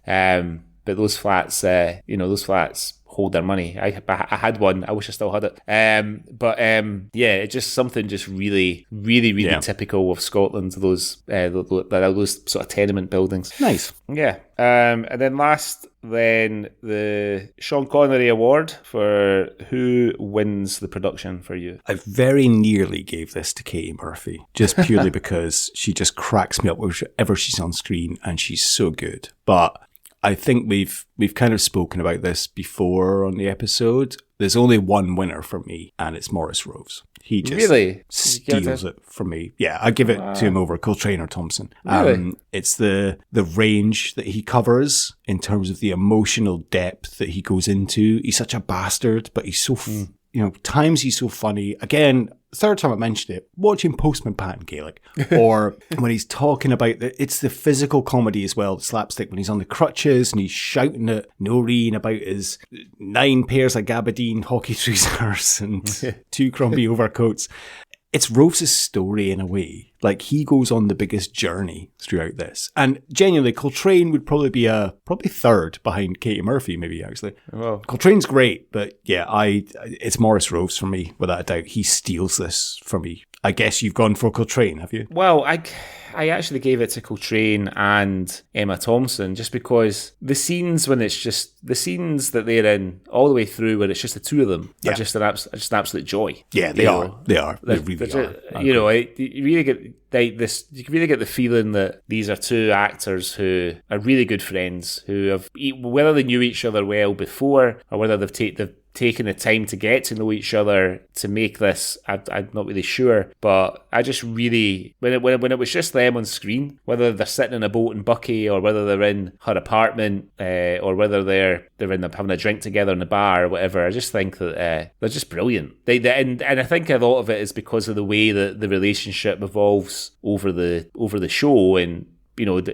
S2: But those flats, those flats hold their money. I had one. I wish I still had it. It's just something just really, really, really typical of Scotland. Those sort of tenement buildings.
S1: Nice.
S2: Yeah. And then last, the Sean Connery Award for who wins the production for you.
S1: I very nearly gave this to Katie Murphy, just purely because she just cracks me up whenever she's on screen, and she's so good. But I think we've kind of spoken about this before on the episode. There's only one winner for me, and it's Maurice Roves. He just
S2: really
S1: steals it from me. Yeah, I give it to him over Coltrane or Thompson.
S2: Really?
S1: It's the range that he covers in terms of the emotional depth that he goes into. He's such a bastard, but he's so... times he's so funny. Again, third time I mentioned it, watching Postman Pat in Gaelic. Or when he's talking about it's the physical comedy as well, the slapstick, when he's on the crutches and he's shouting at Noreen about his 9 pairs of gabardine hockey trousers and 2 crumbly overcoats. It's Roves' story in a way. Like, he goes on the biggest journey throughout this. And genuinely, Coltrane would probably be probably third behind Katie Murphy, maybe, actually.
S2: Well,
S1: Coltrane's great, but yeah, it's Maurice Roves for me, without a doubt. He steals this for me. I guess you've gone for Coltrane, have you?
S2: Well, I actually gave it to Coltrane and Emma Thompson, just because the scenes that they're in all the way through, where it's just the two of them, are just an absolute joy.
S1: Yeah, they are. They are. They really are.
S2: You really get you can really get the feeling that these are two actors who are really good friends, who have, whether they knew each other well before or whether they've taken the time to get to know each other to make this, I'm not really sure, but I just really, when it was just them on screen, whether they're sitting in a boat in Bucky or whether they're in her apartment or whether they're having a drink together in the bar or whatever, I just think that they're just brilliant. And I think a lot of it is because of the way that the relationship evolves over the show, and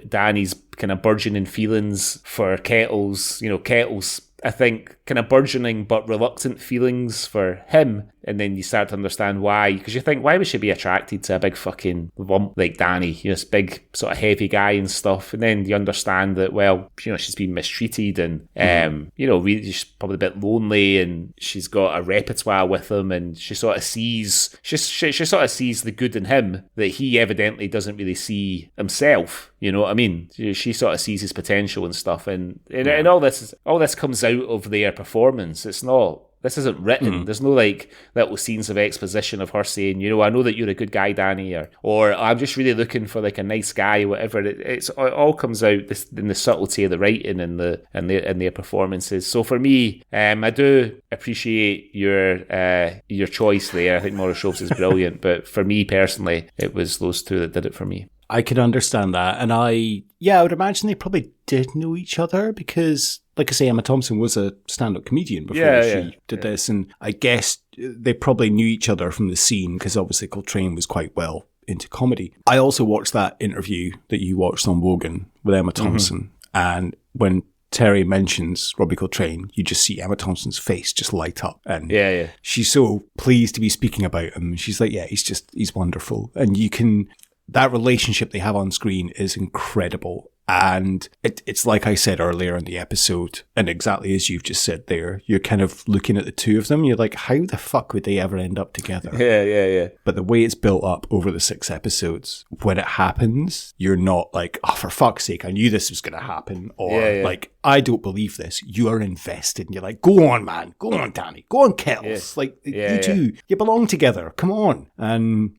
S2: Danny's kind of burgeoning feelings for Kettles, Kettles, I think, kind of burgeoning but reluctant feelings for him, and then you start to understand why, because you think, why would she be attracted to a big fucking lump like Danny, this big sort of heavy guy and stuff, and then you understand that, well, she's been mistreated, and really she's probably a bit lonely, and she's got a repertoire with him, and she sort of sees the good in him that he evidently doesn't really see himself. You know what I mean? She sort of sees his potential and stuff, and all this comes out of their performance. It's not written. There's no like little scenes of exposition of her saying, I know that you're a good guy, Danny, or I'm just really looking for like a nice guy, whatever. It all comes out in the subtlety of the writing and their performances. So for me, I do appreciate your choice there. I think Maurice Robes is brilliant, but for me personally, it was those two that did it for me.
S1: I can understand that. And I would imagine they probably did know each other because, like I say, Emma Thompson was a stand-up comedian before she did this. And I guess they probably knew each other from the scene because obviously Coltrane was quite well into comedy. I also watched that interview that you watched on Wogan with Emma Thompson. And when Terry mentions Robbie Coltrane, you just see Emma Thompson's face just light up. And she's so pleased to be speaking about him. She's like, he's wonderful. And that relationship they have on screen is incredible. And it's like I said earlier in the episode, and exactly as you've just said there, you're kind of looking at the two of them. You're like, how the fuck would they ever end up together?
S2: Yeah.
S1: But the way it's built up over the 6 episodes, when it happens, you're not like, oh, for fuck's sake, I knew this was going to happen. Or like, I don't believe this. You are invested. And you're like, go on, man. Go on, Danny. Go on, Kells. Like, you two, you belong together. Come on. And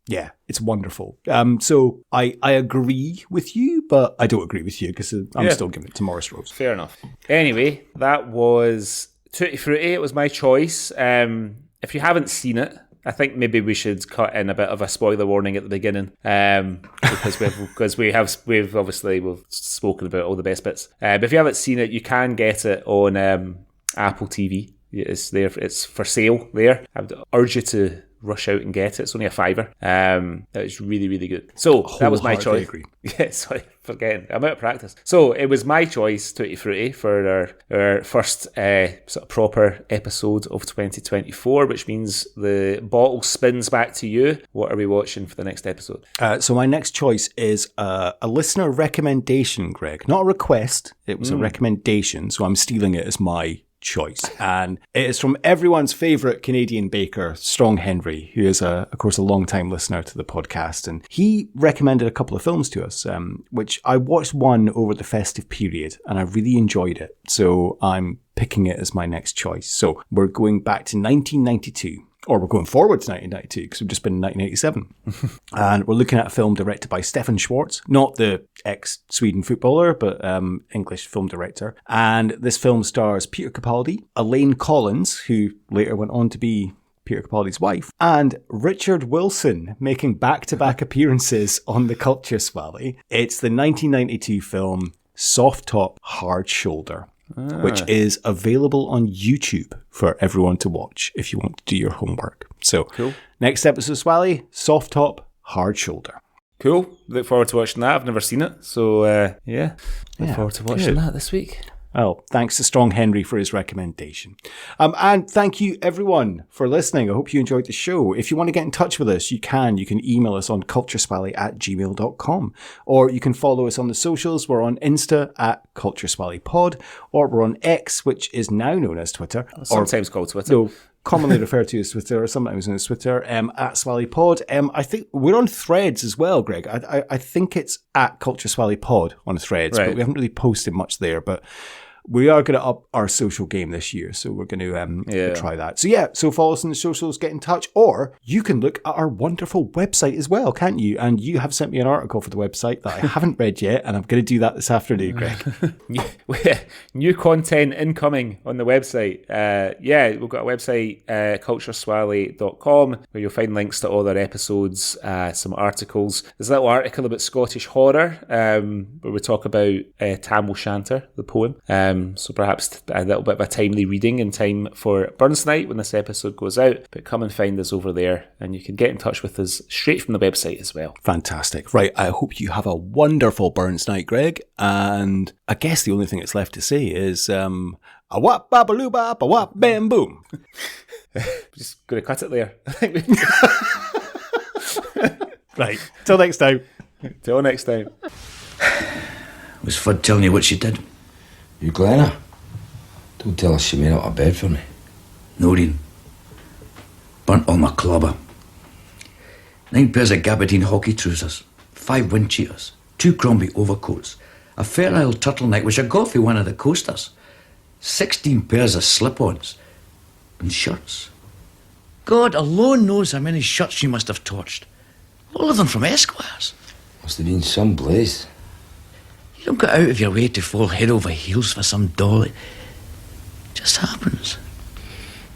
S1: it's wonderful. So I agree with you, but I don't agree with you because I'm still giving it to Maurice Robes.
S2: Fair enough. Anyway, that was Tutti Frutti. It was my choice. If you haven't seen it, I think maybe we should cut in a bit of a spoiler warning at the beginning, because we've spoken about all the best bits. But if you haven't seen it, you can get it on Apple TV. It's there. It's for sale there. I would urge you to rush out and get it. It's only a $5. It's really, really good. So that was my choice.
S1: Agree.
S2: Yeah, sorry, forgetting. I'm out of practice. So it was my choice, Tutti Frutti, for our first sort of proper episode of 2024, which means the bottle spins back to you. What are we watching for the next episode?
S1: So my next choice is a listener recommendation, Greg. Not a request. It was a recommendation, so I'm stealing it as my choice, and it is from everyone's favourite Canadian baker, Strong Henry, who is of course a long-time listener to the podcast, and he recommended a couple of films to us, which I watched one over the festive period and I really enjoyed it, so I'm picking it as my next choice. So we're going back to 1992. Or we're going forward to 1992 because we've just been in 1987. And we're looking at a film directed by Stefan Schwartz, not the ex-Sweden footballer, but English film director. And this film stars Peter Capaldi, Elaine Collins, who later went on to be Peter Capaldi's wife, and Richard Wilson making back-to-back appearances on the Culture Swally. It's the 1992 film Soft Top, Hard Shoulder, which is available on YouTube for everyone to watch if you want to do your homework. So, cool. Next episode of Swally, Soft Top, Hard Shoulder.
S2: Cool. Look forward to watching that. I've never seen it. So, look forward to watching that this week.
S1: Well, thanks to Strong Henry for his recommendation. And thank you, everyone, for listening. I hope you enjoyed the show. If you want to get in touch with us, you can. You can email us on cultureswally@gmail.com. Or you can follow us on the socials. We're on Insta @cultureswallypod. Or we're on X, which is now known as Twitter.
S2: Sometimes called Twitter.
S1: No, commonly referred to as Twitter, or sometimes known as Twitter, @SwallyPod. I think we're on Threads as well, Greg. I think it's @CultureSwallyPod on Threads, but we haven't really posted much there. But we are going to up our social game this year, so we're going to try that. So follow us on the socials, get in touch, or you can look at our wonderful website as well, can't you? And you have sent me an article for the website that I haven't read yet, and I'm going to do that this afternoon, Greg.
S2: New content incoming on the website. We've got a website, cultureswally.com, where you'll find links to all our episodes, some articles. There's a little article about Scottish horror, where we talk about Tam O'Shanter, the poem. So perhaps a little bit of a timely reading in time for Burns Night when this episode goes out. But come and find us over there, and you can get in touch with us straight from the website as well.
S1: Fantastic. Right, I hope you have a wonderful Burns Night, Greg. And I guess the only thing that's left to say is a wap babaloo bap, a wap bam boom.
S2: Just going to cut it there.
S1: Right, till next time.
S2: Till next time.
S8: It was fun telling you what she did.
S5: You Glenna? Don't tell us she made out of bed for me.
S8: Noreen. Burnt all my clobber. 9 pairs of gabardine hockey trousers, 5 wind cheaters, 2 Crombie overcoats, a Fair Isle turtleneck which I got for one of the coasters, 16 pairs of slip-ons, and shirts. God alone knows how many shirts you must have torched. All of them from Esquire's.
S5: Must have been some place.
S8: You don't go out of your way to fall head over heels for some doll. It just happens.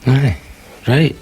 S5: Aye, right.